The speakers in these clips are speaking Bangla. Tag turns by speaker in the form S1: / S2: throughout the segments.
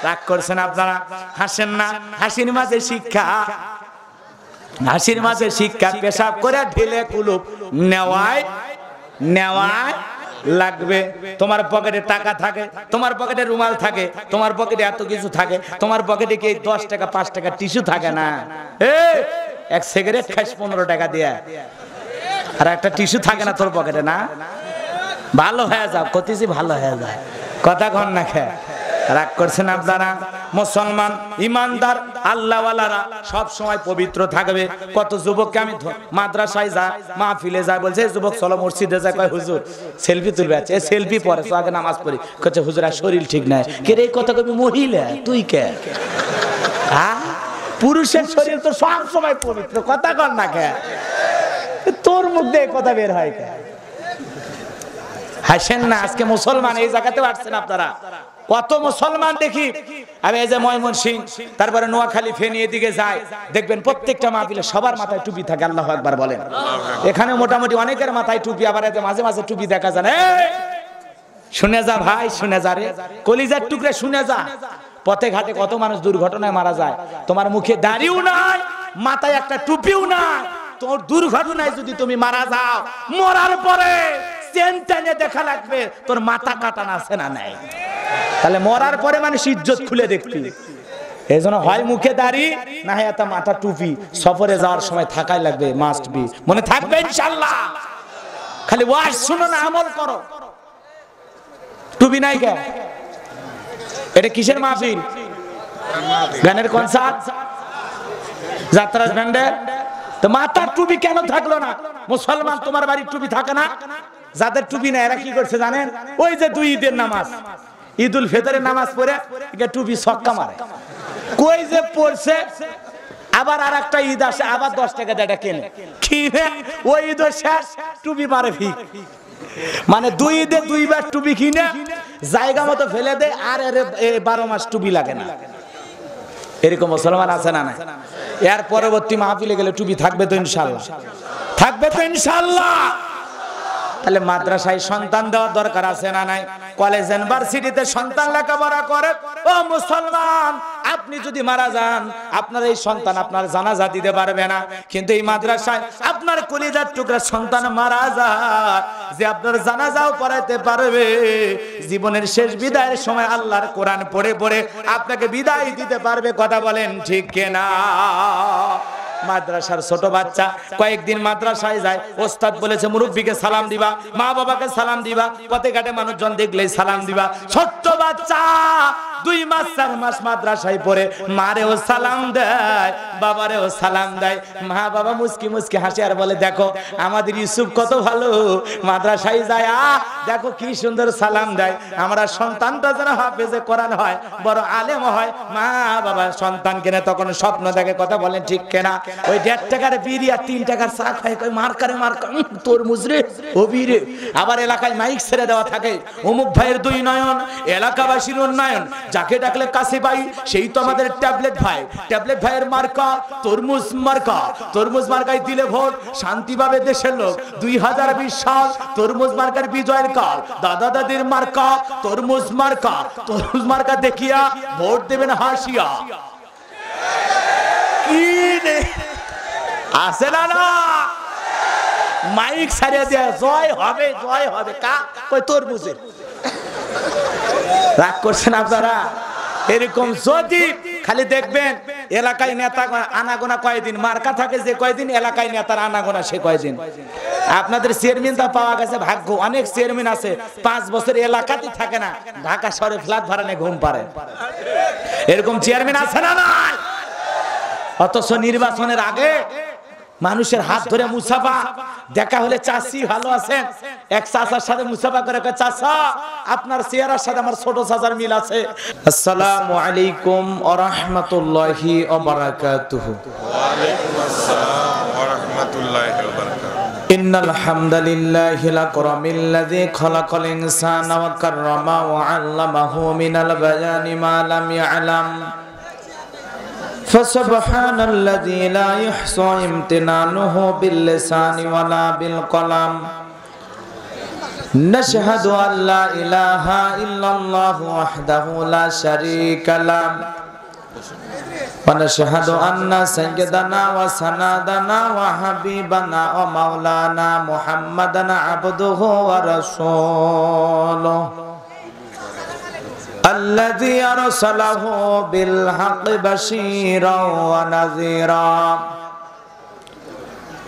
S1: রাগ করছেন আপনারা, হাসেন না। হাসির মাঝে শিক্ষা, হাসির মাঝে শিক্ষা। পেশাব করে ঢিলে কুলুপ নেওয়ায় লাগবে। তোমার পকেটে টাকা থাকে, তোমার পকেটে রুমাল থাকে, তোমার পকেটে এত কিছু থাকে, তোমার পকেটে কি 10 টাকা 5 টাকা টিস্যু থাকে না? এক সিগারেট খাস 15 টাকা দিয়ে, আর একটা টিস্যু থাকে না তোর পকেটে না? ভালো হয়ে যাও, কতিছি ভালো হয়ে যায়, কথা কন না খেয়ে। রাগ করছেন আপনারা। মুসলমান ইমানদার আল্লাহওয়ালারা সব সময় পবিত্র থাকবে। কত যুবককে আমি মাদ্রাসায় যায়, মাহফিলে যায়, বলছে যুবক চলো মসজিদে যায়, কয় হুজুর সেলফি তুলবে। আছে সেলফি পরে তো আগে নামাজ পড়ি, কচ্ছে হুজুর আর শরীর ঠিক নাই। কে রে কথা কবি মহিলা তুই কে? হ্যাঁ, পুরুষের শরীর তো সব সময় পবিত্র, কথা কন না কে? তোর মুখ দিয়ে কথা বের হয় কে? হাসেন না। আজকে মুসলমান এই জায়গাতেও আসছেন আপনারা, কত মুসলমান দেখি। আমি এই যে ময়মনসিংহ, তারপরে নোয়াখালী, ফেনী এদিকে যায়, দেখবেন প্রত্যেকটা মাহফিলে সবার মাথায় টুপি থাকে। আল্লাহু আকবার বলেন। এখানে মোটামুটি অনেকের মাথায় টুপি, আবার মাঝে মাঝে টুপি দেখা যায় না। শুনে যা ভাই, শুনে যা রে, কলিজার টুকরে শুনে যা। পথে ঘাটে কত মানুষ দুর্ঘটনায় মারা যায়, তোমার মুখে দাড়িও নাই, মাথায় একটা টুপিও নাই। তোর দুর্ঘটনায় যদি তুমি মারা যাও, মরার পরে চেন টেনে দেখা লাগবে তোর মাথা কাটানো আছে না নাই। তাহলে মরার পরে মানুষ ইজ্জত খুলে দেখবি। এই জন্য হয় মুখে দাড়ি, না হয় একটা মাথা টুপি। সফরে যাওয়ার সময় থাকাই লাগবে, মাস্ট বি। মনে থাকবে ইনশাআল্লাহ। খালি ওয়াজ শুনো না, আমল করো। টুপি নাই কে? এটা কিসের মাহফিল? গানের কনসার্ট, যাত্রা ব্যান্ডের। তো মাথার টুপি কেন থাকলো না? মুসলমান তোমার বাড়ির টুপি থাকে না? যাদের টুপি নাই এরা কি করছে জানেন? ওই যে 2 ঈদের নামাজ, ঈদুল ফিতরের নামাজ পড়ে টুপি ছক্কা মারে। কই যে পড়ছে, আবার আর একটা ঈদ আসে, আবার 10 টাকা দিয়ে কেনে, কিনে ওই ঈদ শেষ টুপি মারে ফিক। মানে 2 ঈদে 2 বার টুপি কিনে জায়গা মতো ফেলে দেয়, আর 12 মাস টুপি লাগে না। এরকম মুসলমান আছে না না? এর পরবর্তী মাহফিলে গেলে টুপি থাকবে তো ইনশাআল্লাহ, থাকবে তো ইনশাআল্লাহ। তাহলে মাদ্রাসায় সন্তান দেওয়ার দরকার আছে না নাই? কলেজ ইউনিভার্সিটিতে সন্তান লেখাপড়া করে। ও মুসলমান, আপনি যদি মারা যান, আপনার এই সন্তান আপনার জানাজা দিতে পারবে না, কিন্তু এই মাদ্রাসায় আপনার কলিজার টুকরা সন্তান মারা যায়, যে আপনার জানাজাও পড়াইতে পারবে। জীবনের শেষ বিদায়ের সময় আল্লাহর কোরআন পড়ে পড়ে আপনাকে বিদায় দিতে পারবে। কথা বলেন ঠিক কিনা? মাদ্রাসার ছোট বাচ্চা কয়েকদিন মাদ্রাসায় যায়, ওস্তাদ বলেছে মুরব্বিকে সালাম দিবা, মা বাবাকে সালাম দিবা, পথে ঘাটে মানুষজন দেখলেই সালাম দিবা। ছোট্ট বাচ্চা 2 মাস 4 মাস মাদ্রাসায় পড়ে, মারেও সালাম দেয়, বাবারেও সালাম দেয়। মা বাবা মুস্কি মুস্কি হাসে আর বলে, দেখো আমাদের ইউসুফ কত ভালো, মাদ্রাসায় যায়, দেখো কি সুন্দর সালাম দেয়। আমরা সন্তানটা যেন হাফেজে কোরআন হয়, বড় আলেম হয়। মা বাবা সন্তান কেনে তখন স্বপ্ন দেখে। কথা বলেন ঠিক কিনা? ওই 1.5 টাকার বিড়ি আর 3 টাকার চা খায়, কই মার্কারে মার্কা তোর মুজরে ও বীরে। আবার এলাকায় মাইক ছেড়ে দেওয়া থাকে, অমুক ভাইয়ের 2 নয়ন, এলাকাবাসীর উন্নয়ন। যাকে ডাকলে কাছে ভাই, সেই তো আমাদের ট্যাবলেট ভাই। ট্যাবলেট ভাইয়ের মার্কা তরমুজ মার্কা, তরমুজ মার্কায় দিলে ভোট শান্তি পাবে দেশের লোক। 2020 সাল তরমুজ মার্কার বিজয়ের কাল। দাদা দাদির মার্কা তরমুজ মার্কা, তরমুজ মার্কা দেখিয়া ভোট দেবেন হাসিয়া। কি আছে না না? মাইক ছাড়িয়ে দেয়া জয় হবে, জয় হবে। কা কই তরমুজের। রাগ করছেন আপনারা? এরকম যদি খালি দেখবেন এলাকায় নেতা আনাগোনা কয়দিন, মার্কা থাকে যে কয়দিন, এলাকায় নেতার আনাগোনা সে কয়দিন। আপনাদের চেয়ারম্যানটা পাওয়া গেছে ভাগ্য। অনেক চেয়ারম্যান আছে 5 বছর এলাকাতে থাকে না, ঢাকা শহরে ফ্ল্যাট ভাড়া নিয়ে ঘুম পারে। এরকম চেয়ারম্যান আছে না নাই? অথচ নির্বাচনের আগে মানুষের হাত ধরে মুসাফা, দেখা হলে চাচি ভালো আছেন, এক চাচার সাথে মুসাফা করে কয়, চাচা আপনার চেহারার সাথে আমার ছোট চাচার মিল আছে। আসসালামু আলাইকুম ওয়া রাহমাতুল্লাহি ওয়া বারাকাতুহু। ওয়া আলাইকুম আসসালাম ওয়া রাহমাতুল্লাহি ওয়া বারাকাতুহু। ইন্নাল হামদালিল্লাহিল আকরামিল্লাযী খালাকাল ইনসানা ওয়া কাররামা ওয়া আল্লামাহু মিনাল বায়ানি মা লাম ইয়ালাম। فسبحان الذي لا يحصى امتنانه باللسان ولا بالقلم نشهد أن لا إله إلا الله وحده لا شريك له ونشهد أن سيدنا وسندنا وحبيبنا ومولانا محمدا عبده ورسوله الذي أرسله بالحق بشيرا ونذيرا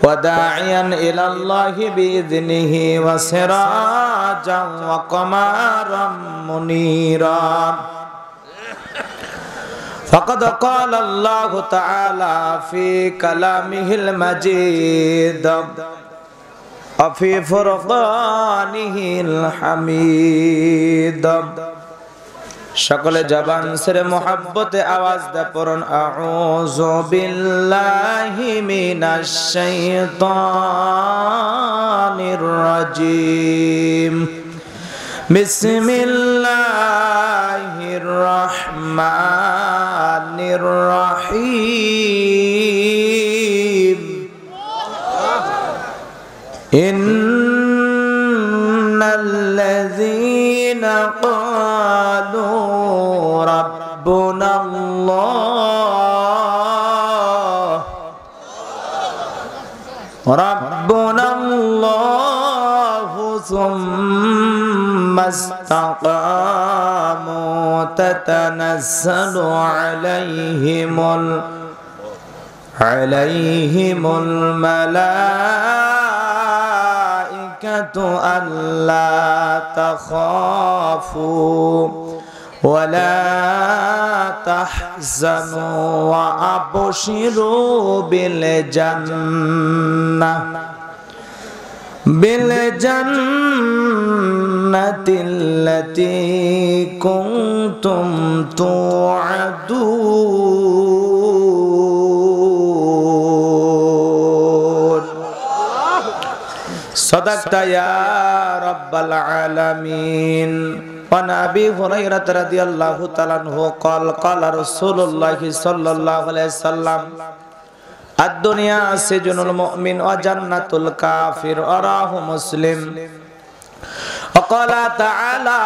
S1: وداعيا إلى الله بإذنه وسراجا وقمرا منيرا فقد قال الله تعالى في كلامه المجيد وفي فرقانه الحميد সকলে জবান ছেড়ে মোহাব্বতে আওয়াজ দে পড়ুন আউযু বিল্লাহি মিনাশ শাইতানির রাজিম বিসমিল্লাহির রহমানির রহিম ইন্নাল্লাযীনা ক্বালু রাব্বুনা আল্লাহ রাব্বুনা আল্লাহু সুম্মা ইসতাকামু তাতানাজ্জালু আলাইহিমুল মালাইকাতু আল্লা তাখাফু ولا تحزنوا وأبشروا بالجنة التي كنتم توعدون صدقت يا رب العالمين وعن أبي هريرة رضي الله تعالى عنه قال قال رسول الله صلى الله عليه وسلم الدنيا سجن المؤمن وجنة الكافر رواه مسلم وقال تعالى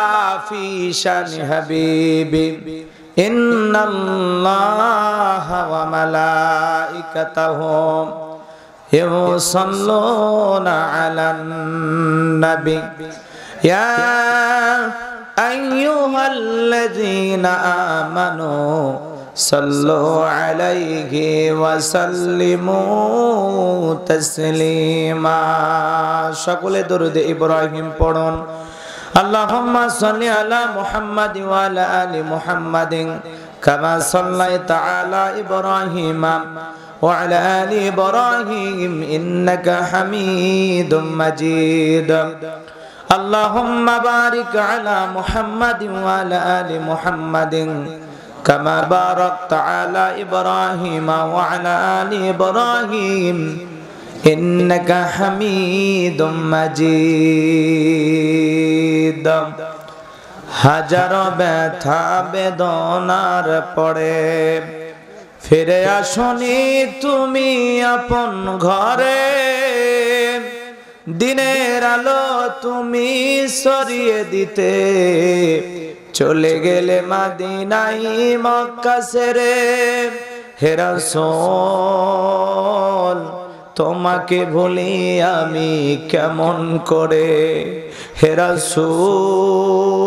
S1: في شان حبيبي إن الله وملائكته يصلون على النبي يا أيها الذين آمنوا صلوا عليه وسلموا تسليما সকলে দরুদ ইব্রাহিম পড়ুন اللهم صل على محمد وعلى آل محمد كما صليت على إبراهيم وعلى آل إبراهيم إنك حميد مجيد اللهم بارك على محمد وعلى آل محمد كما باركت على إبراهيم وعلى آل إبراهيم إنك حميد مجيد হাজার ব্যথা বেদনার পরে ফিরে আসনি তুমি আপন ঘরে দিনের আলো তুমি সরিয়ে দিতে চলে গেলে মদিনায় মক্কা ছেড়ে হে রাসূল তোমাকে ভুলি আমি কেমন করে হে রাসূল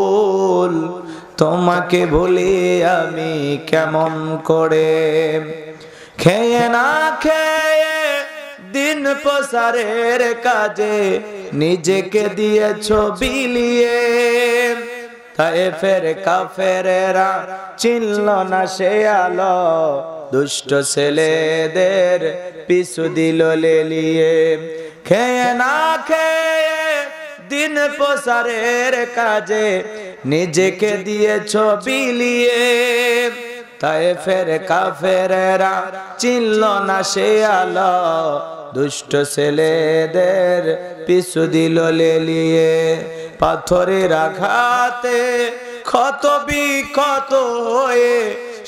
S1: তোমাকে ভুলি আমি কেমন করে খেয়ে না খেয়ে দিন প্রসারের কাজে নিজেকে দিয়েছো বিলিয়ে তায়েফের কাফেরেরা চিনল না সে আলো দুষ্ট ছেলেদের পিছু দিল লেলিয়ে খেয়ে না খেয়ে দিন প্রসারের কাজে নিজেকে দিয়েছো বিলিয়ে তায়েফের কাফেরেরা চিনল না সে আলো দুষ্ট ছেলেদের পিছু দিল লেলিয়ে পাথরের আঘাতে ক্ষত বিক্ষত হয়ে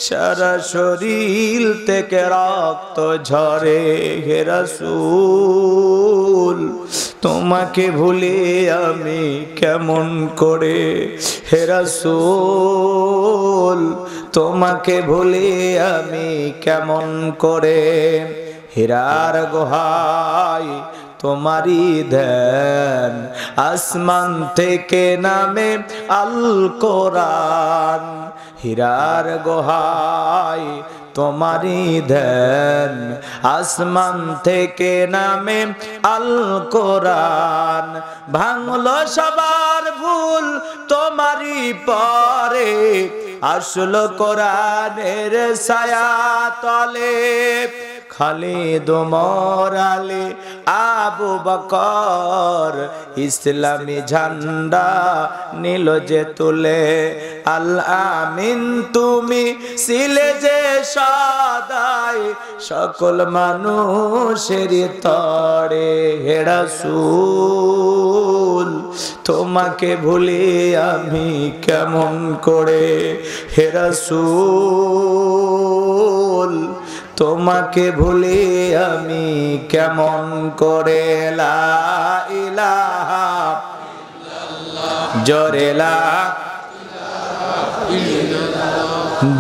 S1: সারা শরীর থেকে রক্ত ঝরে হে রাসূল তোমাকে ভুলে আমি কেমন করে হে রাসূল তোমাকে ভুলে আমি কেমন করে হীরার গুহায় তোমারি ধ্যান আসমান থেকে নামে আল কোরআন হীরার গুহায় তোমারি ধ্যান আসমান থেকে নামে আল কোরআন ভাঙলো সবার ভুল তোমারি পরে আসলো কোরআনের ছায়া তলে খালিদ ওমর আলী আবু বকর ইসলামী ঝান্ডা নীল যে তুলে আল আমিন তুমি ছিলে যে সদাই সকল মানুষের তরে হে রাসূল তোমাকে ভুলে আমি কেমন করে হে রাসূল তোমাকে ভুলে আমি কেমন করে লা ইলাহা জোরে লা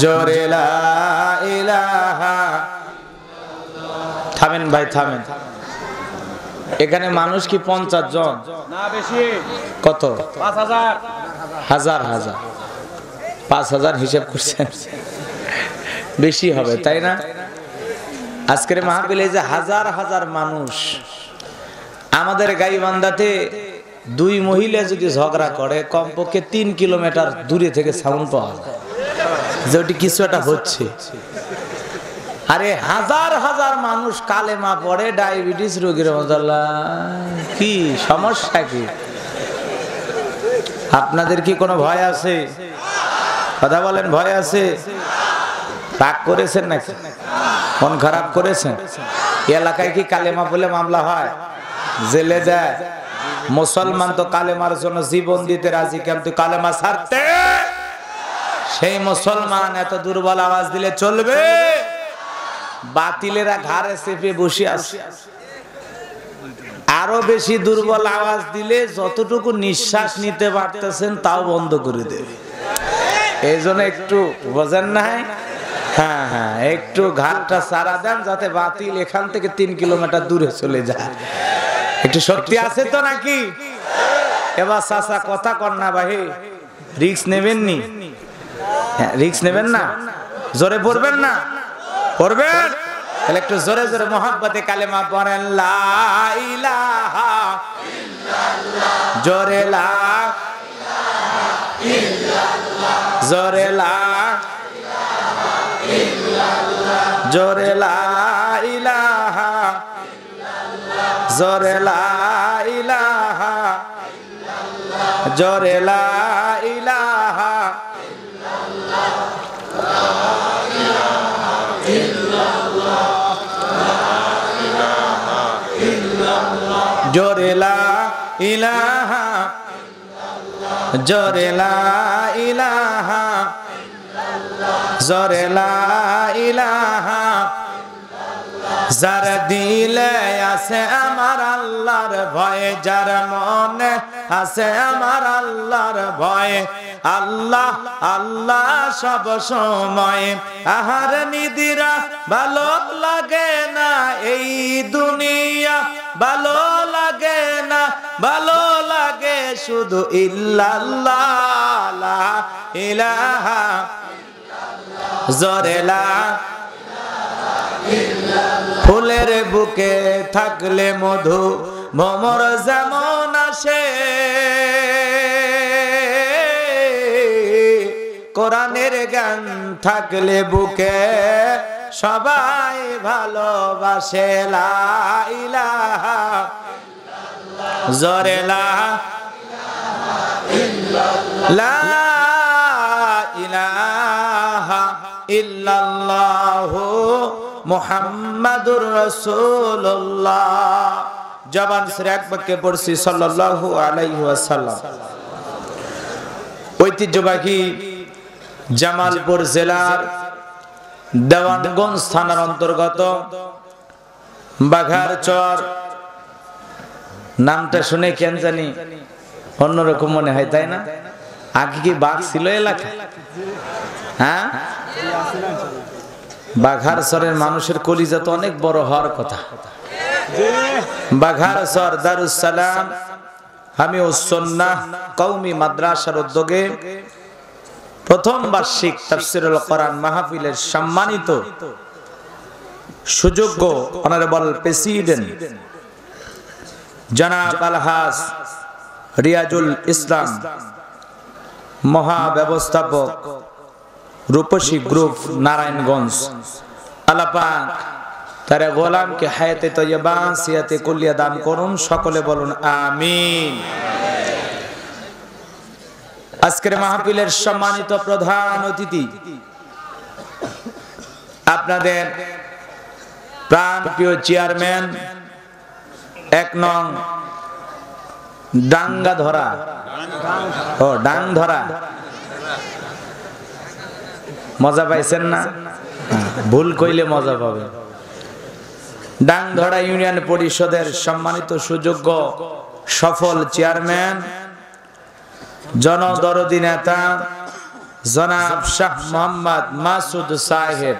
S1: জোরে লা ইলাহা থামেন ভাই থামেন এখানে মানুষ কি 50 জন না বেশি কত 5000 হাজার হাজার 5000 হিসাব করছেন বেশি হবে তাই না আজকের মাহফিলে যে হাজার হাজার মানুষ আমাদের গাইবান্ধাতে দুই মহিলা যদি ঝগড়া করে কমপক্ষে 3 কিলোমিটার দূরে থেকে সাউন্ড পাওয়া যায় যে ওটি কিছু একটা হচ্ছে আরে হাজার হাজার মানুষ কালেমা পড়ে ডায়াবেটিস রোগীর মজাল্লাহ কি সমস্যা কি আপনাদের কি কোনো ভয় আছে কথা বলেন ভয় আছে রাগ করেছেন নাকি মন খারাপ করেছেন এলাকায় কি কালেমা বলে মামলা হয় জেলে দেয় মুসলমান তো কালেমার জন্য জীবন দিতে রাজি কিন্তু কালেমা ছাড়তে সেই মুসলমান এত দুর্বল আওয়াজ দিলে চলবে বাতিলেরা ঘাড়ে চেপে বসে আছে আরো বেশি দুর্বল আওয়াজ দিলে যতটুকু নিঃশ্বাস নিতে পারতেছেন তাও বন্ধ করে দেবে এইজন্য একটু বোঝেন নাই হ্যাঁ হ্যাঁ একটু ঘাটটা সারা দেন যাতে বাতিল এখান থেকে 3 কিলোমিটার দূরে চলে যায় একটু শক্তি আছে তো নাকি এবার চাচা কথা কর না ভাই রিস্ক নেবেন নি রিস্ক নেবেন না জোরে পড়বেন না পড়বেন তাহলে একটু জোরে জোরে মোহাব্বতে কালেমা পড়েন লা ইলাহা ইল্লাল্লাহ জোরে লা ইলাহা ইল্লাল্লাহ জোরে লা জোরে লা ইলাহা জোরে লা ইলাহা জোরে লা ইলাহা জোরে লা ইলাহা জোরে লা ইলাহা জোরে লা ইলাহা যার দিলে আছে আমার আল্লাহর ভয় যার মনে আছে আমার আল্লাহর ভয় আল্লাহ আল্লাহ সব সময় আহার নিদিরা ভালো লাগে না এই দুনিয়া ভালো লাগে না ভালো লাগে শুধু ইল্লাল্লাহ লা ইলাহা জোরে লা ফুলের বুকে থাকলে মধু ভ্রমর যেমন আসে কোরআনের জ্ঞান থাকলে বুকে সবাই ভালোবাসে লা ইলাহা জোরে লা ইলাহা ইল্লাল্লাহু মুহাম্মাদুর রাসূলুল্লাহ জবান ছেড়ে এক বাক্যে পড়ছি সাল্লাল্লাহু আলাইহি ওয়াসাল্লাম ঐতিহ্যবাহী জামালপুর জেলার দেওয়ানগঞ্জ থানার অন্তর্গত বাঘারচর নামটা শুনে কেন জানি অন্যরকম মনে হয়, তাই না? আগে কি বাঘ ছিল এলাকা? হ্যাঁ, বাঘারচরের মানুষের কলিজা তো অনেক বড় হওয়ার কথা। বাঘারচর দারুস সালাম হামিউস সুন্নাহ কওমি মাদ্রাসার উদ্যোগে প্রথম বার্ষিক তাফসীরুল কোরআন মাহফিলের সম্মানিত সুযোগ্য অনারেবল প্রেসিডেন্ট জনাব আলহাজ রিয়াজুল ইসলাম, মহা ব্যবস্থাপক, রূপসী গ্রুপ, নারায়ণগঞ্জ, আল্লাহ পাক তার গোলামকে হায়াতে তৈয়বা সিয়াতে কুল্লিয়া দান করুন, সকলে বলুন আমিন। আজকের মাহফিলের সম্মানিত প্রধান অতিথি, আপনাদের প্রাণপ্রিয় চেয়ারম্যান, 1 নং ডাঙ্গা ধরা, ডাং ধরা, মজা পাইছেন না? ভুল কইলে মজা পাবে। ডাংধরা ইউনিয়ন পরিষদের সম্মানিত সুযোগ্য সফল চেয়ারম্যান, জনদরদি নেতা জনাব শাহ মোহাম্মদ মাসুদ সাহেব,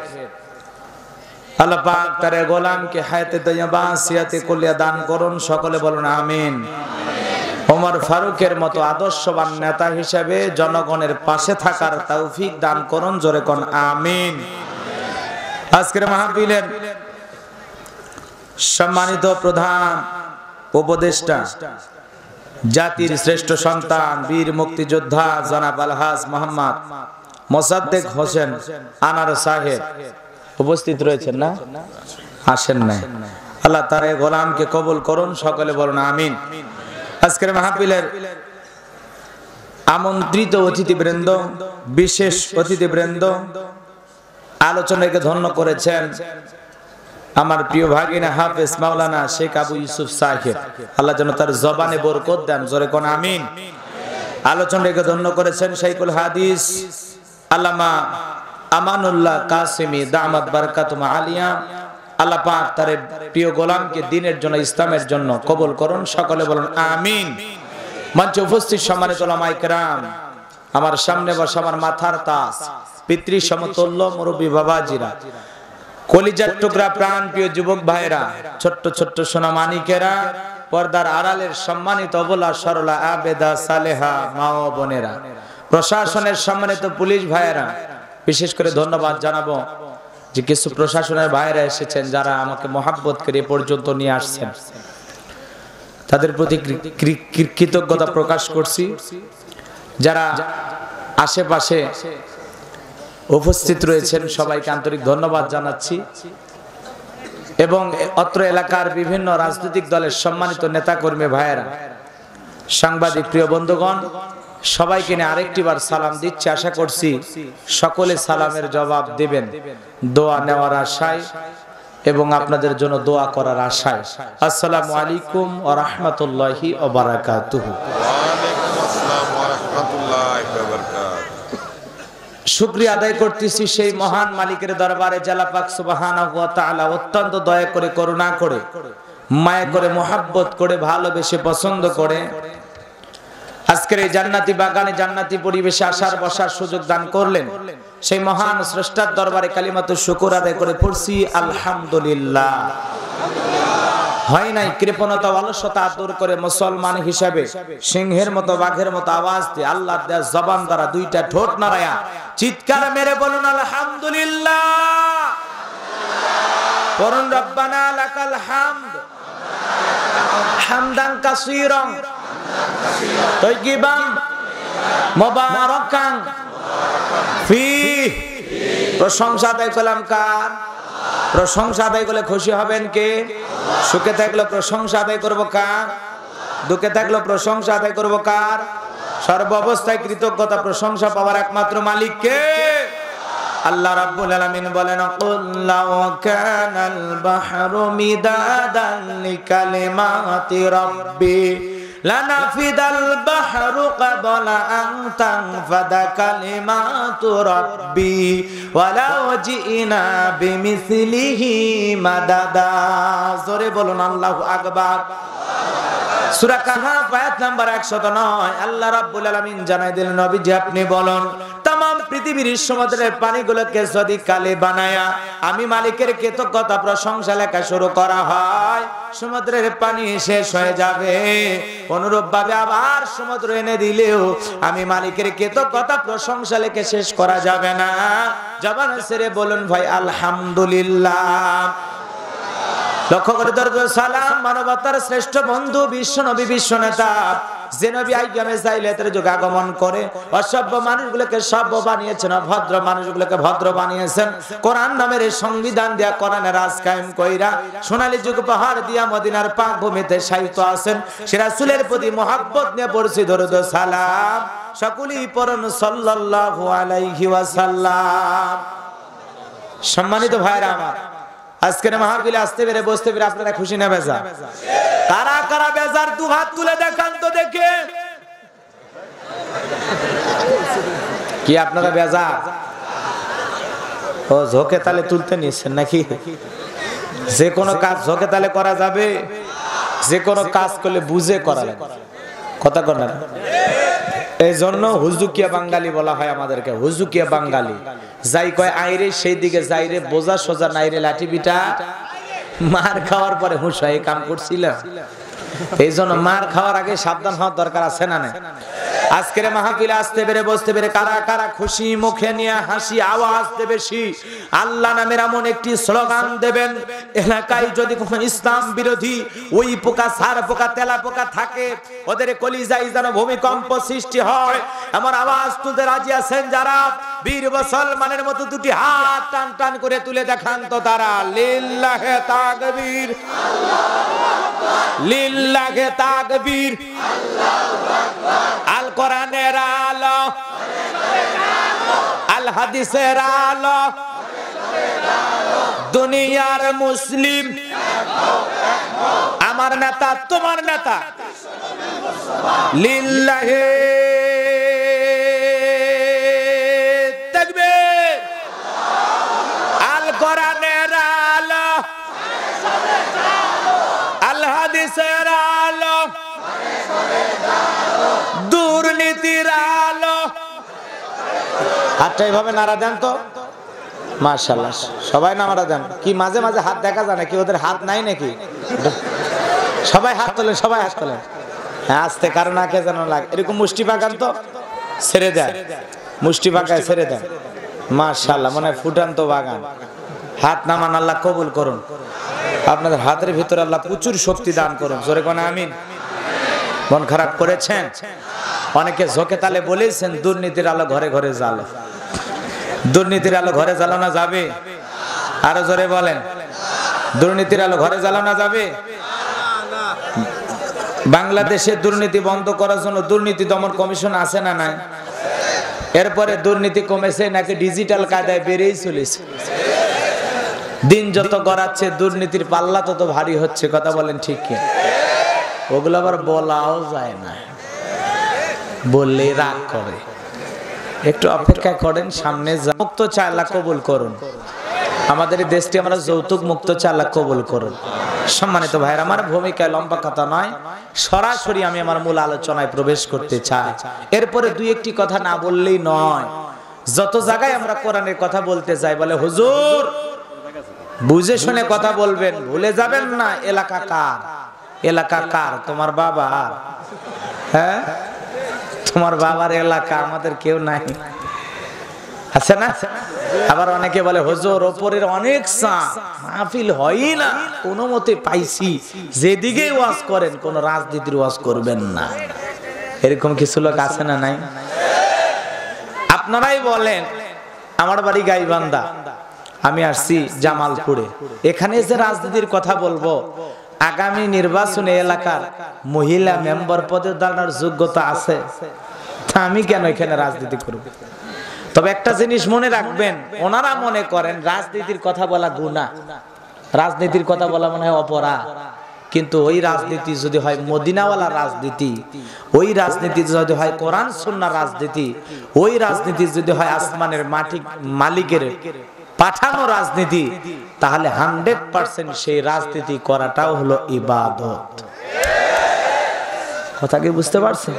S1: আল্লাহ পাক তার গোলামকে হায়াতে তৈয়বা সিয়াতে কুল্লিয়া দান করুন, সকলে বলুন আমিন। ওমর ফারুকের মতো আদর্শবান নেতা হিসেবে জনগণের পাশে থাকার তৌফিক দান করুন, জোরে কোন আমিন। আজকের মাহফিলের সম্মানিত প্রধান উপদেষ্টা, জাতির শ্রেষ্ঠ সন্তান, বীর মুক্তিযোদ্ধা জনাব আলহাজ মোহাম্মদ মোসাদ্দেক হোসেন আনার সাহেব উপস্থিত রয়েছেন না? আসেন নাই। আল্লাহ তার গোলামকে কবুল করুন, সকলে বলুন আমিন। আজকের মাহফিলের আমন্ত্রিত অতিথিবৃন্দ, বিশেষ অতিথিবৃন্দ, আলোচনাকে ধন্য করেছেন আমার প্রিয় ভাগিনা হাফেজ মাওলানা শেখ আবু ইউসুফ সাহেব, আল্লাহ যেন তার জবানে বরকত দেন, জোরে কোন আমিন। আলোচনাকে ধন্য করেছেন শাইখুল হাদিস আল্লামা আমানুল্লাহ কাসেমি দামাত বারাকাতুম আলিয়া, আল্লাহ পাক তার প্রিয় গোলামকে দ্বীনের জন্য, ইসলামের জন্য কবুল করুন, সকলে বলুন আমিন। মঞ্চে উপস্থিত সম্মানিত উলামায়ে কেরাম, আমার সামনে বসা আমার মাথার তাজ, পিতৃ সমতুল্য মুরব্বী বাবাজিরা, কলিজার টুকরা প্রাণ প্রিয় যুবক ভাইরা, ছোট্ট ছোট্ট সোনা মানিকেরা, পর্দার আড়ালের সম্মানিত অবলা সরলা আবেদা সালেহা মা ও বোনেরা, প্রশাসনের সম্মানিত পুলিশ ভাইয়েরা, বিশেষ করে ধন্যবাদ জানাবো যে কিছু প্রশাসনের ভাইয়েরা এসেছেন যারা আমাকে মহাব্বত করে এ পর্যন্ত নিয়ে আসছেন, তাদের প্রতি কৃতজ্ঞতা প্রকাশ করছি। যারা আশেপাশে উপস্থিত রয়েছেন সবাইকে আন্তরিক ধন্যবাদ জানাচ্ছি, এবং অত্র এলাকার বিভিন্ন রাজনৈতিক দলের সম্মানিত নেতাকর্মী ভাইয়েরা, সাংবাদিক প্রিয় বন্ধুগণ, সবাইকে নিয়ে আরেকটিবার সালাম দিচ্ছি। আশা করছি সকলে সালামের জবাব দেবেন দোয়া নেওয়ার আশায় এবং আপনাদের জন্য দোয়া করার আশায়। আসসালামু আলাইকুম ওয়া রাহমাতুল্লাহি ওয়া বারাকাতুহু। শুকরিয়া আদায় করতেছি সেই মহান মালিকের দরবারে, জাল্লা পাক সুবহানাহু ওয়া তাআলা অত্যন্ত দয়া করে, করুণা করে, মায়া করে, মোহাব্বত করে, ভালোবেসে, পছন্দ করে আজকের এই জান্নাতি বাগানে, জান্নাতি পরিবেশে আসার বসার সুযোগ দান করলেন। সেই মহান স্রষ্টার দরবারে কালিমাতুশ শুকর আদায় করে পড়ছি আলহামদুলিল্লাহ। হয় নাই কৃপণতা, অলসতা দূর করে মুসলমান হিসেবে সিংহের মতো, বাঘের মতো আওয়াজ দিয়ে আল্লাহর দেয়া জবান দ্বারা দুইটা ঠোঁট নাড়ায়া চিৎকার মেরে বলুন আলহামদুলিল্লাহ। পড়ুন রব্বানা লাকাল হামদ হামদান কাসীরান তাইয়িবান মুবারাকান ফি। প্রশংসা আদায় করলাম কার? প্রশংসা আদায় করলে খুশি হবেন কে? সুখে থাকলে প্রশংসা আদায় করব কার? দুঃখে থাকলে প্রশংসা আদায় করব কার? সর্ব অবস্থায় কৃতজ্ঞতা প্রশংসা পাওয়ার একমাত্র মালিক কে? আল্লাহ রাব্বুল আলামিন বলেন, কুল লাউ কানাল বাহরু মিদাদান লিকালিমাতি রাব্বি লানাফিদাল বাহরু ক্বাবলা আন তানফাদা কালিমাতু রাব্বি ওয়ালাউ জিনা বিমিসলিহি মাদাদা। জোরে বলুন আল্লাহু আকবার। সূরা কাহফ আয়াত নাম্বার 109 আল্লাহ রাব্বুল আলামিন জানাই দিলেন নবীজি আপনি বলুন तमाम পৃথিবীর সমুদ্রের পানিগুলোকে যদি কালি বানায়া আমি মালিকের কৃতজ্ঞতা প্রশংসা লেখা শুরু করা হয় সমুদ্রের পানি শেষ হয়ে যাবে অনুরূপ ভাবে আবার সমুদ্র এনে দিলেও আমি মালিকের কৃতজ্ঞতা প্রশংসা লেখা শেষ করা যাবে না জবান ছেড়ে বলুন ভাই আলহামদুলিল্লাহ লক্ষ্য করে দরুদ সালাম মানবতার শ্রেষ্ঠ বন্ধু বিশ্ব নবী বিশ্ব নেতা যে নবী আইয়ামে জাইলাতের যুগে আগমন করে অসভ্য মানুষগুলোকে সভ্য বানিয়েছেন ভদ্র মানুষগুলোকে ভদ্র বানিয়েছেন কোরআন নামের এই সংবিধান দিয়া কোরআনের রাজ কায়েম কইরা সোনালী যুগ পাহাড় দিয়া মদিনার পাক ভূমিতে শায়িত আছেন সে রাসূলের প্রতি মহব্বত নিয়ে পড়ছি দরুদ সালাম সকলেই পড়ুন সাল্লাল্লাহু আলাইহি ওয়াসাল্লাম। সম্মানিত ভাইরা আমার আজকের মাহফিলে আসতে পেরে বসতে পেরে আপনারা খুশি না বেজার? কারা কারা বেজার দু হাত তুলে দেখান তো দেখে। কি আপনারা বেজার? ও ঝোঁকে তালে তুলতে নিচ্ছেন নাকি? যে কোনো কাজ ঝোঁকে তালে করা যাবে, যে কোনো কাজ করলে বুঝে করা লাগে। কথা কর না? এই জন্য হুজুকিয়া বাঙালি বলা হয় আমাদেরকে, হুজুকিয়া বাঙালি। যাই কয় আইরে সেই দিকে যাইরে, বোঝা সোজা নাইরে লাঠি পিটা। মার খাওয়ার পরে হুঁশ হয় কাম করছিল। এই জন্য মার খাওয়ার আগে সাবধান হওয়ার দরকার আছে না? আজকের মাহফিলে আসতে পেরে বসতে পেরে কারা কারা খুশি, মুখে নিয়ে হাসি, আওয়াজ দেবে বেশি আল্লাহ নামের এমন একটি স্লোগান দেবেন এলাকায় যদি কোনো ইসলাম বিরোধী ওই পোকা সার পোকা তেলা পোকা থাকে ওদের কলিজায় যেন ভূমিকম্প সৃষ্টি হয় এমন আওয়াজ তুলতে রাজি আছেন যারা? বীর মুসলমানের মতো দুটি হাত টান টান করে তুলে দেখান তো তারা। লিল্লাহে তাকবীর, লিল্লাহে তাকবীর। আল কোরআনের আলো, আল হাদিসের আলো, দুনিয়ার মুসলিম আমার নেতা তোমার নেতা। লিল্লাহে তাকবীর। আল কোরআনের আলো, আল হাদিসের আলো, দুর্নীতির আলো। হাতটা এইভাবে নাড়া দেন তো। মাশাআল্লাহ সবাই নাড়া দেন। কি মাঝে মাঝে হাত দেখা যায় নাকি? ওদের হাত নাই নাকি? সবাই হাত তোলেন, সবাই হাত তোলেন। হ্যাঁ আস্তে, কারণ আগে যেন লাগে। এরকম মুষ্টি পাকান তো, ছেড়ে দেন, মুষ্টি পাকায় ছেড়ে দেন। মাশাআল্লাহ মনে হয় ফুটান্ত বাগান। হাত নামান, আল্লাহ কবুল করুন। আপনাদের হাতের ভিতরে আল্লাহ প্রচুর শক্তি দান করুন। জোরে কোন আমিন। মন খারাপ করেছেন? অনেকে ঝোঁকে তালে বলেছেন দুর্নীতির আলো ঘরে ঘরে জ্বালো। দুর্নীতির আলো ঘরে জ্বালানো যাবে? আরো জোরে বলেন। দুর্নীতির আলো ঘরে জ্বালানো যাবে? বাংলাদেশে দুর্নীতি বন্ধ করার জন্য দুর্নীতি দমন কমিশন আছে না নাই? এরপরে দুর্নীতি কমেছে নাকি ডিজিটাল কায়দায় বেড়েই চলেছে? দিন যত গড়াচ্ছে দুর্নীতির পাল্লা তত ভারী হচ্ছে। কথা বলেন ঠিক কি? ওগুলো আবার বলাও যায় না, বললে রাগ করে। একটু অপেক্ষা করেন, সামনে মুক্ত চায় আল্লাহ কবুল করুন। আমাদের এই দেশটি আমরা যৌতুক মুক্ত চায় আল্লাহ কবুল করুন। সম্মানিত ভাইরা আমার, ভূমিকায় লম্বা কথা নয়, সরাসরি আমি আমার মূল আলোচনায় প্রবেশ করতে চাই। এরপরে দুই একটি কথা না বললেই নয়। যত জায়গায় আমরা কোরআনের কথা বলতে চাই বলে হুজুর বুঝে শুনে কথা বলবেন, ভুলে যাবেন না এলাকা কার। এলাকা কার? তোমার বাবা। হ্যাঁ তোমার বাবার এলাকা, আমাদের কেউ নাই, আছে না? আবার অনেকে বলে হুজুর ওপরের অনেক মাহফিল হয় না, কোনো মতে পাইছি, যেদিকে ওয়াজ করেন কোন রাজনীতির ওয়াজ করবেন না। এরকম কিছু লোক আছে না নাই? আপনারাই বলেন। আমার বাড়ি গাইবান্ধা, আমি আসছি জামালপুরে। এখানে যে রাজনীতির কথা বলবো, আগামী নির্বাচনে এলাকার মহিলা মেম্বার পদে দাঁড়ানোর যোগ্যতা আছে, তা আমি কেন এখানে রাজনীতি করব? তবে একটা জিনিস মনে রাখবেন, ওনারা মনে করেন রাজনীতির কথা বলা গুনাহ, রাজনীতির কথা বলা মনে হয় অপরাধ। কিন্তু ওই রাজনীতি যদি হয় মদিনাওয়ালা রাজনীতি, ওই রাজনীতি যদি হয় কোরআন সুন্নাহর রাজনীতি, ওই রাজনীতি যদি হয় আসমানের মালিকের পাঠানো রাজনীতি, তাহলে 100% সেই রাজনীতি করাটাও হলো ইবাদত। কথা কি বুঝতে পারছেন?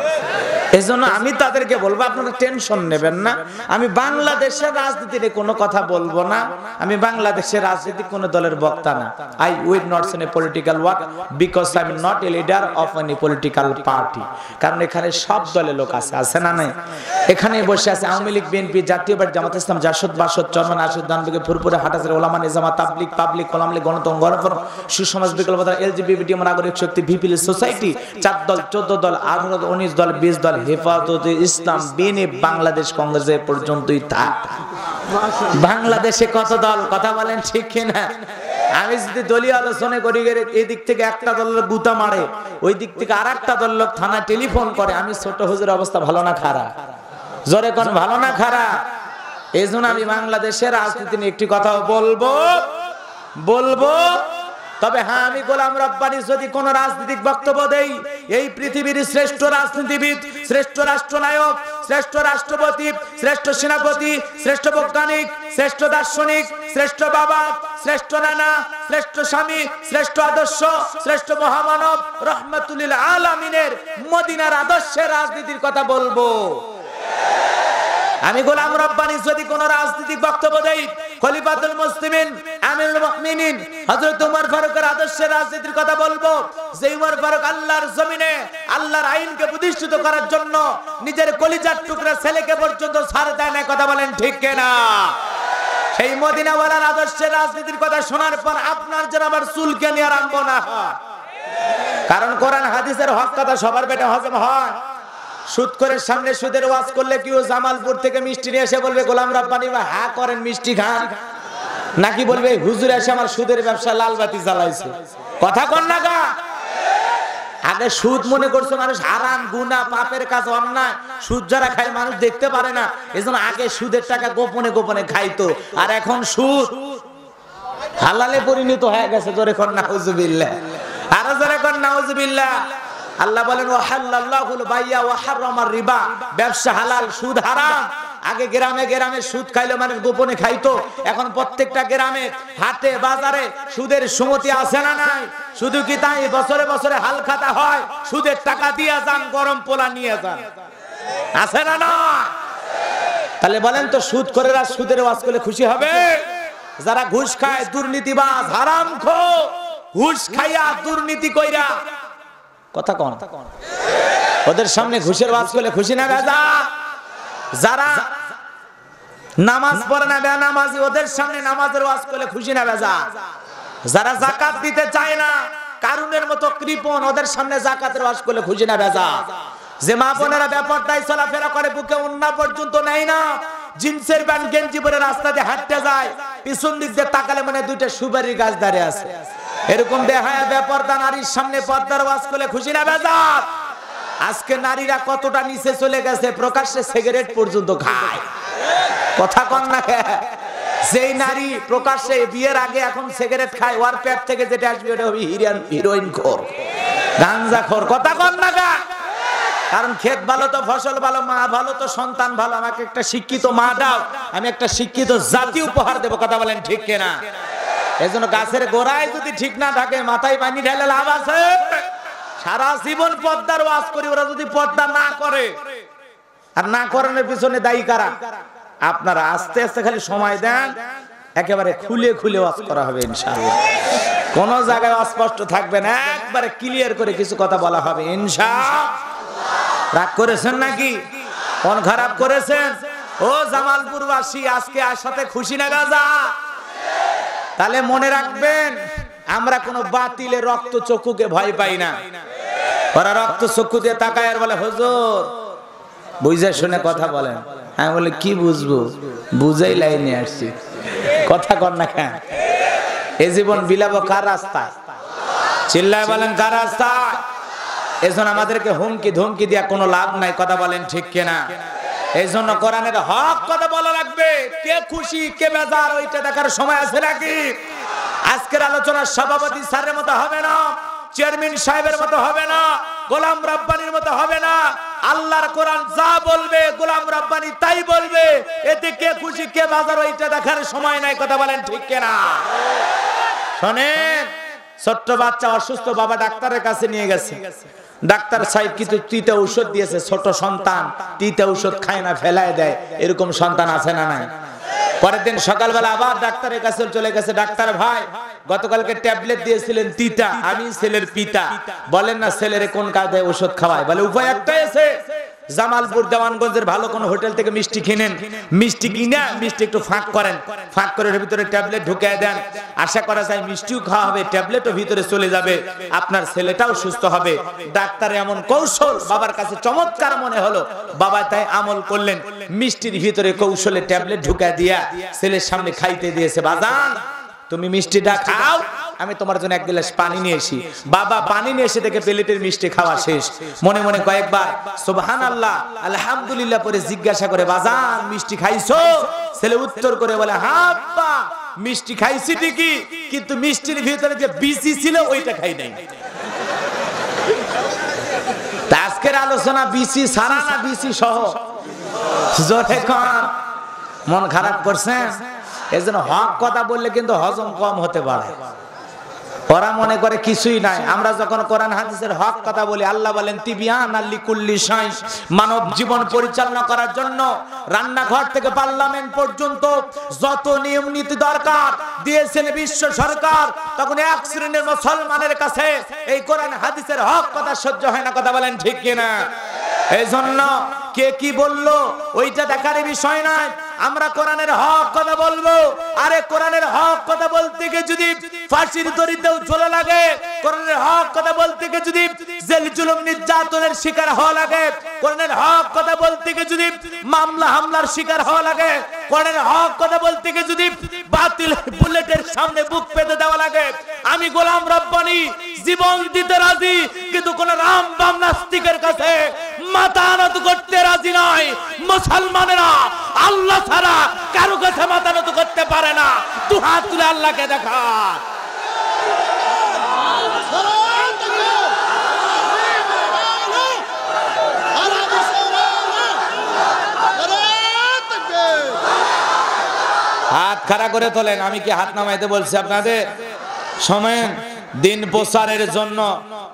S1: এজন্য আমি তাদেরকে বলবো আপনারা টেনশন নেবেন না। আমি বাংলাদেশের রাজনীতির কোনো কথা বলবো না। আমি বাংলাদেশের রাজনীতি কোন দলের বক্তা না। I will not say a political word because I am not a leader of any political party. কারণ এখানে সব দলের লোক আছে না নাই? এখানে বসে আছে আওয়ামী লীগ, বিএনপি, জাতীয় পার্টি, জামাত ইসলাম, জাসদ, বাসদ, চরমান, আশুদ, দানবিকে, ফুরপুরে, হাটাসের, ওলামা, নিজামা, তাবলিগ, পাবলিক, ওলামা লীগ, গণতন্ত্র, গণফোরাম, সুসমাজ, বিকল্পতা, LGBT, নাগরিক শক্তি, পিপলস সোসাইটি, 4 দল, 14 দল, 18 দল, 19 দল, 20 দল, হেফাজতে ইসলাম, বিএনপি, বাংলাদেশ কংগ্রেস এ পর্যন্তই থাক। বাংলাদেশে কত দল? কথা বলেন ঠিক কিনা? আমি যদি দলীয় আলোচনা করি, এই দিক থেকে একটা দলের গুতা মারে, ওই দিক থেকে আরেকটা দলের লোক থানা টেলিফোন করে, আমি ছোট হুজুরের অবস্থা ভালো না খারাপ? জোরে কোন ভালো না খারাপ? এই জন্য আমি বাংলাদেশের রাজনীতি নিয়ে একটি কথা বলবো। তবে হ্যাঁ, আমি গোলাম রব্বানী যদি কোন রাজনৈতিক বক্তব্য দেই, এই পৃথিবীর শ্রেষ্ঠ রাজনীতিবিদ, শ্রেষ্ঠ রাষ্ট্রনায়ক, শ্রেষ্ঠ রাষ্ট্রপতি, শ্রেষ্ঠ সেনাপতি, শ্রেষ্ঠ বৈজ্ঞানিক, শ্রেষ্ঠ দার্শনিক, শ্রেষ্ঠ বাবা, শ্রেষ্ঠ নানা, শ্রেষ্ঠ স্বামী, শ্রেষ্ঠ আদর্শ, শ্রেষ্ঠ মহামানব, রহমাতুল লিল আলামিনের মদিনার আদর্শের রাজনীতির কথা বলবো। আমি গোলাম রব্বানী যদি কোন রাজনৈতিক বক্তব্য দেই, খলিফাতুল মুসলিমিন, আমিরুল মুমিনিন হযরত ওমর ফারুকের আদর্শের রাজনীতির কথা বলবো। যে ওমর ফারুক আল্লাহর জমিনে আল্লাহর আইনকে প্রতিষ্ঠিত করার জন্য নিজের কলিজার টুকরা ছেলেকে পর্যন্ত ছাড় দেয় না। কথা বলেন ঠিক কিনা? সেই মদিনাওয়ালার আদর্শের রাজনীতির কথা শোনার পর আপনার যেন আবার চুলকে নিয়ে আরম্ভ না হয়। কারণ কোরআন হাদিসের হক কথা সবার পেটে হজম হয়। সুদ করে সামনে সুদের ওয়াজ করলে কেউ জামালপুর থেকে মিষ্টি নিয়ে এসে বলবে গোলাম রব্বানী ভাই হা করেন মিষ্টি খান, নাকি বলবে হুজুর এসে আমার সুদের ব্যবসা লাল বাতি জ্বালাইছে? কথা কন না গা? আগে সুদ মনে করছে মানুষ হারাম, গুনাহ, পাপের কাজ, অন্যায়। সুদ যারা খায় মানুষ দেখতে পারে না, এজন্য আগে সুদের টাকা গোপনে গোপনে খাইতো, আর এখন সুদ হালালে পরিণত হয়ে গেছে। জোরে কর নাউজুবিল্লাহ, আরো জোরে কর নাউজুবিল্লাহ। আল্লাহ বলেন ওয়াহাল্লাল্লাহুল বাইয়া ওয়া হারামার রিবা, ব্যবসা হালাল, সুদ হারাম। আগে গ্রামে গ্রামে সুদ খাইলে মানুষ গোপনে খাইতো, এখন প্রত্যেকটা গ্রামে, হাটে, বাজারে সুদের সুমতি আছে না নাই? শুধু কি তাই, বছরে বছরে হাল খাতা হয়, সুদের টাকা দিয়ে যান, গরম পোলা নিয়ে যান, আছে না না? তাহলে বলেন তো, সুদ করে সুদের ওয়াজ করলে খুশি হবে? যারা ঘুষ খায়, দুর্নীতিবাজ, হারামখোর, ঘুষ খাইয়া দুর্নীতি কইরা, কথা কোন, ওদের সামনে ঘুষের ওয়াজ করলে খুশি না বেজা? যারা নামাজ পড়ে না, বেনামাজি, ওদের সামনে নামাজের ওয়াজ করলে খুশি না বেজা? যারা যাকাত দিতে চায় না, কারুনের মতো কৃপণ, ওদের সামনে যাকাতের ওয়াজ করলে খুশি না বেজা? যে মা বোনেরা বেপরদায় চলাফেরা করে, বুকে ওন্না পর্যন্ত নেয় না, জিন্সের প্যান্ট গেঞ্জি পরে রাস্তা দিয়ে হাঁটতে যায়, পিছন দিক দিয়ে তাকালে মানে দুইটা সুপারির গাছ দাঁড়িয়ে আছে, এরকম বেহায়া বেপরদা নারীর সামনে পর্দার ওয়াজ করলে খুশি না বেজার? আজকে নারীরা কতটা নিচে চলে গেছে, প্রকাশ্যে সিগারেট পর্যন্ত খায়। কথা কন না? যেই নারী প্রকাশ্যে বিয়ের আগে এখন সিগারেট খায়, ওর পেট থেকে যেটা আসবে ওটা হবে হিরোইন খোর, গাঞ্জা খোর। কথা কন না? কারণ ক্ষেত ভালো তো ফসল ভালো, মা ভালো তো সন্তান ভালো। আমাকে একটা শিক্ষিত মা দাও, আমি একটা শিক্ষিত জাতি উপহার দেবো। কথা বলেন ঠিক কিনা? এজন্য গাছের গোড়ায় যদি ঠিক না থাকে, মাথায় পানি ঢেলে লাভ আছে? সারা জীবন পর্দার ওয়াজ করি, ওরা যদি পর্দা না করে, আর না করানোর পিছনে দায়ী কারা? আপনারা আস্তে আস্তে খালি সময় দেন, একেবারে খুলে খুলে ওয়াজ করা হবে ইনশাআল্লাহ। কোন জায়গায় অস্পষ্ট থাকবে না, একবারে ক্লিয়ার করে কিছু কথা বলা হবে ইনশাআল্লাহ। রাগ করেছেন নাকি? কোন খারাপ করেছেন? ও জামালপুরবাসী, আজকে আর সাথে খুশি না গাজা? তাহলে মনে রাখবেন, আমরা কোন বাতিলে রক্ত চক্ষুকে ভয় পাই না। ওরা রক্ত চক্ষু দিয়ে তাকায় আর বলে হুজুর বুঝে শুনে কথা বলেন। আমি বলি কি বুঝবো, বুঝাই লাইনে আসছি। কথা কর না কেন? এই জীবন বিলাবো কার রাস্তায়? চিল্লায় বলেন কার রাস্তায়? এজন্য আমাদেরকে হুমকি ধমকি দিয়া কোনো লাভ নাই। কথা বলেন ঠিক কিনা? এই জন্য কোরআনের হক কথা বলা লাগবে। কে খুশি কে বেজার ওইটা দেখার সময় আছে নাকি? আজকের আলোচনার সভাপতি স্যারের মতো হবে না, চেয়ারম্যান সাহেবের মতো হবে না, গোলাম রব্বানির মতো হবে না। আল্লাহর কোরআন যা বলবে গোলাম রব্বানি তাই বলবে। এতে কে খুশি কে বেজার ওইটা দেখার সময় নাই। কথা বলেন ঠিক কিনা? শোনেন, ছোট্ট বাচ্চা অসুস্থ, বাবা ডাক্তারের কাছে নিয়ে গেছে। ডাক্তার সাহেব কিছু তিতা ঔষধ দিয়েছে। ছোট সন্তান তিতা ঔষধ খায় না, ফেলায় দেয়, এরকম সন্তান আছে না নাই? পরের দিন সকালবেলা আবার ডাক্তারের কাছে চলে গেছে। ডাক্তার ভাই, গতকালকে ট্যাবলেট দিয়েছিলেন তিতা, আমি ছেলের পিতা, বলেন না ছেলের কোন কাজে ওষুধ খাওয়ায়? বলে উপায় একটাই আছে, জামালপুর দেওয়ানগঞ্জের ভালো কোন হোটেল থেকে মিষ্টি কিনেন, মিষ্টি কিনে মিষ্টি একটু ফাঁক করেন, ফাঁক করে এর ভিতরে ট্যাবলেট ঢুকিয়ে দেন, আশা করা যায় মিষ্টিও খাওয়া হবে, ট্যাবলেটও ভিতরে চলে যাবে, আপনার ছেলেটাও সুস্থ হবে। ডাক্তারের এমন কৌশল বাবার কাছে চমৎকার মনে হলো, বাবা তাই আমল করলেন, মিষ্টির ভিতরে কৌশলে ট্যাবলেট ঢুকিয়ে দিয়া ছেলের সামনে খাইতে দিয়েছে। বাজান তুমি মিষ্টিটা খাও, আমি তোমার জন্য এক গ্লাস পানি নিয়ে আসি। বাবা পানি নিয়ে এসে থেকে প্লেটের মিষ্টি খাওয়া শেষ। মনে মনে কয়েকবার সুবহানাল্লাহ আলহামদুলিল্লাহ পরে জিজ্ঞাসা করে, বাজান মিষ্টি খাইছো? ছেলে উত্তর করে বলে, হ্যাঁ আব্বা মিষ্টি খাইছি ঠিকই, কিন্তু মিষ্টির ভিতরে যে বিচি ছিল ওইটা খাই নাই। আজকের আলোচনা বিচি ছাড়া না বিচি সহ? জোরে কর। মন খারাপ করছেন? এজন্য হক কথা বললে কিন্তু হজম কম হতে পারে। ওরা মনে করে কিছুই নাই। আমরা যখন কোরআন হাদিসের হক কথা বলি, আল্লাহ বলেন তিবিয়ানাল লিকুল্লি শাই, মানব জীবন পরিচালনা করার জন্য রান্নাঘর থেকে পার্লামেন্ট পর্যন্ত যত নিয়ম নীতি দরকার দিয়েছেন বিশ্ব সরকার, তখন এক শ্রেণীর মুসলমানের কাছে এই কোরআন হাদিসের হক কথা সহ্য হয় না। কথা বলেন ঠিক কিনা? এই জন্য কে কি বললো ওইটা দেখার বিষয় নয়, আমরা কোরআনের হক কথা বলবো। আরে কোরআনের হক কথা বলতে গিয়ে যদি ফাঁসির দড়িতেও ঝোলা লাগে, কোরআনের হক কথা বলতে গিয়ে যদি জেল জুলুম নির্যাতনের শিকার হওয়া লাগে, কোরআনের হক কথা বলতে গিয়ে যদি মামলা হামলার শিকার হওয়া লাগে, কোরআনের হক কথা বলতে গিয়ে যদি বাতিল বুলেটের সামনে বুক পেতে দেওয়া লাগে, আমি গোলাম রব্বানী জীবন দিতে রাজি, কিন্তু কোন রাম বাম নাস্তিকের কাছে মাথা নত করতে রাজি নয়। মুসলমানেরা আল্লাহ ছাড়া কারো কাছে মাথা নত করতে পারে না। দু হাত তুলে আল্লাহকে দেখা। হাত খাড়া করে তোলেন। আমি কি হাত নামাইতে বলছি আপনাদের? শোনেন, দিন প্রচারের জন্য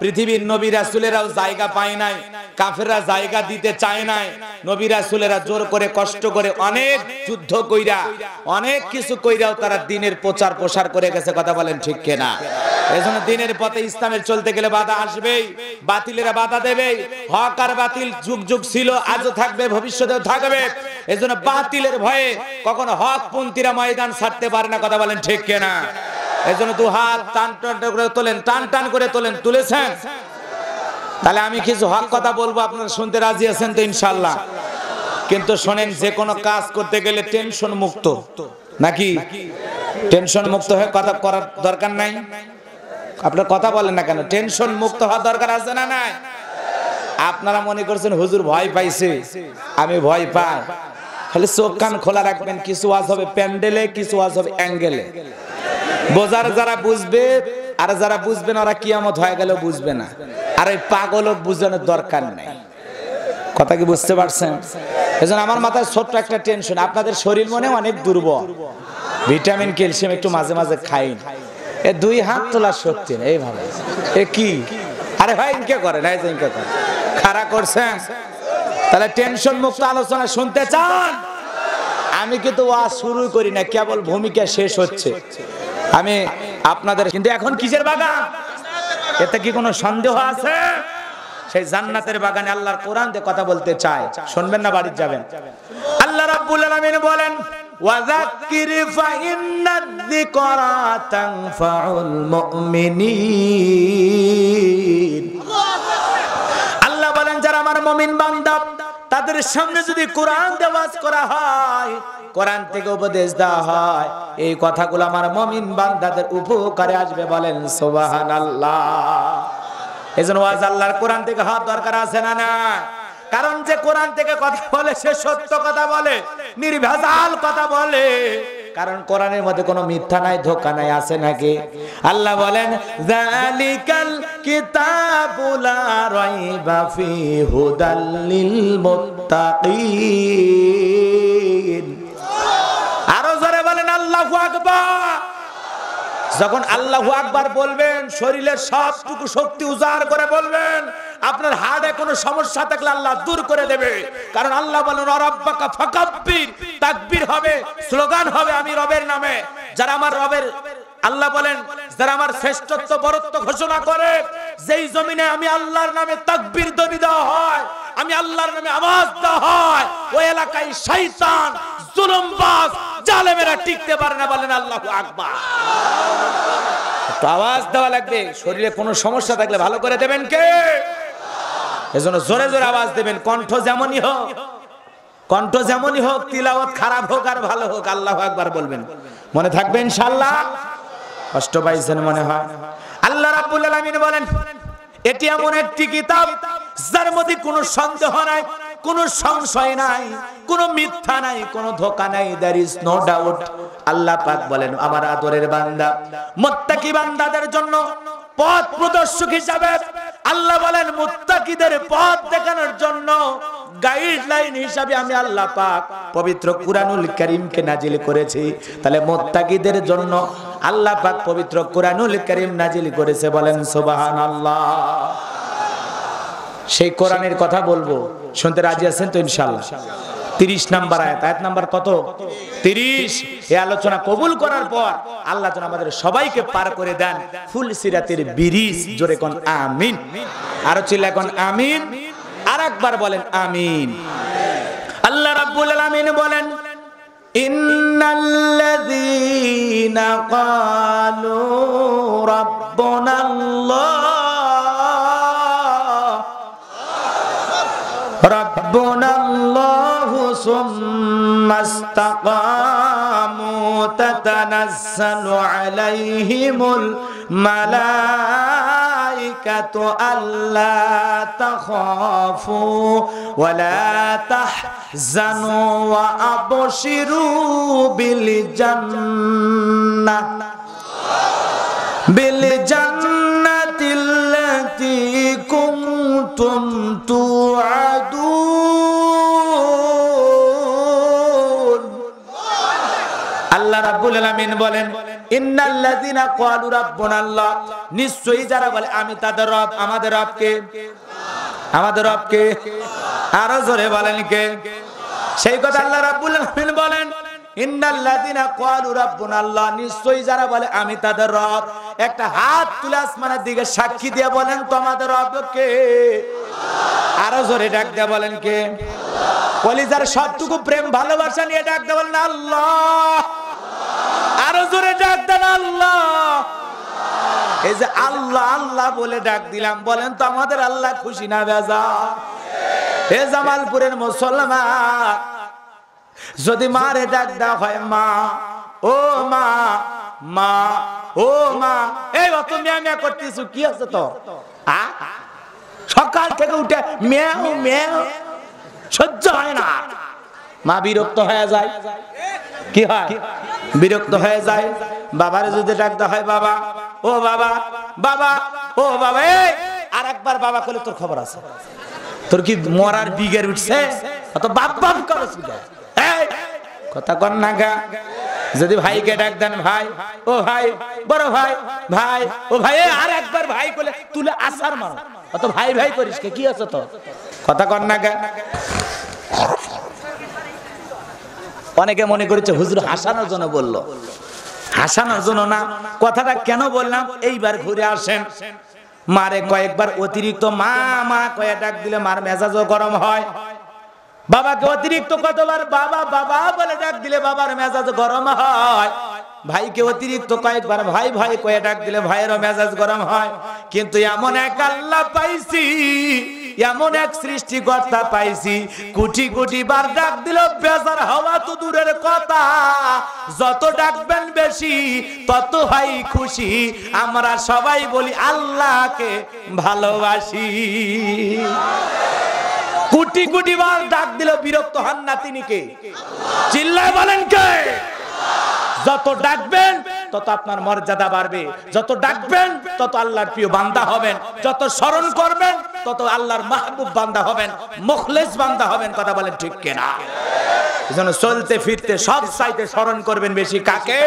S1: পৃথিবীর নবী রাসূলেরাও জায়গা পায় নাই, কাফেররা জায়গা দিতে চায় নাই। নবী রাসূলেরা জোর করে কষ্ট করে অনেক যুদ্ধ কইরা অনেক কিছু কইরাও তারা দিনের প্রচার প্রসার করে গেছে। কথা বলেন ঠিক কিনা? এজন্য দিনের পথে ইসলামের চলতে গেলে বাধা আসবেই, বাতিলেরা বাধা দেবেই। হক আর বাতিল যুগ যুগ ছিল, আজও থাকবে, ভবিষ্যতেও থাকবে। এজন্য বাতিলের ভয়ে কখনো হক পন্থীরা ময়দান ছাড়তে পারে না। কথা বলেন ঠিক কিনা? এজন্য দু হাত টান টান করে তোলেন, টান টান করে তোলেন। তুলেছেন? তাহলে আমি কিছু হক কথা বলবো, আপনারা শুনতে রাজি আছেন তো ইনশাআল্লাহ? কিন্তু শোনেন, যে কোনো কাজ করতে গেলে টেনশন মুক্ত, নাকি টেনশন মুক্ত হয়ে কথা করার দরকার নাই? আপনারা কথা বলেন না কেন? টেনশন মুক্ত হওয়ার দরকার আছে না নাই? আপনারা মনে করছেন হুজুর ভয় পাইছে, আমি ভয় পাই? খালি চোখ কান খোলা রাখবেন। কিছু ওয়াজ হবে প্যান্ডেলে, কিছু ওয়াজ হবে অ্যাঙ্গেলে। বোঝার যারা বুঝবে, আর যারা বুঝবে না ওরা কিয়ামত হয়ে গেলেও বুঝবে না। আর এই পাগলও বুঝানোর দরকার নেই। কথা কি বুঝতে পারছেন? এজন্য আমার মাথায় ছোট্ট একটা টেনশন, আপনাদের শরীর মনে অনেক দুর্বল, ভিটামিন ক্যালসিয়াম একটু মাঝে মাঝে খাইন। এ দুই হাত তোলার শক্তি নেই এইভাবে। এ কি? আরে ভাই ইনকে করেন, ইনকে করেন, খাড়া করছেন। তাহলে টেনশন মুক্ত আলোচনা শুনতে চান? আমি কিন্তু ওয়াজ শুরু করি না, কেবল ভূমিকা শেষ হচ্ছে। আমি আপনাদের কিন্তু এখন কিসের বাগান? এতে কি কোনো সন্দেহ আছে? সেই জান্নাতের বাগানে আল্লাহর কোরআন দিয়ে কথা বলতে চাই। শুনবেন না বাড়ি যাবেন? আল্লাহ রাব্বুল আলামিন বলেন, ওয়াযাক্কির ফাইন্নায-যিকরা তানফাউল মুমিনিন। আল্লাহ বলেন, যারা আমার মুমিন বান্দা তাদের সামনে যদি কোরআন দিয়ে ওয়াজ করা হয়, কোরআন থেকে উপদেশ দেওয়া হয়, এই কথাগুলো আমার মুমিন বান্দাদের উপকারে আসবে। বলেন সুবহানাল্লাহ। এজন্য ওয়াজ আল্লাহর কোরআন থেকে হওয়ার দরকার আছে না না? কারণ যে কোরআন থেকে কথা বলে সে সত্য কথা বলে, নির্ভেজাল কথা বলে। কারণ কোরআনের মধ্যে কোনো মিথ্যা নাই, ধোঁকা নাই, আছে নাকি? আল্লাহ বলেন, যালিকাল কিতাবু লা রাইবা ফিহি হুদাল লিল মুত্তাকিন। আরো জোরে বলেন আল্লাহু আকবার। যখন আল্লাহু আকবার বলবেন শরীরের সবটুকু শক্তি উজাড় করে বলবেন, আপনার হার্টে কোনো সমস্যা থাকলে আল্লাহ দূর করে দেবে। কারণ আল্লাহ বলেন রাব্বাকা ফাকাব্বির, তাকবীর হবে, স্লোগান হবে আমি রবের নামে। যারা আমার রবের, আল্লাহ বলেন যারা আমার শ্রেষ্ঠত্ব বরত্ব ঘোষণা করে, যেই জমিনে আমি আল্লাহর নামে তাকবীর ধ্বনি দেওয়া হয়, আমি আল্লাহর নামে আওয়াজ দেওয়া হয়, ওই এলাকায় শয়তান জুলুমবাজ জালেমেরা টিকতে পারে না। বলেন আল্লাহু আকবার। তো আওয়াজ দেওয়া লাগবে। শরীরে কোনো সমস্যা থাকলে ভালো করে দেবেন কে? এজন্য জোরে জোরে আওয়াজ দেবেন। কণ্ঠ যেমনই হোক, কণ্ঠ যেমনই হোক, তিলাওয়াত খারাপ হোক আর ভালো হোক, আল্লাহু আকবার বলবেন। মনে থাকবে ইনশাআল্লাহ? কষ্ট পাইছেন মনে হয়। আল্লাহ রাব্বুল আলামিন বলেন এটি এমন একটি কিতাব যার মধ্যে কোনো সন্দেহ নাই, কোনো সংশয় নাই, কোনো মিথ্যা নাই, কোনো ধোঁকা নাই। There is no doubt. Allah পাক বলেন আমার আদরের বান্দা মুত্তাকি বান্দাদের জন্য পথ প্রদর্শক হিসাবে, আল্লাহ বলেন মুত্তাকিদের পথ দেখানোর জন্য গাইডলাইন হিসাবে আমি আল্লাহ পাক পবিত্র কুরআনুল কারীমকে নাজিল করেছি। তাহলে মুত্তাকিদের জন্য আল্লাহ পাক পবিত্র কুরআনুল কারীম নাজিল করেছে। বলেন সুবহানাল্লাহ। সেই কোরআনের কথা বলবো, শুনতে রাজি আছেন তো ইনশাআল্লাহ? 30 নাম্বার আয়াত, আয়াত নাম্বার কত? 30। এই আলোচনা কবুল করার পর আল্লাহ যেন আমাদের সবাইকে পার করে দেন ফুল সিরাতের ব্রিজ। জোরে কোন আমিন। আরো চিল্লা কোন আমিন। আরেকবার বলেন আমিন। আল্লাহ রাব্বুল আলামিন বলেন ইন্নাল্লাযীনা ক্বালু রাব্বুনাল্লাহ রাব্বুনাল্লাহু সুম্মা ইসতাকামু তাতানাজ্জালু আলাইহিমুল মালাইকাতু আল্লা তাখাফু ওয়া লা তাহজানু ওয়া আবশিরু বিল জান্নাতিল্লাতী কুনতুম তুআদুন। আল্লাহ রাব্বুল আলামিন বলেন ইন্নাল্লাযীনা ক্বালু রাব্বুনাল্লাহ, নিশ্চয়ই যারা বলে আমি তাদের রব। আমাদের রব কে? আমাদের রব কে? আরো জোরে বলেন কে? সেই কথা আল্লাহ রাব্বুল আলামিন বলেন ইন্নাল্লাযীনা ক্বালু রাব্বুনাল্লাহ, নিশ্চয়ই যারা বলে আমি তাদের রব। একটা হাত তুলে আসমানের দিকে সাক্ষী দিয়ে বলেন তো আমাদের রব কে? আরো জোরে ডাক দিয়ে বলেন কে? কলিজার সবটুকু প্রেম ভালোবাসা নিয়ে ডাক দিয়ে বলেন আল্লাহ। আরো জোরে ডাক দেন আল্লাহ। এই যে আল্লাহ আল্লাহ বলে ডাক দিলাম, বলেন তো আমাদের আল্লাহ খুশি না বেজা? এ জামালপুরের মুসলমান, যদি মারে ডাক দেওয়া হয় মা, ও মা, মা, ও মা, এই অত মিয়া মিয়া করতেছো কি আছে তো? সকাল থেকে উঠে মেও মেও সহ্য হয় না। মা বিরক্ত হয়ে যায়। কি হয়? বিরক্ত হয়ে যায়। বাবারে যদি ডাক দেওয়া হয় বাবা, ও বাবা, বাবা, ও বাবা, এই আর একবার বাবা করলে তোর খবর আছে? তোর কি মরার বিগের উঠছে? অত বাপ বাপ করছ কি? কথা কন না গা। যদি ভাইকে ডাক দেন ভাই, ও ভাই, বড় ভাই, ভাই, ও ভাই, আর একবার ভাই বলে তুলে আসার মারো। অত ভাই ভাই করিস কে? কি আছে তো? কথা কন না গা। অনেকে মনে করেছে হুজুর হাসানোর জন্য বললো। হাসানোর জন্য না। কথাটা কেন বললাম এইবার ঘুরে আসেন। মারে কয়েকবার অতিরিক্ত মা মা কয়ে ডাক দিলে মার মেজাজও গরম হয়। বাবাকে অতিরিক্ত কতবার বাবা বাবা বলে ডাক দিলে বাবার মেজাজ গরম হয়। ভাইকে অতিরিক্ত কয়েকবার ভাই ভাই কয়ে ডাক দিলে ভাইয়েরও মেজাজ গরম হয়। কিন্তু এমন এক আল্লাহ পাইছি, এমন এক সৃষ্টিকর্তা পাইছি, কোটি কোটি বার ডাক দিল বেজার হওয়া তো দূরের কথা, যত ডাকবেন বেশি তত হয় খুশি। আমরা সবাই বলি আল্লাহকে ভালোবাসি। কোটি কোটি বার ডাক দিল বিরক্ত হন না তিনি কে? চিল্লায় বলেন কে? যত ডাকবেন তত আপনার মর্যাদা বাড়বে, যত ডাকবেন তত আল্লাহর প্রিয় বান্দা হবেন, যত স্মরণ করবেন তত আল্লাহর মাহবুব বান্দা হবেন, মুখলেস বান্দা হবেন। কথা বলেন ঠিক কিনা? এজন্য চলতে ফিরতে সব চাইতে স্মরণ করবেন বেশি কাকে?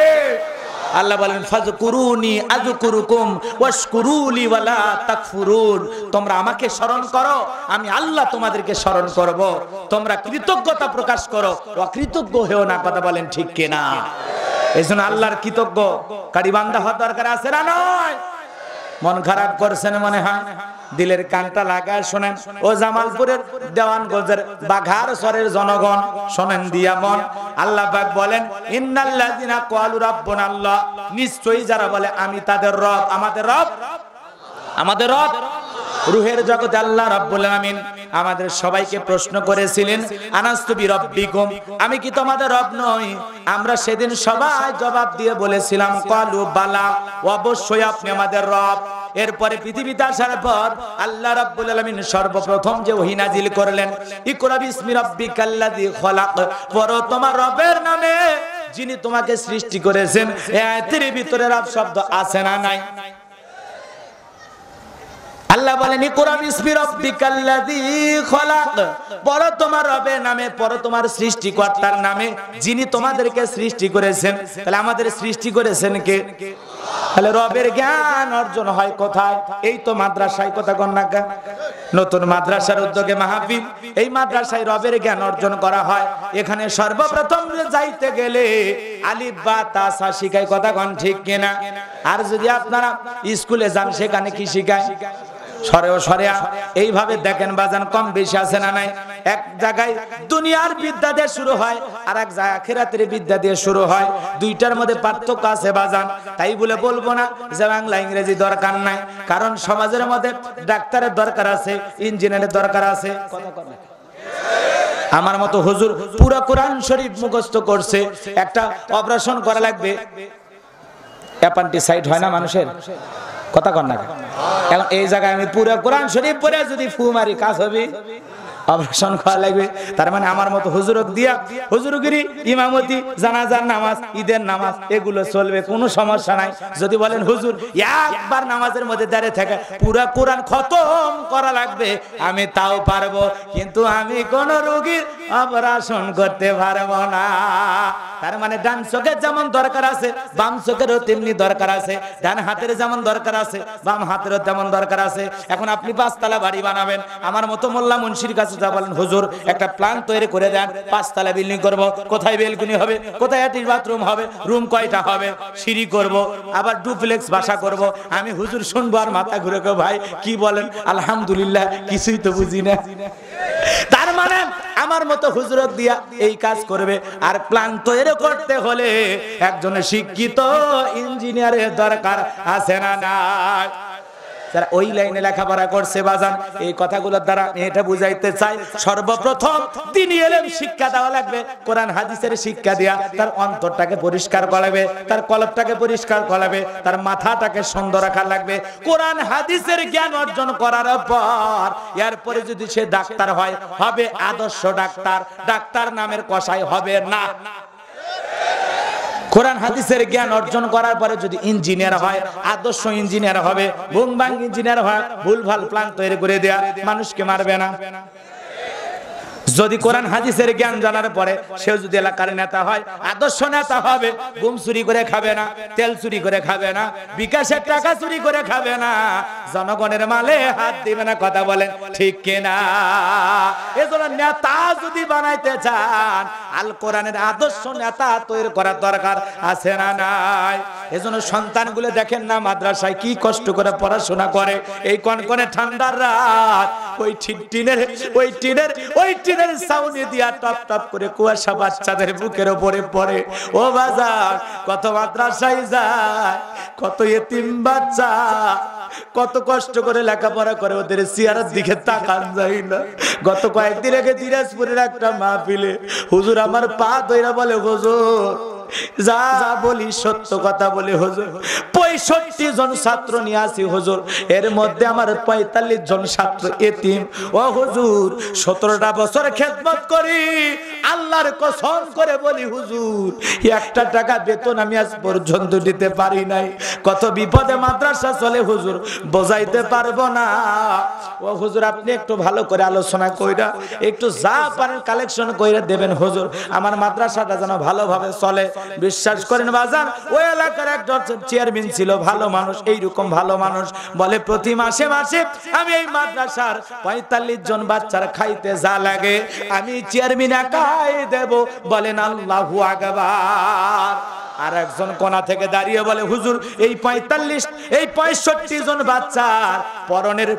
S1: আল্লাহ বলেন ফাযকুরুনি আযকুরুকুম ওয়াশকুরুলি ওয়ালা তাকফুরুন, তোমরা আমাকে স্মরণ করো, আমি আল্লাহ তোমাদেরকে স্মরণ করব, তোমরা কৃতজ্ঞতা প্রকাশ করো, অকৃতজ্ঞ হও না। কথা বলেন ঠিক কিনা? এইজন্য আল্লাহর কৃতজ্ঞ কারি বান্দা হওয়ার দরকার আছে না নয়? মন খারাপ করছেন মনে হয়, দিলের কানটা লাগায় শোনেন। ও জামালপুরের দেওয়ানগঞ্জের বাঘারচরের জনগণ শোনেন দিয়া মন, আল্লাহ পাক বলেন ইন্নাল্লাযিনা ক্বালু রাব্বুনাল্লাহ, নিশ্চয়ই যারা বলে আমি তাদের রব, আমাদের রব, আমাদের রব রূহের জগতে আল্লাহ রাব্বুল আলামিন আমাদের সবাইকে প্রশ্ন করেছিলেন আনাস্তু বিরাব্বিকুম, আমি কি তোমাদের রব নই? আমরা সেদিন সবাই জবাব দিয়ে বলেছিলাম ক্বালু বালা, অবশ্যই আপনি আমাদের রব। এরপরে পৃথিবীতে আসার পর আল্লাহ রাব্বুল আলামিন সর্বপ্রথম যে ওহী নাজিল করলেন ইকরা বিসমি রাব্বিকাল্লাযী খলাক, পড়ো তোমার রবের নামে যিনি তোমাকে সৃষ্টি করেছেন। এই আয়াতের ভিতরে রব শব্দ আছে না নাই? আল্লাহ বলেন ইকরা বিসমি রাব্বিকাল্লাযী খলাক, পড়ো তোমার রবের নামে, পড়ো তোমার সৃষ্টিকর্তার নামে যিনি তোমাদেরকে সৃষ্টি করেছেন। তাহলে আমাদের সৃষ্টি করেছেন কে? তাহলে রবের জ্ঞান অর্জন হয় কোথায়? এই তো মাদ্রাসায়। কথা কন না কেন? নতুন মাদ্রাসার উদ্যোগে মাহফিল, এই মাদ্রাসায় রবের জ্ঞান অর্জন করা হয়। এখানে সর্বপ্রথম যাইতে গেলে আলিফ বা তা সা শিখায়। কথা কন ঠিক কিনা? আর যদি আপনারা স্কুলে যান সেখানে কি শিখায়? সরেও সরেয়া। এইভাবে দেখেন বাজান কম বেশি আছে না নাই? এক জায়গায় দুনিয়ার বিদ্যা দিয়ে শুরু হয়, আর এক জায়গায় আখিরাতের বিদ্যা দিয়ে শুরু হয়। দুইটার মধ্যে পার্থক্য আছে বাজান। তাই বলে বলবো না যে বাংলা ইংরেজি দরকার নাই, কারণ সমাজের মধ্যে ডাক্তারের দরকার আছে, ইঞ্জিনিয়ারের দরকার আছে। আমার মতো হুজুর পুরো কোরআন শরীফ মুখস্থ করছে, একটা অপারেশন করা লাগবে, অ্যাপেন্ডিসাইট হয় না মানুষের? কথা কন না? এখন এই জায়গায় আমি পুরো কোরআন শরীফ পড়ে যদি ফু মারি কাজ হবে? অপারেশন করা লাগবে। তার মানে আমার মতো হুজুরক দিয়া হুজুরগিরি, ইমামতি, জানাজার নামাজ, ঈদের নামাজ এগুলো চলবে, কোনো সমস্যা নাই। যদি বলেন হুজুর একবার নামাজের মধ্যে দাঁড়িয়ে থাকে পুরা কোরআন খতম করা লাগবে, আমি তাও পারবো, কিন্তু আমি কোন রোগীর অপারেশন করতে পারবো না। তার মানে ডান চোখের যেমন দরকার আছে বাম চোখেরও তেমনি দরকার আছে, ডান হাতের যেমন দরকার আছে বাম হাতেরও তেমন দরকার আছে। এখন আপনি 5 তলা বাড়ি বানাবেন, আমার মতো মোল্লা মুন্সির কাছে যা বলেন হুজুর একটা প্ল্যান তৈরি করে দেন, 5 তলা বিল্ডিং করব, কোথায় বেলকনি হবে, কোথায় অ্যাটাচ বাথরুম হবে, রুম কয়টা হবে, সিঁড়ি করব, আবার ডুপ্লেক্স বাসা করব। আমি হুজুর শুনবো আর মাথা ঘুরে গো ভাই কি বলেন, আলহামদুলিল্লাহ কিছুই তো বুঝি না। তার মানে আমার মতো হুজুরক দিয়া এই কাজ করবে। আর প্ল্যান তৈরি করতে হলে একজন শিক্ষিত ইঞ্জিনিয়ারের দরকার আছে না নাই? যারা ওই লাইনে লেখাপড়া করছে বাজান, এই কথাগুলোর দ্বারা এটা বুঝাইতে চাই, সর্বপ্রথম দ্বীনি ইলম শিক্ষা দেওয়া লাগবে। কোরআন হাদিসের শিক্ষা দিয়া তার অন্তরটাকে পরিষ্কার করাবে, তার কলবটাকে পরিষ্কার করাবে, তার মাথাটাকে সুন্দর রাখা লাগবে। কোরআন হাদিসের জ্ঞান অর্জন করার পর এরপরে যদি সে ডাক্তার হয়, হবে আদর্শ ডাক্তার, ডাক্তার নামের কসাই হবে না। কোরআন হাদিসের জ্ঞান অর্জন করার পরে যদি ইঞ্জিনিয়ার হয়, আদর্শ ইঞ্জিনিয়ার হবে। বুংবাং ইঞ্জিনিয়ার হয়, ভুলভাল প্ল্যান তৈরি করে দেয়া, মানুষকে মারবে না। যদি কোরআন হাদিসের জ্ঞান জানার পরে সেও যদি এলাকার নেতা হয়, আদর্শ নেতা হবে, গুম চুরি করে খাবে না, তেল চুরি করে খাবে না, বিকাশের টাকা চুরি করে খাবে না, জনগণের মালে হাত দিবে না। কথা বলেন ঠিক কিনা? এজন্য নেতা যদি বানাইতে চান আল কোরআনের আদর্শ নেতা তৈরি করার দরকার আছে না নাই? এজন্য সন্তানগুলো দেখেন না মাদ্রাসায় কি কষ্ট করে পড়াশোনা করে, এই কনকনে ঠান্ডার রাত ওই টিনের সাউনি দিয়া টপ টপ করে কুয়াশা বাচ্চাদের বুকের উপরে পড়ে। ও বাজার কত মাদ্রাসায় যায়, কত এতিম বাচ্চা কত কষ্ট করে লেখাপড়া করে, ওদের চেহারার দিকে তাকান যায় না। গত কয়েকদিন আগে দিনাজপুরের একটা মাহফিলে হুজুর আমার পা ধইরা বলে, হুজুর যা বলি সত্য কথা বলি হুজুর, 65 জন ছাত্র নিয়ে আসি হুজুর, এর মধ্যে আমার 45 জন ছাত্র এতিম। ও হুজুর 17টা বছর খেদমত করি, আল্লাহর কসম করে বলি হুজুর 1 টাকা বেতন আমি আজ পর্যন্ত দিতে পারি নাই। কত বিপদে মাদ্রাসা চলে হুজুর, বোঝাইতে পারবো না। ও হুজুর আপনি একটু ভালো করে আলোচনা কইরা একটু যা পারেন কালেকশন কইরা দেবেন হুজুর, আমার মাদ্রাসাটা যেন ভালোভাবে চলে। বিশ্বাস করেন বাজান, ওই এলাকার একজন চেয়ারম্যান ছিল, ভালো মানুষ, এইরকম ভালো মানুষ। বলে প্রতি মাসে মাসে আমি এই মাদ্রাসার 45 জন বাচ্চার খাইতে যা লাগে আমি চেয়ারম্যান একাই দেব। বলেন আল্লাহু আকবার। আর একজন কোণা থেকে দাঁড়িয়ে বলে হুজুর এই 65 জন বাচ্চার পরনের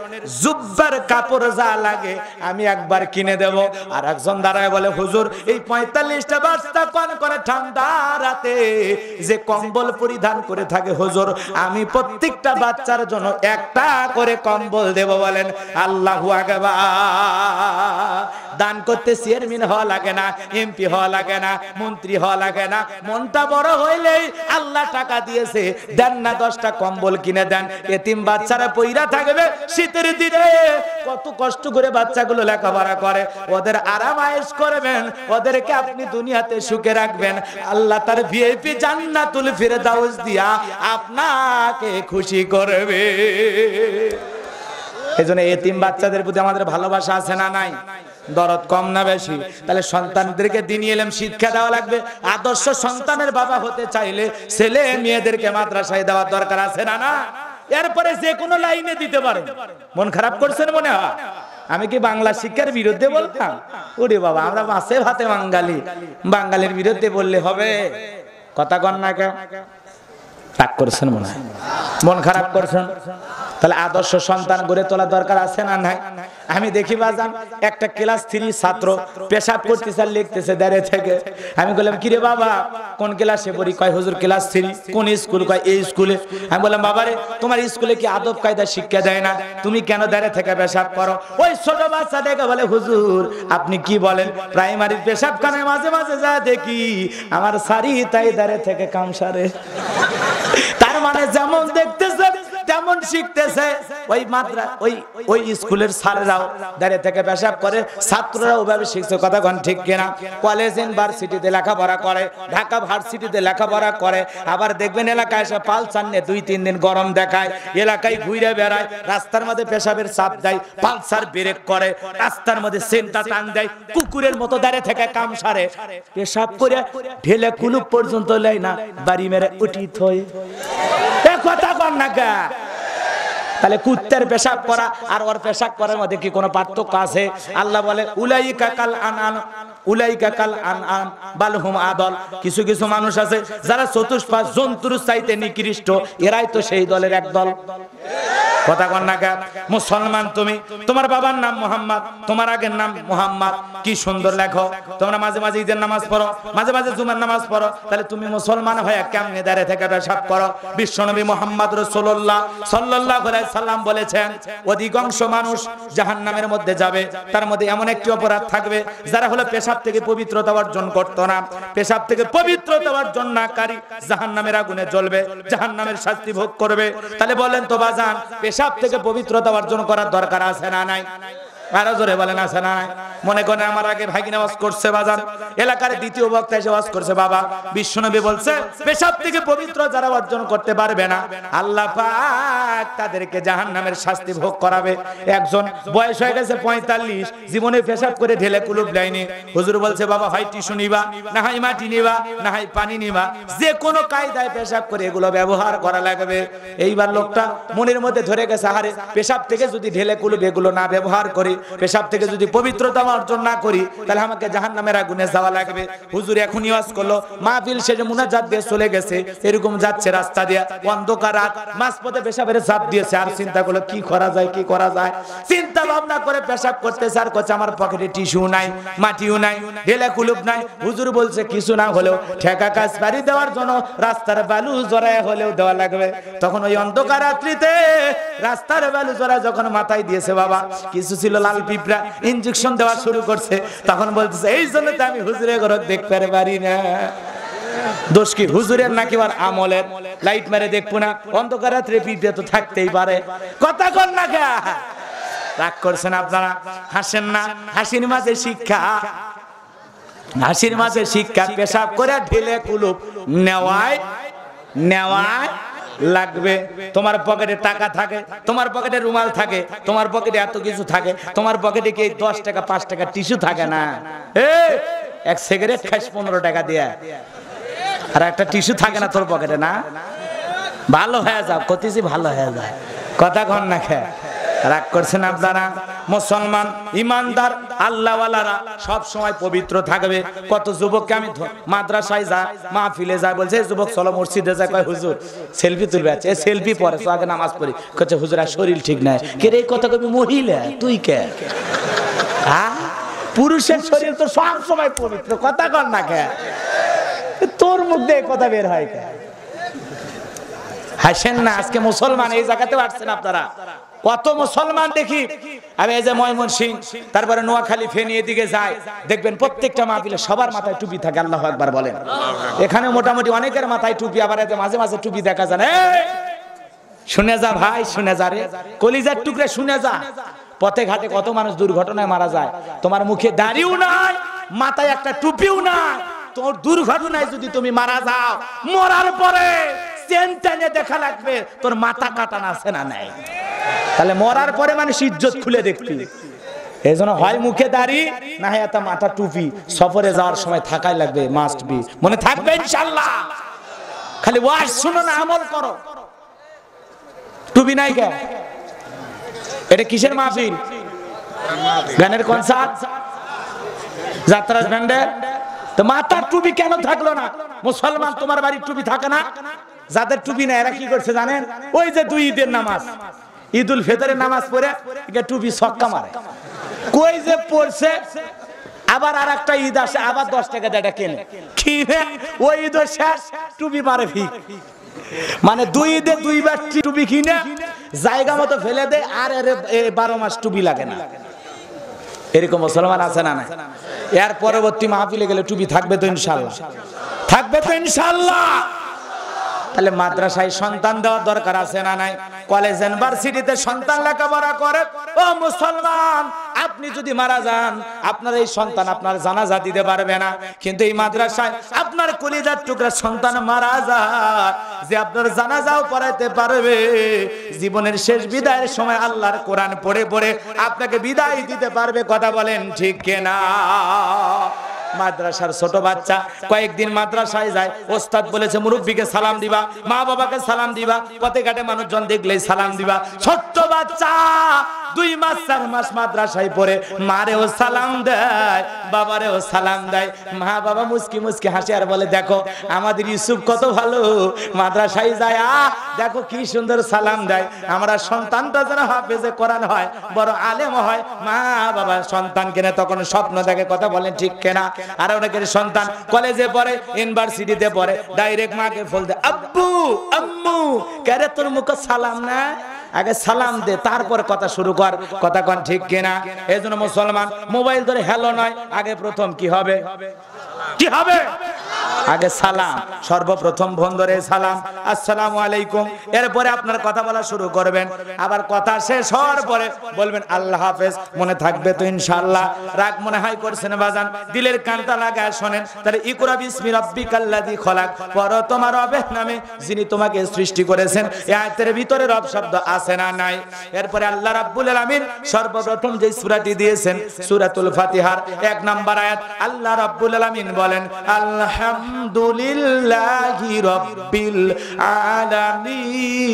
S1: জুব্বার কাপড় যা লাগে আমি একবার কিনে দেব। আর একজন দাঁড়ায় বলে হুজুর এই 45টা বাচ্চা কোন করে ঠান্ডা রাতে যে কম্বল পরিধান করে থাকে হুজুর আমি প্রত্যেকটা বাচ্চার জন্য একটা করে কম্বল দেব। বলেন আল্লাহু আকবার। দান করতে চেয়ারম্যান হওয়া লাগে না, এমপি হওয়া লাগে না, মন্ত্রী হওয়া লাগে না, মনটা বড় হইলেই আল্লাহ টাকা দিয়েছে, দেন না 10টা কম্বল কিনে দেন। এতিম বাচ্চারা পইরা থাকবে শীতের দিনে, কত কষ্ট করে বাচ্চাগুলো লেখাপড়া করে, ওদের আরাম আয়েশ করবেন, ওদেরকে আপনি দুনিয়াতে সুখে রাখবেন, আল্লাহ তার ভিআইপি জান্নাতুল ফিরদাউস দিয়া আপনাকে খুশি করবে। এজন্য এতিম বাচ্চাদের প্রতি আমাদের ভালোবাসা আছে না নাই? দরদ কম না বেশি? তাহলে সন্তানদেরকে দ্বীনি ইলম শিক্ষা দেওয়া লাগবে। আদর্শ সন্তানের বাবা হতে চাইলে ছেলে মেয়েদেরকে মাদ্রাসায় দেওয়ার দরকার আছে না না? এরপরে যে কোনো লাইনে দিতে পারে। মন খারাপ করছেন মনে হয়? আমি কি বাংলা শিক্ষার বিরুদ্ধে বলতাম? ওরে বাবা, আমরা মাছে ভাতে বাঙালি, বাঙালির বিরুদ্ধে বললে হবে? কথা কন না কেন? রাগ করছেন মনে হয়, মন খারাপ করছেন? তাহলে আদর্শ সন্তান গড়ে তোলা দরকার আছে না নাই? আমি দেখি বাজান একটা ক্লাস 3 ছাত্র পেশাব করতেছে আর লিখতেছে দাঁড়িয়ে থেকে। আমি বললাম কিরে বাবা কোন ক্লাসে পড়ি? কয় হুজুর ক্লাস 3। কোন স্কুল? কয় এই স্কুলে। আমি বললাম বাবারে তোমার স্কুলে কি আদব কায়দা শিক্ষা দেয় না? তুমি কেন দাঁড়িয়ে থেকে পেশাব করো? ওই ছোট বাচ্চা দেখে বলে হুজুর আপনি কি বলেন? প্রাইমারির পেশাবখানে মাঝে মাঝে যা দেখি আমার সারি তাই দাঁড়িয়ে থেকে কাম সারে। তার মানে যেমন দেখতেছে তেমন শিখতেছে। ওই মাদ্রাসা ওই স্কুলের স্যারেরাও দাঁড়িয়ে থেকে পেশাব করে, ছাত্ররাও ওভাবে শিখছে। কথা কোন ঠিক কিনা? কলেজ ইউনিভার্সিটিতে লেখাপড়া করে, ঢাকা ভার্সিটিতে লেখাপড়া করে, আবার দেখবেন এলাকায় এসে পালসার নিয়ে 2-3 দিন গরম দেখায়, এলাকায় ঘুরে বেড়ায়, রাস্তার মধ্যে পেশাবের চাপ দেয়, পালসার ব্রেক করে, রাস্তার মধ্যে সেন্টা টান দেয়, কুকুরের মতো দাঁড়িয়ে থেকে কাম সারে, পেশাব করে ঢেলে কুলুপ পর্যন্ত লেয় না, বাড়ি মেরে উঠি থই। কথা কন না কা? তাহলে কুত্তার পেশাব করা আর ওর পেশাব করার মধ্যে কি কোনো পার্থক্য আছে? আল্লাহ বলে উলাইকা কাল আনআম উলাইকা কাল আনআম বাল হুম আদল। কিছু কিছু মানুষ আছে যারা চতুষ্পাদ জন্তুর চাইতে নিকৃষ্ট, এরাই তো সেই দলের এক দল। কথা কন না কা? মুসলমান তুমি, তোমার বাবার নাম মোহাম্মদ, তোমার আগের নাম মোহাম্মদ, কি সুন্দর লেখো, তোমরা মাঝে মাঝে ঈদের নামাজ পড়ো, মাঝে মাঝে জুমার নামাজ পড়ো, তাহলে তুমি মুসলমান হয়ে কেমনে দাঁড়িয়ে থেকে পেশাব করো? বিশ্বনবী মুহাম্মদ রাসূলুল্লাহ সাল্লাল্লাহু আলাইহি সাল্লাম বলেছেন অধিকাংশ মানুষ জাহান্নামের মধ্যে যাবে, তার মধ্যে এমন একটি অপরাধ থাকবে যারা হলো পেশাব থেকে পবিত্রতা অর্জন করতো না, পেশাব থেকে পবিত্রতা অর্জন না কারি জাহান্নামের আগুনে জ্বলবে, জাহান্নামের শাস্তি ভোগ করবে। তাহলে বলেন তো বাজান পেশাব থেকে পবিত্রতা অর্জন করার দরকার আছে না নাই? আরো জোরে বলেন আছে না নাই? মনে করেন আমার আগে ভাগিনা ওয়াজ করছে বাজান, এলাকার দ্বিতীয় বক্তা এসে ওয়াজ করছে, বাবা বিশ্বনবী বলছে পেশাব থেকে পবিত্র যারা অর্জন করতে পারবে না আল্লাহ পাক তাদেরকে জাহান্নামের শাস্তি ভোগ করাবে। একজন বয়স হয়ে গেছে 45, জীবনে পেশাব করে ঢেলে কুলুপ লাইনি, হুজুর বলছে বাবা হয় টিস্যু নিবা, না হয় মাটি নিবা, না হয় পানি নিবা, যে কোনো কায়দায় পেশাব করে এগুলো ব্যবহার করা লাগবে। এইবার লোকটা মনের মধ্যে ধরে গেছে আরে পেশাব থেকে যদি ঢেলে কুলুপ এগুলো না ব্যবহার করি, পেশাব থেকে যদি পবিত্রতা অর্জন না করি, তাহলে আমাকে জাহান্নামের আগুনে যাওয়া লাগবে। হুজুর এখনই ওয়াজ করলো, মাহফিল শেষে মুনাজাত দিয়ে চলে গেছে, এরকম যাচ্ছে রাস্তা দিয়ে, অন্ধকার রাত, মাঝপথে পেশাবের চাপ দিয়েছে, আর চিন্তা করলো কি করা যায়, কি করা যায়, চিন্তা ভাবনা করে পেশাব করতেছে, আর করছে আমার পকেটে টিস্যু নাই, মাটিও নাই, ঢেলে কুলুপ নাই। হুজুর বলছে কিছু না হলেও ঠেকা কাজ পারি দেওয়ার জন্য রাস্তার বালু জড়ায় হলেও দেওয়া লাগবে। তখন ওই অন্ধকার রাত্রিতে রাস্তার বালু জড়া যখন মাথায় দিয়েছে, বাবা কিছু ছিল লাল পিঁপড়া, ইনজেকশন দেওয়া শুরু করছে, তখন বলতেছে এই জন্য তো আমি হুজুরের ঘর দেখতে পারি না। দোষ কি হুজুরের নাকি আর আমলের? লাইট মেরে দেখবো না, অন্ধকার রাত্রে পিঁপড়া তো থাকতেই পারে। কথা কন না কে? রাগ করছেন আপনারা? হাসেন না? হাসির মাঝে শিক্ষা, হাসির মাঝে শিক্ষা। পেশাব করে ঢেলে কুলুপ নেওয়ায় লাগবে। তোমার পকেটে টাকা থাকে, তোমার পকেটে রুমাল থাকে, তোমার পকেটে এত কিছু থাকে, তোমার পকেটে কি 10 টাকা 5 টাকা টিস্যু থাকে না? এক সিগারেট খাস 15 টাকা দিয়ে, আর একটা টিস্যু থাকে না তোর পকেটে না, ভালো হয়ে যাও কতিছি ভালো হয়ে যায়, কথা কন না খেয়ে রাগ করছেন আপনারা। মুসলমান ইমানদার আল্লাহওয়ালারা সব সময় পবিত্র থাকবে। কত যুবককে আমি মাদ্রাসায় যায় মাহফিলে যায় বলছে যুবক চলো মসজিদে যায়, কয় হুজুর সেলফি তুলবে, আছে সেলফি পরে তো আগে নামাজ পড়ি, কচ্ছে হুজুর আর শরীর ঠিক নাই। কে রে কথা কবি মহিলা তুই কে, হ্যাঁ পুরুষের শরীর তো সব সময় পবিত্র, কথা কর না কে, তোর মুখ দিয়ে কথা বের হয় কে, হাসেন না। আজকে মুসলমান এই জায়গাতেও আসছেন আপনারা, কত মুসলমান দেখি আমি এই যে ময়মনসিংহ তারপরে নোয়াখালী ফেনী এদিকে যায়, দেখবেন প্রত্যেকটা মাহফিলে সবার মাথায় টুপি থাকে, আল্লাহু আকবার বলেন। এখানে মোটামুটি অনেকের মাথায় টুপি, আবার এতে মাঝে মাঝে টুপি দেখা যায় না। শুনে যা ভাই, শুনে যা রে কলিজার টুকরে, শুনে যা। পথে ঘাটে কত মানুষ দুর্ঘটনায় মারা যায়, তোমার মুখে দাড়িও নাই, মাথায় একটা টুপিও নাই, তোর দুর্ঘটনায় যদি তুমি মারা যাও, মরার পরে চেন টেনে দেখা লাগবে তোর মাথা কাটানো আছে না নাই। তাহলে মরার পরে মানুষ ইজ্জত খুলে দেখবি, এই জন্য হয় মুখে দাড়ি না হয় একটা মাথা টুপি, সফরে যাওয়ার সময় থাকাই লাগবে, মাস্ট বি, মনে থাকবে ইনশাআল্লাহ। খালি ওয়াজ শুনো না, আমল করো। টুপি নাই কেন? এটা কিসের মাহফিল? গানের কনসার্ট, যাত্রা ব্যান্ডের, তো মাথার টুপি কেন থাকলো না? মুসলমান তোমার বাড়ির টুপি থাকে না? যাদের টুপি নাই এরা কি করছে জানেন? ওই যে দুই ঈদের নামাজ, ঈদুল ফিতরের নামাজ পড়ে টুপি ছক্কা মারে, কই যে পড়ছে, আবার আর একটা ঈদ আসে, আবার 10 টাকা দিয়ে কেনে, কিনে ওই ঈদ শেষ টুপি মারে ফিক। মানে দুই ঈদে দুইবার টুপি কিনে জায়গা মতো ফেলে দেয়, আর 12 মাস টুপি লাগে না। এরকম মুসলমান আছে না নাই? এর পরবর্তী মাহফিলে গেলে টুপি থাকবে তো ইনশাআল্লাহ, থাকবে তো ইনশাআল্লাহ। তাহলে মাদ্রাসায় সন্তান দেওয়ার দরকার আছে না নাই? কলেজ ইউনিভার্সিটিতে সন্তান লেখাপড়া করে। ও মুসলমান, আপনি যদি মারা যান আপনার এই সন্তান আপনার জানাজা দিতে পারবে না, কিন্তু এই মাদ্রাসায় আপনার কলিজার টুকরা সন্তান মারা যায়, যে আপনার জানাজাও পড়াইতে পারবে। জীবনের শেষ বিদায়ের সময় আল্লাহর কোরআন পড়ে পড়ে আপনাকে বিদায় দিতে পারবে, কথা বলেন ঠিক কিনা? মাদ্রাসার ছোট বাচ্চা কয়েকদিন মাদ্রাসায় যায়, ওস্তাদ বলেছে মুরব্বিকে সালাম দিবা, মা বাবাকে সালাম দিবা, পথে ঘাটে মানুষজন দেখলেই সালাম দিবা। ছোট্ট বাচ্চা 2 মাস 4 মাস মাদ্রাসায় পড়ে, মারেও সালাম দেয়, বাবারেও সালাম দেয়। মা বাবা মুস্কি মুস্কি হাসি আর বলে দেখো আমাদের ইউসুফ কত ভালো, মাদ্রাসায় যায় দেখো কি সুন্দর সালাম দেয়। আমরা সন্তানটা যেন হাফেজে কোরআন হয়, বড় আলেম হয়। মা বাবা সন্তানকে নিয়ে তখন স্বপ্ন দেখে, কথা বলেন ঠিক কিনা? আর অনেকের সন্তান কলেজে পড়ে, ইউনিভার্সিটিতে পড়ে, ডাইরেক্ট মাকে ফোন দেয়, আব্বু আম্মু কেরে তোর মুখে সালাম না, আগে সালাম দে তারপর কথা শুরু কর, কথা কোন ঠিক কিনা? এজন্য মুসলমান মোবাইল ধরে হ্যালো নয়, আগে প্রথম কি হবে? কি হবে? আগে সালাম, সর্বপ্রথম ফোন ধরে সালাম, আসসালামু আলাইকুম। এরপরে আপনার কথা বলা শুরু করবেন, আবার কথা শেষ হওয়ার পরে বলবেন আল্লাহ হাফেজ, মনে থাকবে তো ইনশাআল্লাহ? রাগ মনে হয় করছেন বাজান, দিলের কানটা লাগায় শোনেন। তাহলে ইকরা বিসমি রাব্বিকাল্লাযী খলাক, পড়ো তোমার রবের নামে যিনি তোমাকে সৃষ্টি করেছেন। এই আয়াতের ভিতরে রব শব্দ আছে না নাই? এরপরে আল্লাহ রাব্বুল আলামিন সর্বপ্রথম যে সূরাটি দিয়েছেন সূরাতুল ফাতিহার 1 নম্বর আয়াত, আল্লাহ রাব্বুল আলামিন বলেন আলহামদুলিল্লাহি রাব্বিল আলামিন।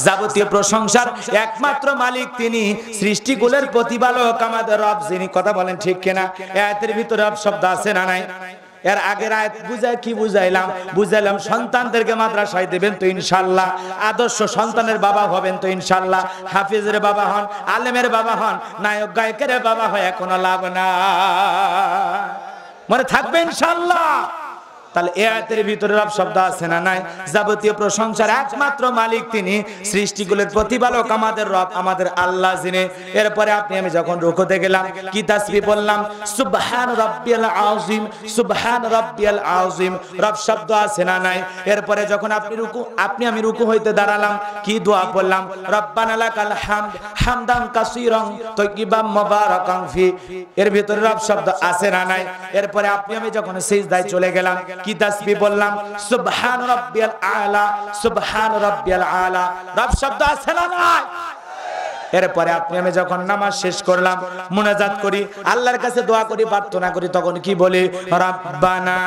S1: যাবতীয় প্রশংসার একমাত্র মালিক তিনি, সৃষ্টিকুলের প্রতিপালক আমাদের রব যিনি, কথা বলেন ঠিক কিনা? আয়াতের ভিতরে রব শব্দ আছে না নাই? এর আগের আয়াত বুঝায় কি বুঝাইলাম? বুঝাইলাম সন্তানদেরকে মাদ্রাসায় দেবেন তো ইনশাআল্লাহ, আদর্শ সন্তানের বাবা হবেন তো ইনশাআল্লাহ, হাফিজের বাবা হন, আলেমের বাবা হন, নায়ক গায়কের বাবা হয় কোনো লাভ না, মনে থাকবে ইনশাআল্লাহ। তাহলে এই আয়াতের ভিতরে রব শব্দ আছে না নাই? যাবতীয় প্রশংসার একমাত্র মালিক তিনি, সৃষ্টিকুলের প্রতিপালক আমাদের রব, আমাদের আল্লাহ যিনি। এরপরে আপনি আমি যখন রুকুতে গেলাম কি তাসবিহ বললাম? সুবহান রাব্বিয়াল আযীম, সুবহান রাব্বিয়াল আযীম, রব শব্দ আছে না নাই? এরপরে যখন আপনি আমি রুকু হইতে দাঁড়ালাম কি দোয়া পড়লাম? রব্বানা লাকাল হামদ হামদান কাসীরান তাইয়িবাম মুবারাকান ফি, এর ভিতরে রব শব্দ আছে না নাই? এরপরে আপনি আমি যখন সিজদায় চলে গেলাম কি তাসবিহ বললাম? সুবহান রাব্বিয়াল আলা, সুবহান রাব্বিয়াল আলা, রব শব্দ আছে না নাই? এরপরে আপনি আমি যখন নামাজ শেষ করলাম, মুনাজাত করি, আল্লাহর কাছে দোয়া করি, প্রার্থনা করি, তখন কি বলি? রাব্বানা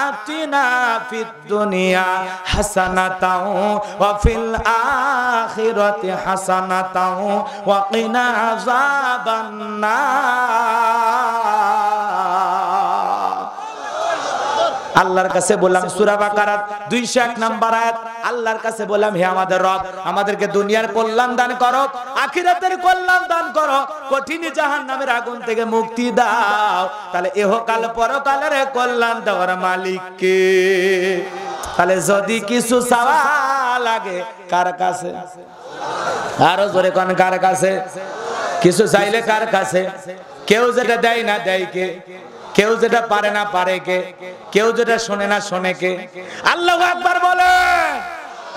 S1: আতিনা ফিদ দুনিয়া হাসানাতাও ওয়া ফিল আখিরাতি হাসানাতাও ওয়া কিনা আযাবান নার। আল্লাহর কাছে বললাম, সূরা বাকারার 201 নম্বর আয়াত, আল্লাহর কাছে বললাম, হে আমাদের রব, আমাদেরকে দুনিয়ার কল্যাণ দান করো, আখিরাতের কল্যাণ দান করো, কঠিন জাহান্নামের আগুন থেকে মুক্তি দাও। তাহলে ইহকাল পরকালের কল্যাণ দেওয়ার মালিক কে? তাহলে যদি কিছু চাওয়া লাগে কার কাছে? আরো জোরে কোন কার কাছে? কিছু চাইলে কার কাছে? কেউ যেটা দেয় না দেয় কে? কেউ যেটা পারে না পারে কে? কেউ যেটা শোনে না শোনে কে? আল্লাহু আকবার বলে।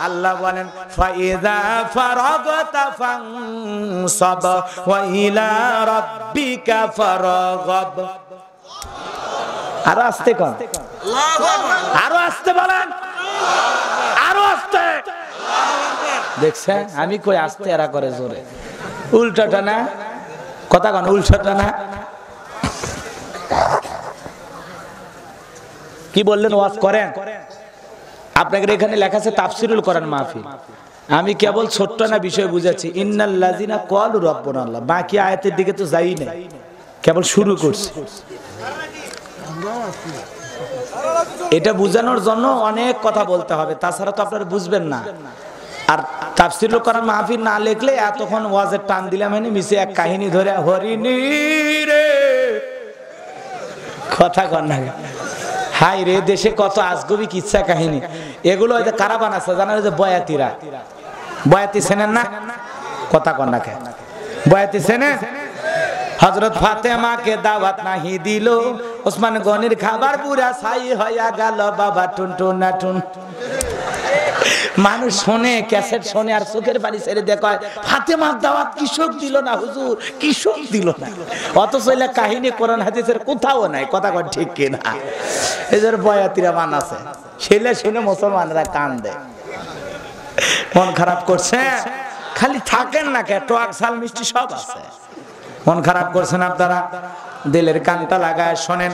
S1: আল্লাহ বলেন, ফাইযা ফারাগতা ফানসাব ওয়া ইলা রাব্বিকা ফারগাব। আরো আস্তে কোন? আল্লাহু আকবার। আরো আস্তে বলেন, আরো আস্তে। দেখছেন আমি কই আস্তে, এরা করে জোরে। উল্টাটা না কথা কোন? উল্টাটা না। কি বললেন? ওয়াজ করেন। আপনাদের এখানে লেখা আছে তাফসিরুল কোরআন মাহফিল। আমি কেবল ছোট্ট না বিষয় বুঝাচ্ছি। ইন্নাল্লাযিনা ক্বালু রাব্বুনা আল্লাহ, বাকি আয়াতের দিকে তো যাই না, কেবল শুরু করছি। এটা বুঝানোর জন্য অনেক কথা বলতে হবে, তাছাড়া তো আপনারা বুঝবেন না। আর তাফসিরুল কোরআন মাহফিল না লিখলে এতক্ষণ ওয়াজের টান দিলাম, মানে মিছে এক কাহিনী ধরে হরিণী রে কথা কন না। হাই রে, দেশে কত আজগবি কিচ্ছা কাহিনী, এগুলো হয়তো কারা বানাচ্ছে জানেন? যে বয়াতিরা। বয়াতি চেনেন না? কথা কন না কেন? বয়াতি চেনেন? হযরত ফাতেমাকে দাওয়াত নাহি দিল, ওসমান গনির খাবার পুরা ছাই হইয়া গেল, বাবা টুনটুন না টুন। মানুষ শোনে, ক্যাসেট শোনে, আর চোখের পানি ছেড়ে দেখায় ফাতেমার দাওয়াত কৃষক দিল না হুজুর, কৃষক দিল না। অথচ এলা কাহিনী কোরআন হাদিসের কোথাও নাই। কথা কন ঠিক কিনা? এদের বয়াতিরা বানাছে, সেলে শুনে মুসলমানরা কান্দে। মন খারাপ করছে? খালি থাকেন না কে, টক ঝাল মিষ্টি সব আছে। মন খারাপ করছেন আপনারা? দিলের কানটা লাগায় শোনেন।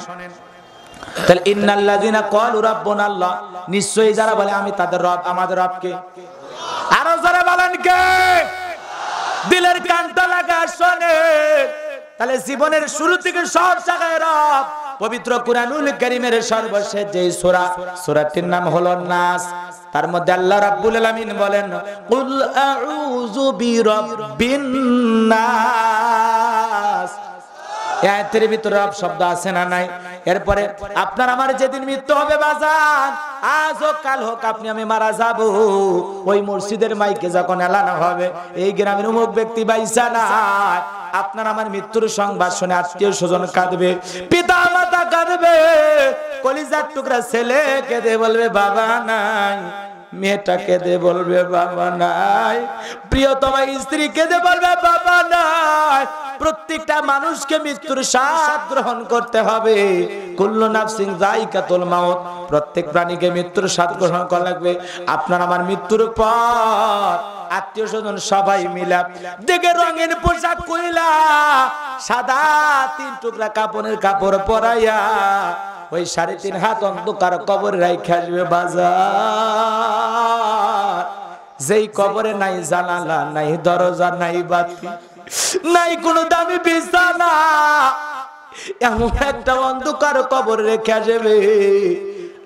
S1: তাহলে ইন্নাল্লাযিনা ক্বালু রাব্বুনা আল্লাহ, নিশ্চয়ই যারা বলে আমি তাদের রব, আমাদের রব কে? আরো যারা বলেন কে? দিলের কানটা লাগায় শোনেন। তাহলে জীবনের শুরু থেকে সব জায়গায় রব। পবিত্র কুরআনুল কারীমের সর্বশেষ যে সূরা, সূরাটির নাম হলো নাস। তার মধ্যে আল্লাহ রাব্বুল আলামিন বলেন, কুল আউযু বিরাব্বিন নাস। আয়াতের ভিতরে রব শব্দ আছে না নাই? এরপরে আপনার আমার যেদিন মৃত্যু হবে বাজান, আজ হোক কাল হোক, আপনি আমি মারা যাব, ওই মসজিদের মাইকে যখন এলান হবে এই গ্রামের অমুক ব্যক্তি বাইসা নাই, আপনার আমার মৃত্যুর সংবাদ শুনে আত্মীয় স্বজন কাঁদবে, পিতা মাতা কাঁদবে, কলিজার টুকরা ছেলে কেঁদে বলবে বাবা নাই, মেয়েটা কেঁদে বলবে বাবা নাই, প্রিয়তমা স্ত্রী কেঁদে বলবে বাবা নাই। প্রত্যেকটা মানুষকে মৃত্যুর স্বাদ গ্রহণ করতে হবে। কুল্লু নাফসিন যায়িকাতুল মাউত, প্রত্যেক প্রাণীকে মৃত্যুর স্বাদ গ্রহণ করা লাগবে। আপনার আমার মৃত্যুর পর আত্মীয় স্বজন সবাই মিলা দেখে রঙিন পোশাক কইলা, সাদা 3 টুকরা কাপড়ের কাপড় পরাইয়া ওই 3.5 হাত অন্ধকার কবরে রাইখা আসবে বাজার। যেই কবরে নাই জানালা, নাই দরজা, নাই বাতি, নাই কোনো দামি বিছানা, এমন একটা অন্ধকার কবরে রেখে আসবে।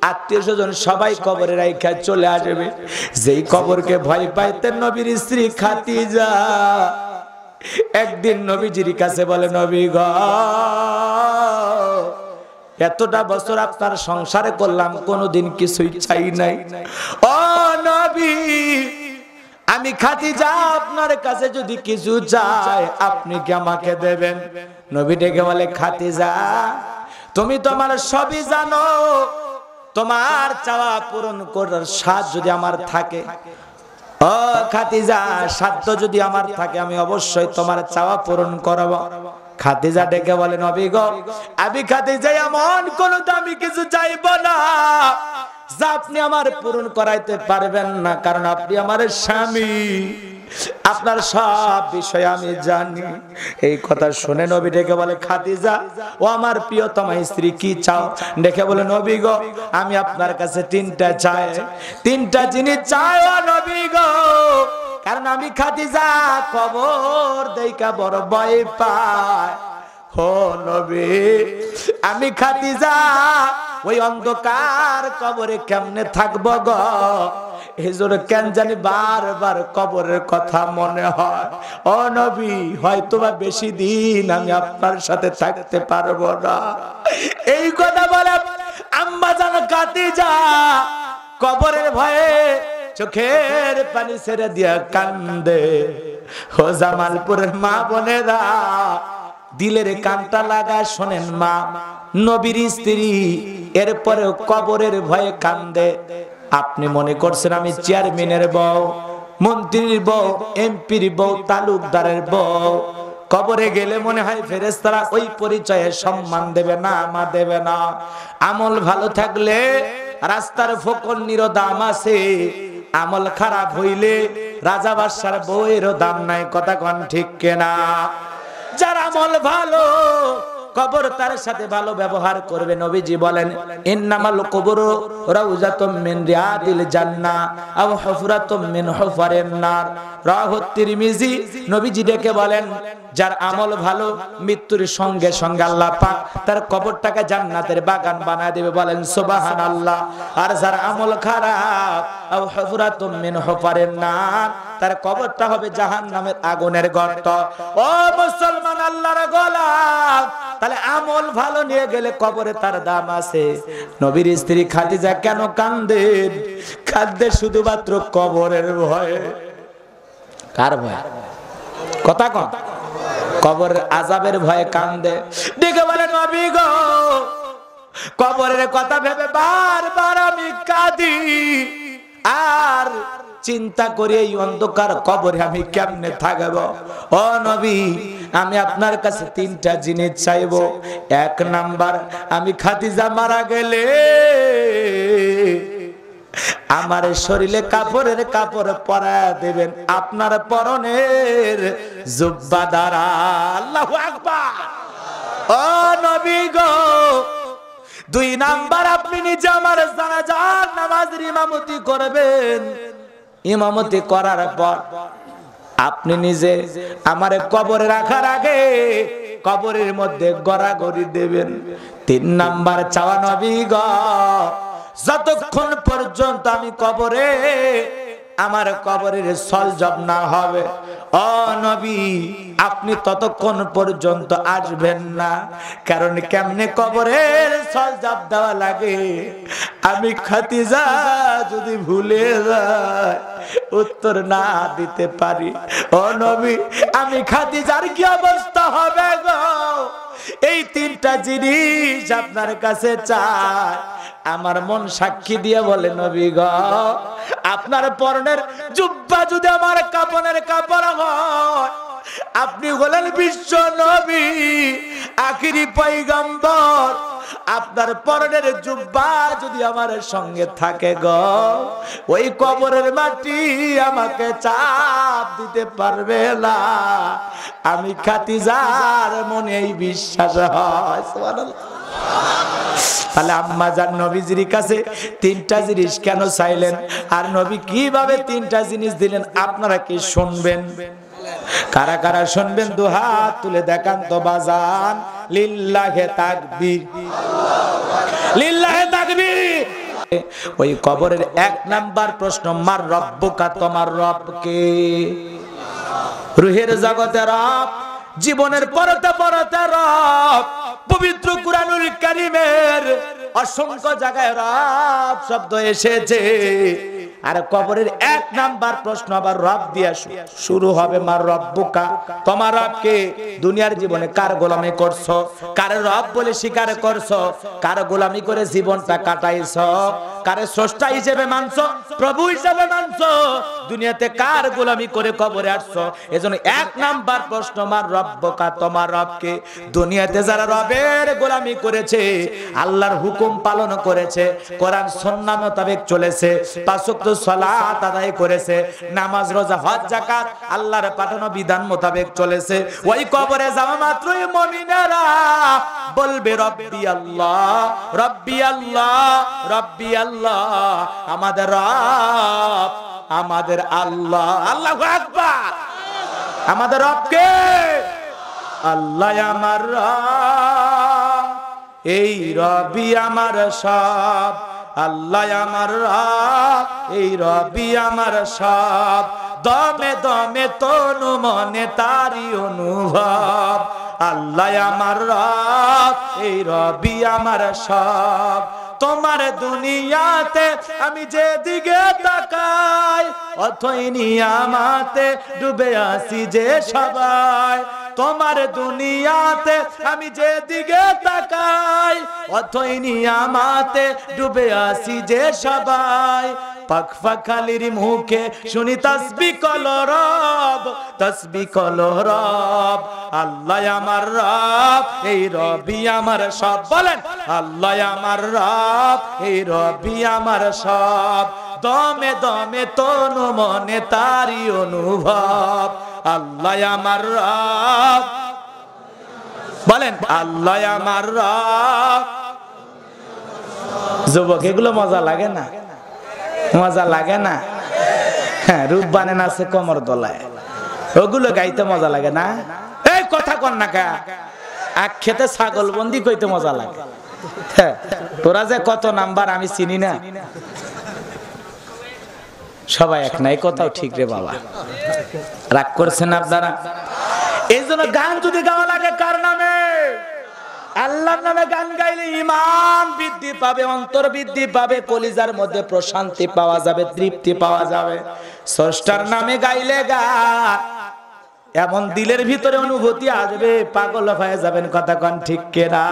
S1: আত্মীয় স্বজন সবাই কবরে রাইখা চলে আসবে। যেই কবরকে ভয় পাইতেন নবীর স্ত্রী খাদিজা, একদিন নবীজির কাছে বলে, নবী গো, এতটা বছর আপনার সংসারে করলাম, কোনোদিন কিছুই চাই নাই। ও নবী, আমি খাদিজা আপনার কাছে যদি কিছু চাই আপনি কি আমাকে দেবেন? নবী ডেকে বলে, খাদিজা তুমি তো আমার সবই জানো, তোমার চাওয়া পূরণ করার সাধ যদি আমার থাকে, ও খাদিজা সাধ্য যদি আমার থাকে, আমি অবশ্যই তোমার চাওয়া পূরণ করব। খাদিজা ডেকে বলে, নবী গো, আমি খাদিজা এমন কোন দামি কিছু চাইব না যা আপনি আমার পূরণ করাইতে পারবেন না, কারণ আপনি আমার স্বামী। আপনার সব বিষয় আমি জানি। এই কথা শুনে নবী ডেকে বলে, খাদিজা ও আমার প্রিয়তমা স্ত্রী, কি চাও? ডেকে বলে, নবী গো, আমি আপনার কাছে তিনটা চাই, তিনটা জিনিস চাই ও নবী গো। কারণ আমি খাদিজা কবর দেইকা বড় ভয় পাই। ও নবী, আমি খাদিজা ওই অন্ধকার কবরে কেমনে থাকবো গো? এজন্য কেন জানি বারবার কবরের কথা মনে হয়। ও নবী, হয়তো বা বেশি দিন আমি আপনার সাথে থাকতে পারবো না। এই কথা বলে আম্মা জান খাদিজা কবরের ভয়ে চোখের পানি ছেড়ে দিয়া কান্দে। ও জামালপুরের মা বোনেরা, দিলের কানটা লাগা শোনেন মা, নবীর স্ত্রী এরপরেও কবরের ভয়ে কান্দে। আপনি মনে করছেন আমি চেয়ারম্যানের বউ, মন্ত্রীর বউ, এমপির বউ, তালুকদারের বউ, কবরে গেলে মনে হয় ফেরেশতারা ওই পরিচয়ে সম্মান দেবে না, মা দেবে না। আমল ভালো থাকলে রাস্তার ফকন্নিরও দাম আছে, আমল খারাপ হইলে রাজা বাদশার বউয়েরও দাম নাই। কথা কোন ঠিক কিনা? যার আমল ভালো, কবর তার সাথে ভালো ব্যবহার করবে। নবীজি বলেন, ইন্নামাল কবরু রাউজাতুম মিন রিয়াদিল জান্নাহ আও হুফরাতুম মিন হুফারিন নার। রাওয়াহু তিরমিজি। নবীজি ডেকে বলেন, যার আমল ভালো, মৃত্যুর সঙ্গে সঙ্গে আল্লাহ পাক তার কবরটাকে জান্নাতের বাগান বানায় দেবে। বলেন সুবহানাল্লাহ। আর যার আমল খারাপ, আও হুফরাতুম মিন হুফারিন নার, তার কবরটা হবে জাহান্নামের আগুনের গর্ত। ও মুসলমান, আল্লাহর গোলাম, তাহলে আমল ভালো নিয়ে গেলে কবরে তার দাম আছে। নবীর স্ত্রী খাদিজা কেন কান্দেন? কাঁদে শুধুমাত্র কবরের ভয়ে। কার ভয়? কথা কন। কবরের আযাবের ভয়ে কান্দে। দেখে বলে, নবী গো, কবরের কথা ভেবে বারবার আমি কাঁদি আর চিন্তা করি এই অন্ধকার কবরে আমি কেমনে থাকবো। ও নবী, আমি আপনার কাছে তিনটা জিনিস চাইবো। এক নাম্বার, আমি খাদিজা মারা গেলে আমার শরীরে কাপড়ের কাপড় পরায়া দেবেন আপনার পরনের জুব্বা দ্বারা। আল্লাহু আকবার। ও নবী গো, দুই নাম্বার, আপনি নিজে আমার জানাজার নামাজের ইমামতি করবেন। ইমামতি করার পর আপনি নিজে আমারে কবরে রাখার আগে কবরের মধ্যে গড়াগড়ি দেবেন। তিন নাম্বার চাওয়া নবী গো, যতক্ষণ পর্যন্ত আমি কবরে, আমার কবরের সলজব না হবে, ও নবী, আপনি ততক্ষণ পর্যন্ত আসবেন না। কারণ কেমনে কবরের সলজব দেওয়া লাগে আমি খাদিজা যদি ভুলে যাই, উত্তর না দিতে পারি, ও নবী, আমি খাদিজার কি অবস্থা হবে গো? এই তিনটা জিনিস আপনার কাছে চাই। আমার মন সাক্ষী দিয়ে বলে, নবী গো, আপনার পরনের জুব্বা যদি আমার কাপনের কাপড় হয়, আপনি হলেন বিশ্ব নবী, আখিরি পয়গম্বর, আপনার পরনের জুব্বা যদি আমার সঙ্গে থাকে গো, ওই কবরের মাটি আমাকে চাপ দিতে পারবে না। আমি খাদিজার মনে এই বিশ্বাস হয়। সুবহানাল্লাহ। তাহলে আম্মা জান নবীজির কাছে তিনটা জিনিস কেন চাইলেন, আর নবী কিভাবে তিনটা জিনিস দিলেন, আপনারা কি শুনবেন? কারা কারা শুনবেন? দুহাত তুলে দেখান তো বাজান। লিল্লাহে তাকবীর, লিল্লাহে তাকবীর। ওই কবরের এক নাম্বার প্রশ্ন, মার রব্বুকা, তোমার রব কে? রুহের জগতে রব, জীবনের পরতে পরতে রব। পবিত্র কুরআনুল কারীমের অসংখ্য জায়গায় রব শব্দ এসেছে। আর কবরের এক নাম্বার প্রশ্ন আবার রব দিয়া শুরু হবে, মার রব্বুকা, তোমার রব কে? দুনিয়ার জীবনে কার গোলামি করছো? কার রব বলে স্বীকার করছো? কার গোলামি করে জীবনটা কাটাইছো? কারে স্রষ্টা হিসেবে মানছো? প্রভু হিসেবে মানছো? দুনিয়াতে কার গোলামি করে কবরে আসছো? এজন্য এক নাম্বার প্রশ্ন, মার রব্বুকা, তোমার রবকে। দুনিয়াতে যারা রবের গোলামি করেছে, আল্লাহর হুকুম পালন করেছে, কোরআন সুন্নাহ মোতাবেক চলেছে, পাঁচ ওয়াক্ত সালাত আদায় করেছে, নামাজ রোজা হজ যাকাত আল্লাহর পাঠানো বিধান মোতাবেক চলেছে, ওই কবরে যাওয়া মাত্রই মুমিনেরা বলবে রব্বি আল্লাহ, রব্বি আল্লাহ, রব্বি আল্লাহ, আমাদের রব, আমাদের আল্লাহ। আল্লাহু আকবার। আমাদের রবকে? আল্লাহ আমার রব, এই রবি আমার সব, আল্লাহ আমার রব, এই রবি আমার সব, দমে দমে তনু মনে তারি অনুভব, আল্লাহ আমার রব, এই রবি আমার সব। তোমার দুনিয়াতে আমি যেদিকে তাকাই, অথই নিয়ামতে ডুবে আসি যে সবাই। তোমার দুনিয়াতে আমি যেদিকে তাকাই, অথই নিয়ামতে ডুবে আসি যে সবাই। পাক পাখালির মুখে শুনি তাসবিহ কল রব, তাসবিহ কল রব, আল্লাহ আমার রব, এই রবি আমার সব। বলেন আল্লাহ আমার রব, এই রবি আমার সব, দমে দমে তনু মনে তারি অনুভব, আল্লাহ আমার রব। বলেন আল্লাহ আমার রব। যুবক, এগুলো মজা লাগে না? মজা লাগে না? হ্যাঁ, রূপ বানে নাচে কোমর দোলায়, ওগুলো গাইতে মজা লাগে না? এই কথা কন না কা, আখ খেতে ছাগল বন্দি কইতে মজা লাগে। হ্যাঁ, তোরা যে কত নাম্বার আমি চিনি না, সবাই এক নাই, কথাও ঠিক রে বাবা। রাগ করছেন আপনারা? এই জন্য গান যদি গাওয়া লাগে কার নামে? আল্লাহর নামে গান গাইলে ঈমান বৃদ্ধি পাবে, অন্তর বৃদ্ধি পাবে, কলিজার মধ্যে প্রশান্তি পাওয়া যাবে, তৃপ্তি পাওয়া যাবে। স্রষ্টার নামে গাইলে গান, এমন দিলের ভিতরে অনুভূতি আসবে, পাগল হয়ে যাবেন। কথা কোন ঠিক কিনা?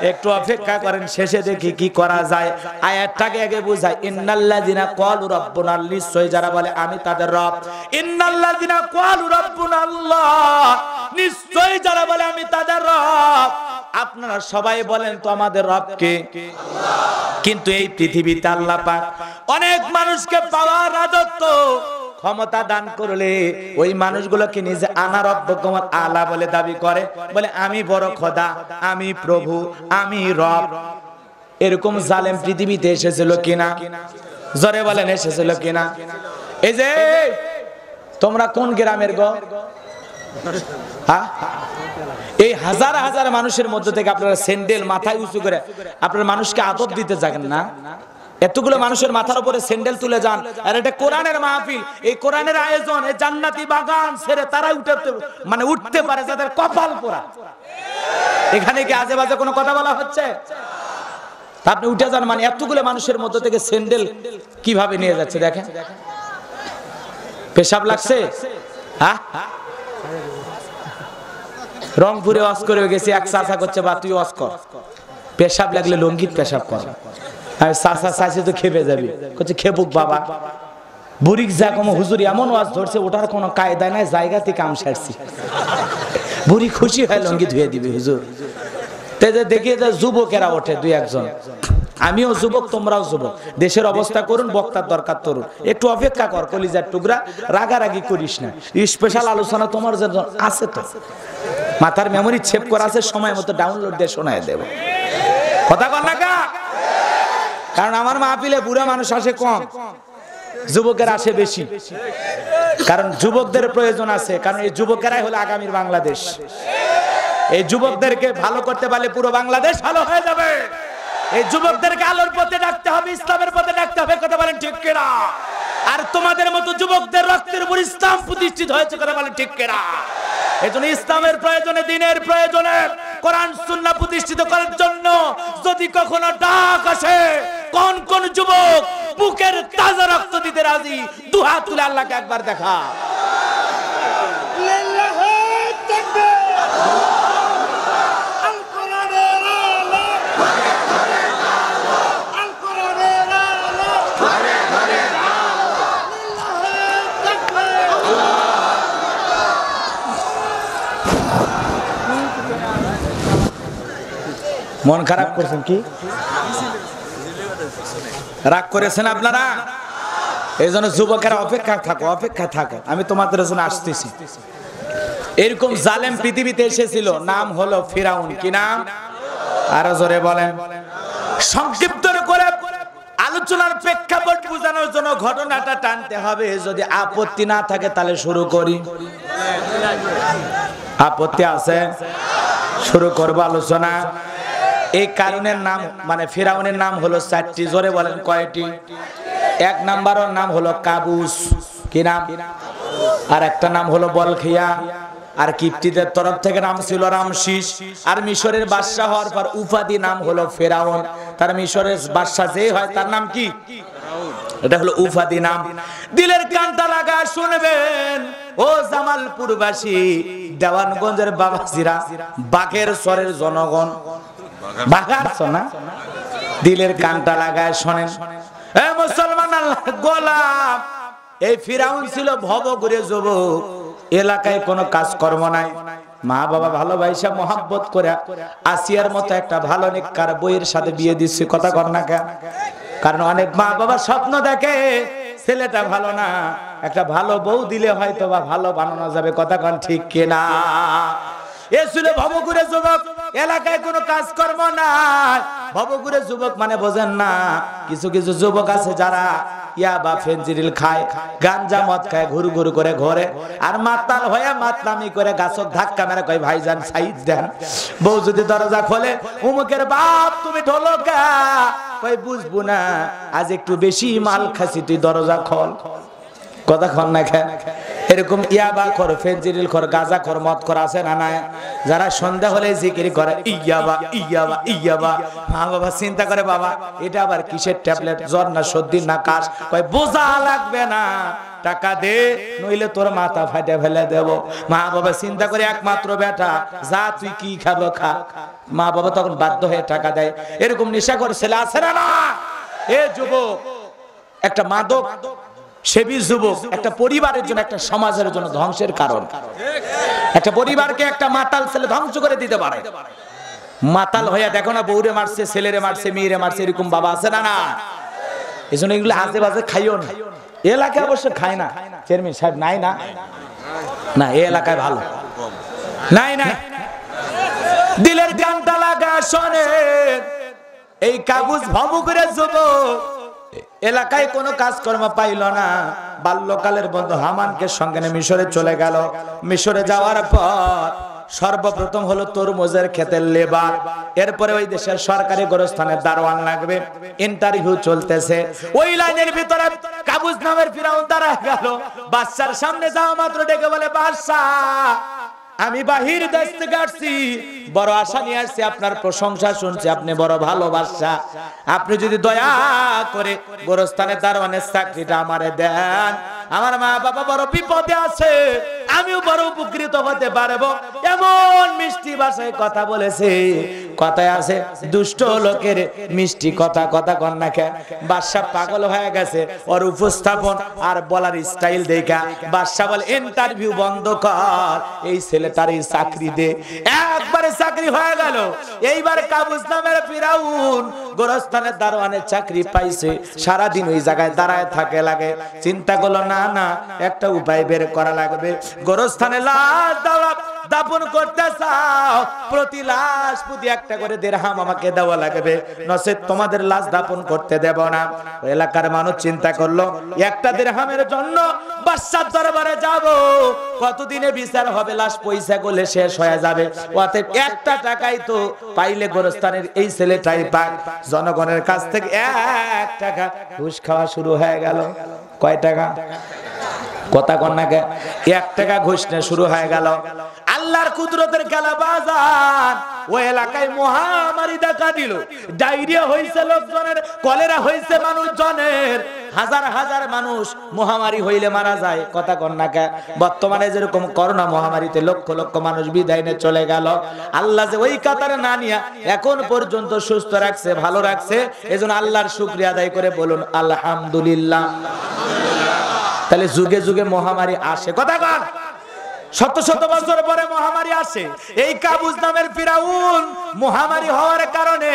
S1: একটু অপেক্ষা করেন, শেষে দেখি কি করা যায়। আয়াতটাকে আগে বুঝাই। ইন্নাল্লাযিনা ক্বালু রাব্বুনা, নিশ্চয় যারা বলে আমি তাদের রব। ইন্নাল্লাযিনা ক্বালু রাব্বুনা আল্লাহ, নিশ্চয় যারা বলে আমি তাদের রব। আপনারা সবাই বলেন তো আমাদের রবকে? আল্লাহ। কিন্তু এই পৃথিবীতে আল্লাহ পাক অনেক মানুষকে পাওয়ার রাজত্ব ক্ষমতা দান করলে ওই মানুষগুলোকে নিজে আনা রব্বুকুম আলা বলে দাবি করে, বলে আমি বড় খোদা, আমি প্রভু, আমি রব। এরকম জালেম পৃথিবীতে এসেছিল কিনা? জোরে বলেন এসেছিল কিনা? এই যে তোমরা কোন গ্রামের গো? এই হাজার হাজার মানুষের মধ্যে থেকে আপনারা স্যান্ডেল মাথায় উঁচু করে আপনারা মানুষকে আদব দিতে যাবেন না? এতগুলো মানুষের মাথার উপরে স্যান্ডেল তুলে যান, আর এটা কোরআনের মাহফিল, এই কোরআনের আয়োজন, এই জান্নাতি বাগান ছেড়ে তারা উঠতে পারে যাদের কপাল পোড়া। এখানে কি আজে বাজে কোনো কথা বলা হচ্ছে? আপনি উঠে যান, মানে এতগুলো মানুষের মধ্যে থেকে স্যান্ডেল কিভাবে নিয়ে যাচ্ছে দেখেন। পেশাব লাগছে? হ্যাঁ, রংপুরে ওয়াজ করে গেছি, এক চাচা করছে বা তুই ওয়াজ কর, পেশাব লাগলে লঙ্গিত পেশাব কর। চাচা চাইছে তো খেপে যাবি, করছে খেপুক বাবা। বুড়িক যা কম হুজুর এমন ওয়াজ ধরছে, ওটার কোনো কায়দা নাই, জায়গা থেকে কাম সারছি। বুড়ি খুশি হয় লঙ্গি ধুয়ে দিবি হুজুর। দেখিয়ে যুবকেরা ওঠে দুই একজন, আমিও যুবক তোমরাও যুবক, দেশের অবস্থা করুন, বক্তার দরকার তরুণ, একটু অপেক্ষা কর কলিজার টুকরা, রাগারাগি করিস না। স্পেশাল আলোচনা তোমার জন্য আছে তো, মাথার মেমোরি সেভ করা আছে, সময় মতো ডাউনলোড দিয়ে শোনায় দেব। কথা কর না কা? কারণ আমার মাহফিলে বুড়া মানুষ আসে কম, যুবকের আসে বেশি। কারণ যুবকদের প্রয়োজন আছে, কারণ এই যুবকেরাই হলো আগামীর বাংলাদেশ। এই যুবকদেরকে ভালো করতে পারলে পুরো বাংলাদেশ ভালো হয়ে যাবে। এই যুবকদেরকে আলোর পথে ডাকতে হবে, ইসলামের পথে ডাকতে হবে। কথা বলেন ঠিক কিনা? আর তোমাদের মতো যুবকদের রক্তের উপর ইসলাম প্রতিষ্ঠিত হয়েছে। কথা বলেন ঠিক কিনা? এজন্য ইসলামের প্রয়োজনে, দ্বীনের প্রয়োজনে, কোরআন সুন্নাহ প্রতিষ্ঠিত করার জন্য যদি কখনো ডাক আসে, কোন কোন যুবক বুকের তাজা রক্ত দিতে রাজি? দুহাত তুলে আল্লাহকে একবার দেখা। মন খারাপ করছেন কি? রাগ করেছেন আপনারা? এই জন্য যুবকেরা অপেক্ষা থাকো, আমি তোমাদের জন্য আসতেছি। এরকম জালেম পৃথিবীতে এসেছিল, নাম হলো ফিরাউন। কি নাম? আরো জোরে বলেন। সংক্ষিপ্ত করে আলোচনার প্রেক্ষাপট বোঝানোর জন্য ঘটনাটা টানতে হবে। যদি আপত্তি না থাকে তাহলে শুরু করি। আপত্তি আছে? শুরু করব আলোচনা। এই কারণের নাম মানে ফিরাউনের নাম হলো 4টি। জোরে বলেন কয়টি? 1 নাম্বারের নাম হলো কাবুস। কি নাম? আর একটা নাম হলো বলখিয়া। আর কিপ্তিদের তরফ থেকে নাম ছিল রামসিস। আর মিশরের বাদশা হওয়ার পর উপাধি নাম হলো ফেরাউন। তার মিশরের বাদশা যে হয় তার নাম কি? এটা হলো উপাধি নাম। দিলের কানটা লাগা শুনবেন ও জামালপুরবাসী, দেওয়ানগঞ্জের বাবাজিরা, বাঘের স্বরের জনগণ, বাঘাচ্ছো না? দিলের কানটা লাগায় শোনেন। এ মুসলমান আল্লাহর গোলাম, এই ফিরাউন ছিল ভবঘুরে যুবক। এলাকায় কোনো কাজকর্ম নাই। মা বাবা ভালোবাসা মোহাব্বত করে আসিয়ার মতো একটা ভালো নেককার বইয়ের সাথে বিয়ে দিচ্ছে। কথা কর না কেন? কারণ অনেক মা বাবা স্বপ্ন দেখে ছেলেটা ভালো না, একটা ভালো বউ দিলে হয়তো বা ভালো বানানো যাবে। কথা কন ঠিক কিনা? এ ছিল ভবঘুরে যুবক, এলাকায় কোনো কাজকর্ম নাই। ভবঘুরে যুবক মানে বোঝেন না, কিছু কিছু যুবক আছে যারা ইয়াবা ফেনজিডিল খায়, গাঞ্জা মদ খায়, ঘুর ঘুর করে ঘরে, আর মাতাল হয়ে মাতলামি করে গাছক ধাক্কা মেরে কয় ভাইজান সাইড দেন। বউ যদি দরজা খোলে, উমুকের বাপ তুমি ঢোলো কা? কই বুঝবো না, আজ একটু বেশি মাল খাসি, তুই দরজা খোল। কথা খন না খেন। এরকম ইয়াবা খর, ফেনজিডিল খর, গাঁজা খর, মদ খর আছে না নাই? যারা সন্ধ্যা হলে জিকির করে ইয়াবা ইয়াবা ইয়াবা। মা বাবা চিন্তা করে বাবা এটা আবার কিসের ট্যাবলেট, জ্বর না সর্দি না কাশ? কয় বোঝা লাগবে না, টাকা দে নইলে তোর মাথা ফাটে ফেলে দেব। মা বাবা চিন্তা করে একমাত্র বেটা, যা তুই কি খাবো খা। মা বাবা তখন বাধ্য হয়ে টাকা দেয়। এরকম নেশাখোর ছেলে আছে না? এ যুবক, একটা মাদক সেবী যুবক একটা পরিবারের জন্য, একটা সমাজের জন্য ধ্বংসের কারণ। একটা পরিবারকে একটা মাতাল ছেলে ধ্বংস করে দিতে পারে। মাতাল হইয়া দেখো না, বউরে মারছে, ছেলেরে মারছে, মেয়েরে মারছে, এরকম বাবা আছে না? না, এই জন্য এগুলো আজে বাজে খাইও না। এলাকায় অবশ্য খায় না চেয়ারম্যান সাহেব, নাই না? না, এই এলাকায় ভালো নাই। নাই, দিলের গানটা লাগা শোনে। এই কাবুজ ভবঘুরে যুবক এলাকায় কোনো কাজকর্ম পাইল না। বাল্যকালের বন্ধু হামানকে সঙ্গে নিয়ে মিশরে চলে গেল। মিশরে যাওয়ার পর সর্বপ্রথম হলো তরমুজের ক্ষেতের লেবার। এরপরে ওই দেশের সরকারি গোরস্থানের দারোয়ান লাগবে। ইন্টারভিউ চলতেছে। ওই লাইনের ভিতরে কাবুজ নামের ফিরাউন দাঁড়ায় গেল। বাদশার সামনে যাওয়া মাত্র ডেকে বলে, বাদশাহ আমি বাহির দেশ থেকে আসছি, বড় আশা নিয়ে আসছি, আপনার প্রশংসা শুনছি, আপনি বড় ভালো বাদশা। আপনি যদি দয়া করে গোরস্থানের দারোয়ানের চাকরিটা আমারে দেন, আমার মা বাবা বড় বিপদে আছে, আমিও বড় উপকৃত হতে পারবো। এমন মিষ্টি ভাষায় কথা বলেছে, কথায় আছে দুষ্ট লোকের মিষ্টি কথা। কথা কন না কেন? বাদশা পাগল হয়ে গেছে ওর উপস্থাপন আর বলার স্টাইল দেখা। বাদশা বলে, ইন্টারভিউ বন্ধ কর, এই ছেলেটার চাকরি দে। একবারে চাকরি হয়ে গেল। এইবার কাবুজ নামের ফিরাউন গোরস্থানের দারোয়ানের চাকরি পাইছে। সারাদিন ওই জায়গায় দাঁড়ায় থাকে লাগে। চিন্তা করলো, না না, একটা উপায় বের করা লাগবে। গোরস্থানে লাশ দাপন করতে চাও, প্রতি লাশ প্রতি একটা করে দিরহাম আমাকে দেওয়া লাগবে, নচেত তোমাদের লাশ দাপন করতে দেব না। এলাকার মানুষ চিন্তা করলো, একটা দিরহামের জন্য বাদশার দরবারে যাব, কতদিনে বিচার হবে? লাশ পয়সা করলে শেষ হয়ে যাবে। অতএব একটা টাকাই তো পাইলে গোরস্থানের এই ছেলেটাই পাক। জনগণের কাছ থেকে 1 টাকা ঘুষ খাওয়া শুরু হয়ে গেল। কয় টাকা? কথা কন্যাকে 1 টাকা ঘুষ নেওয়া শুরু হয়ে গেল। আল্লাহর কুদরতের খেলা বাজার। ওই এলাকায় মহামারী দেখা দিল। ডায়রিয়া হইছে লোকজনের, কলেরা হইছে মানুষজনের। হাজার হাজার মানুষ মহামারী হইলে মারা যায়। কথা কন্যাকে বর্তমানে যেরকম করোনা মহামারীতে লক্ষ লক্ষ মানুষ বিদায় নিয়ে চলে গেল। আল্লাহ যে ওই কাতারে না নিয়ে এখন পর্যন্ত সুস্থ রাখছে, ভালো রাখছে, এজন্য আল্লাহর শুকরিয়া আদায় করে বলুন আলহামদুলিল্লাহ। তাহলে যুগে যুগে মহামারী আসে। কথা কন, শত শত বছর পরে মহামারী আসে। এই কাবুস নামের ফিরাউন মহামারী হওয়ার কারণে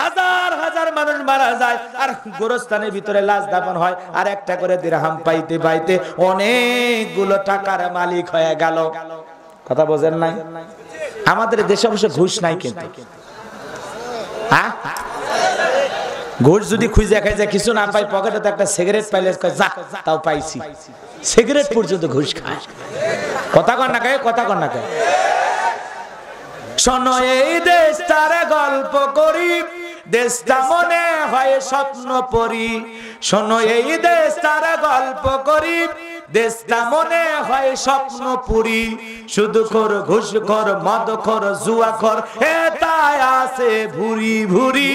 S1: হাজার হাজার মানুষ মারা যায়, আর গোরস্থানের ভিতরে লাশ দাফন হয়, আর একটা করে দিরহাম পাইতে পাইতে অনেকগুলো টাকার মালিক হয়ে গেল। কথা বোঝেন নাই? আমাদের দেশে অবশ্য ঘুষ নাই, কিন্তু হ্যাঁ ঘুষ যদি খুঁজে খাই যায় কিছু না পাই, পকেটে তো একটা সিগারেট পাইলে যা তাও পাইছি, সিগারেট পর্যন্ত ঘুষ খায়। কথা কর না কে, কথা কর না কে। শোনো এই দেশটার গল্প করি, দেশটা মনে হয় স্বপ্ন পরি। শোনো এই দেশটার গল্প করি, দেশটা মনে হয় স্বপ্ন পুরি। শুধু খোর, ঘুষ খোর, মদ খোর, জুয়া খোর, হে তাই আছে ভুরি ভুরি,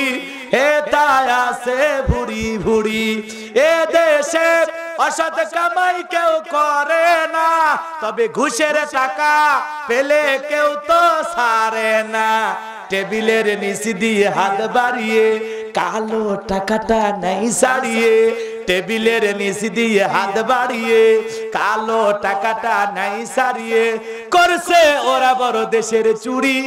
S1: হে তাই আছে ভুরি ভুরি। এ দেশে অসৎ কামাই কেউ করে না, তবে ঘুষের টাকা পেলে কেউ তো ছাড়ে না। টেবিলের নিচে দিয়ে হাত বাড়িয়ে কালো টাকাটা নাই ছাড়িয়ে, টেবিলের নিচে দিয়ে হাত বাড়িয়ে কালো টাকাটা নাই ছাড়িয়ে। করছে ওরা বড় দেশের চুরি,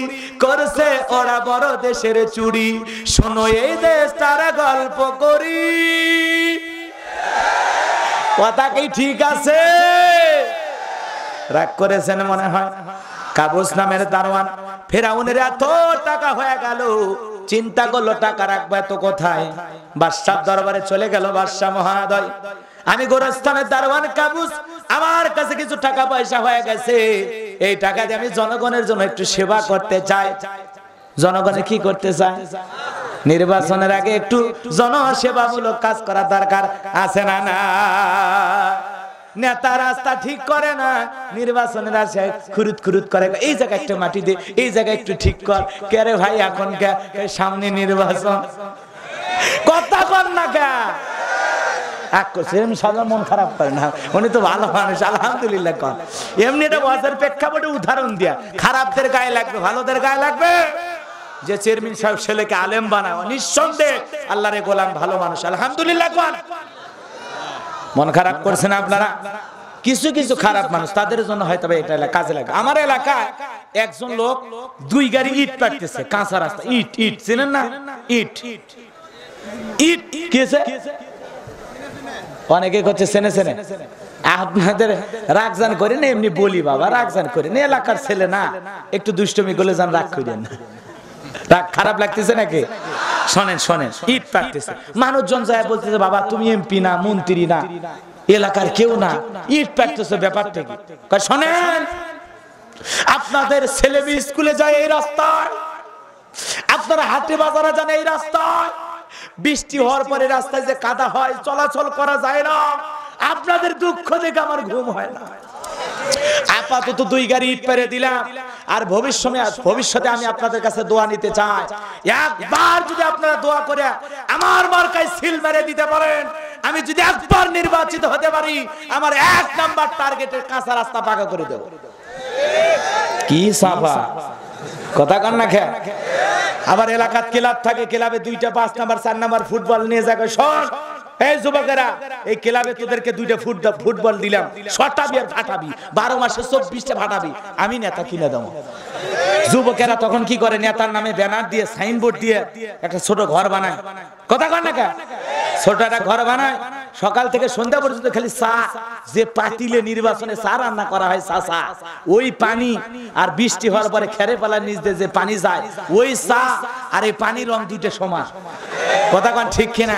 S1: করছে ওরা বড় দেশের চুরি। শোনো এই দেশটার গল্প করি। কথা কি ঠিক আছে? রাগ করেছেন মনে হয়। কাবুস নামের দারোয়ান ফেরাউনের এত টাকা হয়ে গেল, চিন্তা করলো টাকা রাখবো এত কোথায়। বাদশার দরবারে চলে গেল, বাদশা মহোদয় আমি গোরস্থানের দারোয়ান কাবুস, আমার কাছে কিছু টাকা পয়সা হয়ে গেছে, এই টাকা দিয়ে আমি জনগণের জন্য একটু সেবা করতে চাই। জনগণে কি করতে চায়? নির্বাচনের আগে একটু জনসেবামূলক কাজ করা দরকার আছে না? না, নেতা রাস্তা ঠিক করে না, নির্বাচনের আসে খুরুত খুরুত করে, এই জায়গায় একটু মাটি দে, এই জায়গায় একটু ঠিক কর। কে রে ভাই, এখন কে সামনে নির্বাচন, কথা কর না কে। মন খারাপ করে না, উনি তো ভালো মানুষ, আলহামদুলিল্লাহ কর। এমনি এটা বছর প্রেক্ষাপটে উদাহরণ দিয়া, খারাপদের গায়ে লাগবে, ভালোদের গায়ে লাগবে। যে চেয়ারম্যান সাহেব ছেলেকে আলেম বানায়, নিঃসন্দেহে আল্লাহর গোলাম, ভালো মানুষ, আলহামদুলিল্লাহ কর। মন খারাপ করছেন আপনারা? কিছু কিছু খারাপ মানুষ, তাদের জন্য হয়তো এটা কাজে লাগে। আমার এলাকায় একজন লোক 2 গাড়ি ইট পাড়তেছে, কাঁচা রাস্তা, ইট ইট চেনেন না? ইট ইট কিছে অনেকে করছে চেনে চেনে। আপনাদের রাগজান করে না, এমনি বলি বাবা, রাগজান করে না, এলাকার ছেলে না, একটু দুষ্টমি করলে যান রাগ করেন না। রাগ খারাপ লাগতেছে নাকি? শোনেন শোনেন, ইট পাড়তেছে, মানুষজন যায় বলতেছে বাবা তুমি এমপি না, মন্ত্রী না, এলাকার কেউ না, ইট পাড়তেছে, ব্যাপারটা কি? শোনেন, আপনাদের ছেলে মেয়ে স্কুলে যায় এই রাস্তায়, আপনারা হাটে বাজারে যান এই রাস্তায়, বৃষ্টি হওয়ার পরে রাস্তায় যে কাদা হয়, চলাচল করা যায় না, আপনাদের দুঃখ দেখে আমার ঘুম হয় না। আপাতত 2 গাড়ি ইট পেরে দিলাম, আর ভবিষ্যতে আমি আপনাদের কাছে দোয়া নিতে চাই। একবার যদি আপনারা দোয়া করে আমার মার্কায় সিল মেরে দিতে পারেন, আমি যদি একবার নির্বাচিত হতে পারি, আমার 1 নাম্বার টার্গেটের কাঁচা রাস্তা পাকা করে দেব। কি সাফা কথা কান না খে। আবার এলাকার ক্লাব থাকে, ক্লাবে 2টা 5 নাম্বার 4 নাম্বার ফুটবল নিয়ে যাবে। শোন এই যুবকেরা, এই ক্লাবে তোদেরকে 2টা ফুটবল দিলাম, শটাবি আর ফাটাবি, 12 মাসে 24টা ফাটাবি, আমি নেতা কিনে দেবো। যুবকেরা তখন কি করে, নেতার নামে ব্যানার দিয়ে, সাইনবোর্ড দিয়ে একটা ছোট ঘর বানায়। কথা কন না কে, ছোট একটা ঘর বানায়, সকাল থেকে সন্ধ্যা পর্যন্ত খালি চা, যে পাতিলে নির্বাচনে চা রান্না করা হয়, চা, ওই পানি, আর বৃষ্টি হওয়ার পরে খেরে পালার নিচ দিয়ে যে পানি যায়, ওই চা আর এই পানির রং 2টা সমান। কথা কন ঠিক কিনা?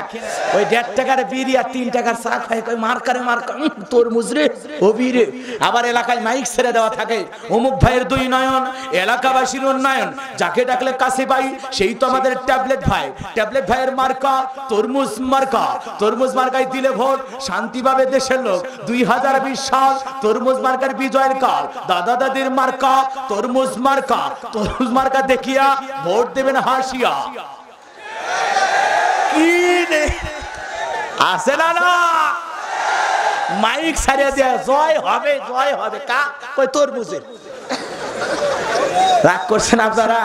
S1: ওই 1.5 টাকার বিড়ি আর 3 টাকার চা খায়, মার্কারে মার্কা, তোর মুজরে হবি রে। আবার এলাকায় মাইক ছেড়ে দেওয়া থাকে, অমুক ভাইয়ের 2 নয়ন, এলাকাবাসীর উন্নয়ন, যাকে ডাকলে কাছে পাই, সেই তো আমাদের ট্যাবলেট ভাই। ট্যাবলেট ভাইয়ের মার্কা তরমুজ মার্কা, তরমুজ মার্কায় দিলে ভোট, শান্তি পাবে দেশের লোক। 2020 সাল তরমুজ মার্কার বিজয়ের কাল, দাদা দাদির মার্কা তরমুজ মার্কা, তরমুজ মার্কা দেখিয়া ভোট দেবেন হাসিয়া। আছে না না মাইক ছাড়িয়ে দেয়া, জয় হবে জয় হবে, কা কই তরমুজের। রাগ করছেন আপনারা?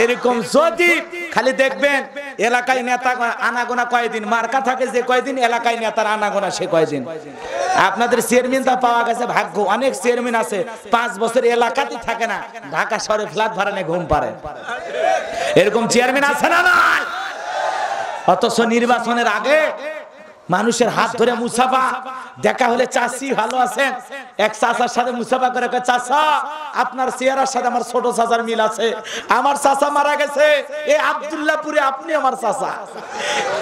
S1: এরকম যদি খালি দেখবেন এলাকায় নেতা আনাগোনা কয়দিন, মার্কা থাকে যে কয়দিন, এলাকায় নেতার আনাগোনা সে কয়দিন। আপনাদের চেয়ারম্যানটা পাওয়া গেছে ভাগ্য। অনেক চেয়ারম্যান আছে 5 বছর এলাকাতে থাকে না, ঢাকা শহরে ফ্ল্যাট ভাড়া নিয়ে ঘুম পারে। এরকম চেয়ারম্যান আছে না নাই? অথচ নির্বাচনের আগে মানুষের হাত ধরে মুসাফা, দেখা হলে চাচি ভালো আছেন, এক চাচার সাথে মুসাফা করে কয় চাচা আপনার চেহারার সাথে আমার ছোট চাচার মিল আছে, আমার চাচা মারা গেছে এই আব্দুল্লাহপুরে, আপনি আমার চাচা।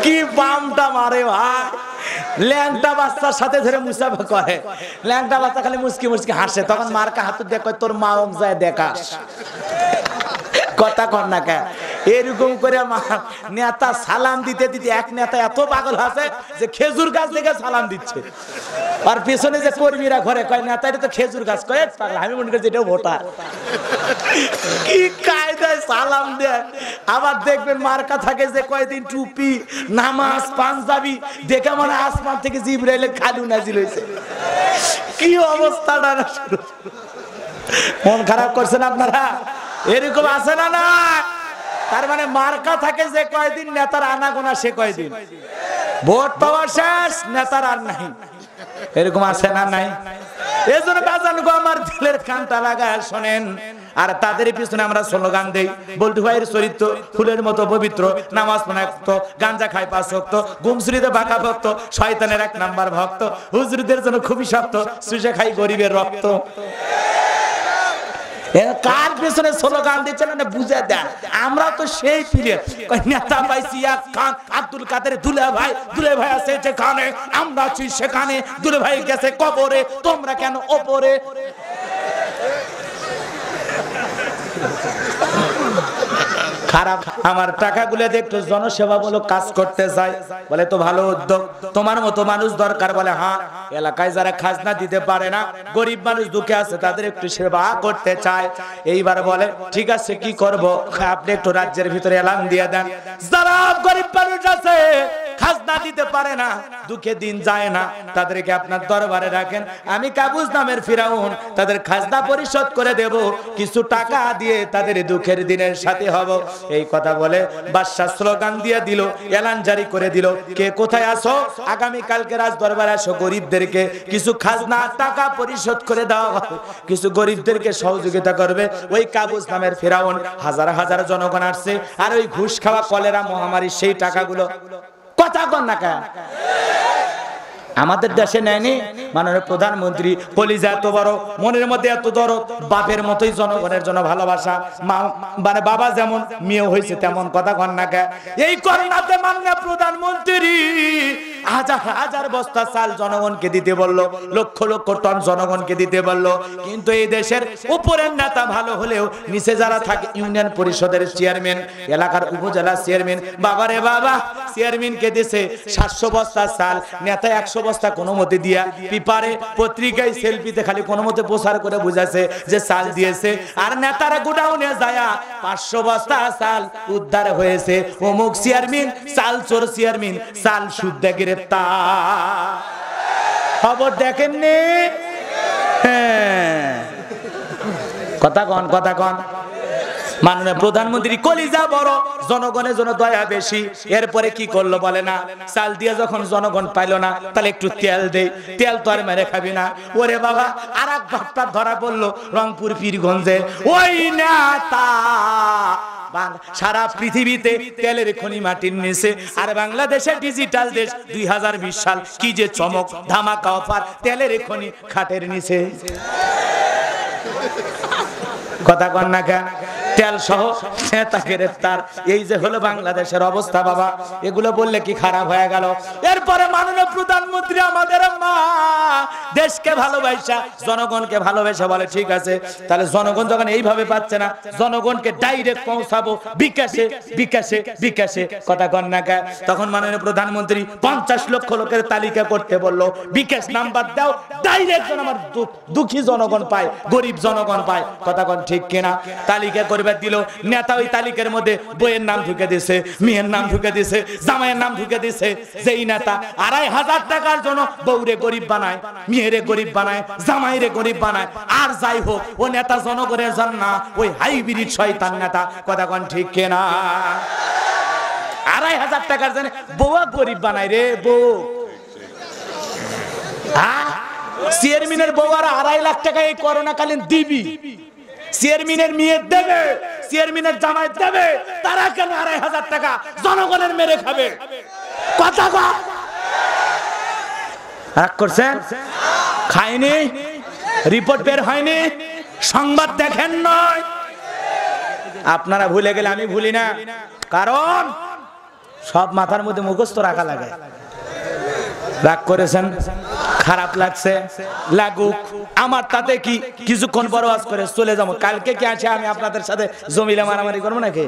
S1: কি বামটা মারে ভাই, ল্যাংটা বাচ্চার সাথে ধরে মুসাফা করে, ল্যাংটা বাচ্চা খালি মুচকি মুচকি হাসে, তখন মারকা হাত দিয়ে কয় তোর মা ওক যায় দেখাস। কথা কর না কে? এরকম করে নেতা সালাম দিতে দিতে এক নেতা এত পাগল আছে যে খেজুর গাছ দেখে সালাম দিচ্ছে, আর পেছনে যে কর্মীরা ঘরে কয় নেতা এটা তো খেজুর গাছ, কয় পাগল আমি মনে করছি এটাও ভোটার। কি কায়দায় সালাম দেয়। আবার দেখবেন মার্কা থাকে যে কয়দিন টুপি নামাজ পাঞ্জাবি দেখে মানে আসমান থেকে জিবরাইলের খালু নাজিল হয়েছে। কি অবস্থাটা, মন খারাপ করছেন আপনারা? এরকম আছে না না? তার মানে মার্কা থাকে যে কয়দিন নেতার আনাগোনা সে কয়দিন, ভোট পাওয়া শেষ নেতার আর নাই। এরকম আছে না নাই? এজন্য বাজান গো আমার দিলের কানটা লাগায় শোনেন, আর তাদের পিছনে আমরা স্লোগান দেই। বল্টু ভাইয়ের চরিত্র ফুলের মতো পবিত্র, নামাজ পড়ায় ভক্ত, গাঞ্জা খায় 5 ওয়াক্ত, গুমসুরিতে বাঁকা ভক্ত, শয়তানের 1 নাম্বার ভক্ত, হুজুরদের জন্য খুবই শক্ত, সুজে খাই গরিবের রক্ত। কার পেছনে স্লোগান দিচ্ছেন না বুঝে দেন। আমরা তো সেই পিরিয়ড নেতা পাইছি এক খান আব্দুল কাদের দুলে ভাই আছে যেখানে, আমরা আছি সেখানে, দুলে ভাই গেছে কবরে, তোমরা কেন ওপরে? খারাপ। আমার টাকাগুলো দিয়ে একটু জনসেবামূলক কাজ করতে চাই, বলে তো ভালো উদ্যোগ, তোমার মতো মানুষ দরকার। বলে হ্যাঁ, এলাকায় যারা খাজনা দিতে পারে না, গরিব মানুষ দুঃখে আছে, তাদের একটু সেবা করতে চায়। এইবার বলে ঠিক আছে কি করব, আপনি একটু রাজ্যের ভিতরে এলান দিয়ে দেন, যারা গরিব মানুষ আছে খাজনা দিতে পারে না, দুঃখে দিন যায় না, তাদেরকে আপনার দরবারে রাখেন, আমি কাবুজ নামের ফিরাউন তাদের খাজনা পরিশোধ করে দেব, কিছু টাকা দিয়ে তাদের দুঃখের দিনের সাথে হব। এই কথা বলে বাদশা স্লোগান দিয়ে দিল, এলান জারি করে দিল, কে কোথায় আসো, আগামী কালকে রাজ দরবারে আসো, গরিবদেরকে কিছু খাজনা টাকা পরিশোধ করে দেওয়া হবে, কিছু গরিবদেরকে সহযোগিতা করবে। ওই কাবুজ নামের ফিরাউন, হাজার হাজার জনগণ আসছে, আর ওই ঘুষ খাওয়া কলেরা মহামারী সেই টাকাগুলো কথা কন না কেন আমাদের দেশে নেয়নি? মাননীয় প্রধানমন্ত্রী কলিজা এত বড়, মনের মধ্যে এত দরদ, বাপের মতোই জনগণের জন্য ভালোবাসা, মানে বাবা যেমন মেয়ে হয়েছে তেমন, কথা কন না কেন? এই করোনাতে মাননীয় প্রধানমন্ত্রী হাজার হাজার বস্তা চাল জনগণকে দিতে বলল, লক্ষ লক্ষ টন জনগণকে দিতে বলল, কিন্তু এই দেশের উপরের নেতা ভালো হলেও নিচে যারা থাকে, ইউনিয়ন পরিষদের চেয়ারম্যান, এলাকার উপজেলা চেয়ারম্যান, বাবারে বাবা চেয়ারম্যানকে দিছে 700 বস্তা চাল, নেতা 100 বস্তা কোনো মতে দিয়া পেপারে পত্রিকায় সেলফিতে খালি কোনো মতে প্রচার করে বুঝাছে যে চাল দিয়েছে, আর নেতারা গোডাউনে যায় 500 বস্তা চাল উদ্ধার হয়েছে, অমুক চেয়ারম্যান চাল চোর চেয়ারম্যান, চাল শুদ্ধ গ্রেফতার। খবর দেখেননি? কথা কন। মাননীয় প্রধানমন্ত্রী কলিজা বড়, জনগণের জন্য দয়া বেশি। এরপরে কি করলো বলে না, চাল দিয়ে যখন জনগণ পাইলো না, তাহলে একটু তেল দেই, তেল তো আর মেরে খাবি না। ওরে বাবা, আর এক ভাবটা ধরা পড়লো রংপুর পীরগঞ্জে, ওই নেতা সারা পৃথিবীতে তেলের খনি মাটির নিচে, আর বাংলাদেশে ডিজিটাল দেশ 2020 সাল, কি যে চমক, ধামাকা অফার, তেলের খনি খাটের নিচে। কথা কন না কেন? তেল সহ নেতা গ্রেফতার। এই যে হলো বাংলাদেশের অবস্থা বাবা, এগুলো বললে কি খারাপ হয়ে গেল? এরপরে মাননীয় প্রধানমন্ত্রী আমাদের মা দেশকে ভালোবাসা, জনগণকে ভালোবাসা, বলে ঠিক আছে, তাহলে জনগণ যখন এইভাবে পাচ্ছে না, জনগণকে ডাইরেক্ট পৌঁছাবো বিকাশে বিকাশে বিকাশে। কথা কন না কেন? তখন মাননীয় প্রধানমন্ত্রী 50 লক্ষ লোকের তালিকা করতে বললো, বিকাশ নাম্বার দাও, ডাইরেক্ট যেন আমার দুঃখী জনগণ পায়, গরিব জনগণ পায়। কথা কন ঠিক কিনা? তালিকা করে দিল, নেতা ওই তালিকার মধ্যে বইয়ের নাম ঢুকে দিয়েছে, মেয়ের নাম ঢুকে দিয়েছে, জামাইয়ের নাম ঢুকে দিয়েছে। যেই নেতা 2500 টাকার জন্য বউরে গরিব বানায়, মেয়েরে গরিব বানায়, জামাইরে গরিব বানায়, আর যাই হোক ও নেতা জনগণের জন্য না, ওই হাইব্রিড শয়তান নেতা। কথা কোন ঠিক কিনা? 2500 টাকার জন্য বউ গরিব বানায় রে বউ। চেয়ারম্যানের বউ আর 2.5 লাখ টাকা এই করোনাকালীন দিবি, চেয়ারম্যানের মেয়ে দেবে, চেয়ারম্যানের জামাই দেবে, তারা কেন 2.500 টাকা জনগণের মেরে খাবে? কথা কও। রাগ করছেন? খায়নি, রিপোর্ট বের হয়নি, সংবাদ দেখেন নয়। আপনারা ভুলে গেলে আমি ভুলি না, কারণ সব মাথার মধ্যে মুখস্থ রাখা লাগে। রাগ করেছেন, খারাপ লাগছে, লাগুক, আমার তাতে কি? কিছুক্ষণ পর ওয়াজ করে চলে যাবো। কালকে কি আছে আমি আপনাদের সাথে জমিলে মারামারি করবো নাকি?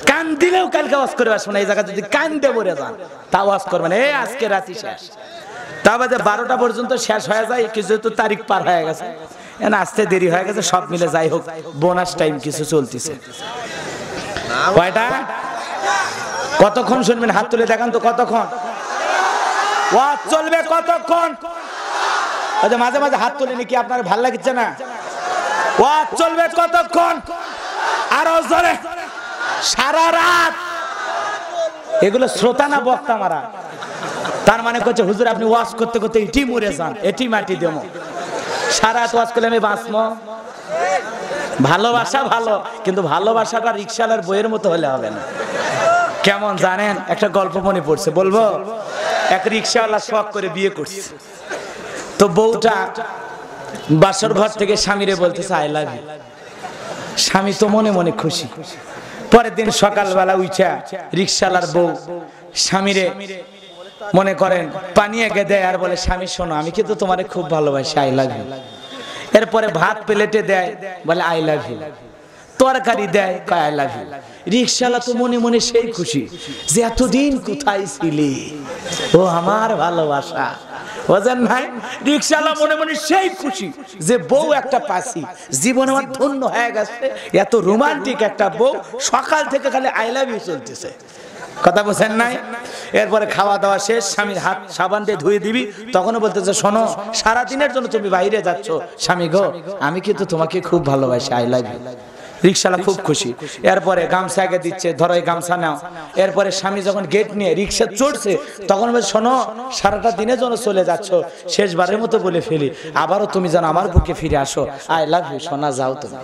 S1: কান দিলেও কালকে ওয়াজ করে আসবো না। এই জায়গা যদি কান দিয়ে বলে যান তা ওয়াজ করবেন। এই আজকে রাতি শেষ, তা বাদে 12টা পর্যন্ত শেষ হয়ে যায়, কিছু তো তারিখ পার হয়ে গেছে, আসতে দেরি হয়ে গেছে, সব মিলে যাই হোক বোনাস টাইম কিছু চলতেছে। কয়টা? কতক্ষণ শুনবেন? হাত তুলে দেখান তো, কতক্ষণ ওয়াজ চলবে? কতক্ষণ? মাঝে মাঝে হাত তুলে কি আপনার ভাল লাগছে না? ওয়াজ চলবে কতক্ষণ? আরো জোরে, সারা রাত। এগুলো শ্রোতা না বক্তা মারা? তার মানে করছে হুজুর আপনি ওয়াজ করতে করতে এটি মরে যান, এটি মাটি দেবো। সারা রাত ওয়াজ করলে আমি বাঁচবো? ভালোবাসা ভালো, কিন্তু ভালোবাসাটা রিকশালার বইয়ের মতো হলে হবে না। কেমন জানেন? একটা গল্প মনে পড়ছে, বলবো? এক রিকশাওয়ালা শখ করে বিয়ে করছে, তো বউটা বাসর ঘর থেকে স্বামীরে বলতেছে আই লাভ ইউ। স্বামী তো মনে মনে খুশি। পরের দিন সকালবেলা উঠা রিকশালার বউ স্বামীরে মনে করেন পানি এগে দেয় আর বলে স্বামী শোনো আমি কিন্তু তোমারে খুব ভালোবাসি, আই লাভ ইউ। এরপরে ভাত প্লেটে দেয়, বলে আই লাভ ইউ। তরকারি দেয়, কয় আই লাভ ইউ। রিকশালা তো মনে মনে সেই খুশি যে এতদিন কোথায় ছিলি, ও আমার ভালোবাসা। বুঝেন নাই? রিকশালা মনে মনে সেই খুশি যে বউ একটা পাচ্ছি, জীবন আমার ধন্য হয়ে গেছে। এত রোমান্টিক একটা বউ, সকাল থেকে খালি আই লাভ ইউ চলতেছে। কথা বুঝেন নাই? এরপরে খাওয়া দাওয়া শেষ, স্বামীর হাত সাবান দিয়ে ধুয়ে দিবি, তখনও বলতেছে শোনো সারাদিনের জন্য তুমি বাইরে যাচ্ছ, স্বামী গো আমি কিন্তু তোমাকে খুব ভালোবাসি, আই লাভ ইউ। রিকশালা খুব খুশি। এরপরে গামছা আগে দিচ্ছে, ধরো এই গামছা নাও। এরপরে স্বামী যখন গেট নিয়ে রিকশা চড়ছে, তখন বলছে শোনো সারাটা দিনের জন্য চলে যাচ্ছ, শেষবারের মতো বলে ফেলি, আবারও তুমি যেন আমার বুকে ফিরে আসো, আই লাভ ইউ সোনা, যাও তুমি।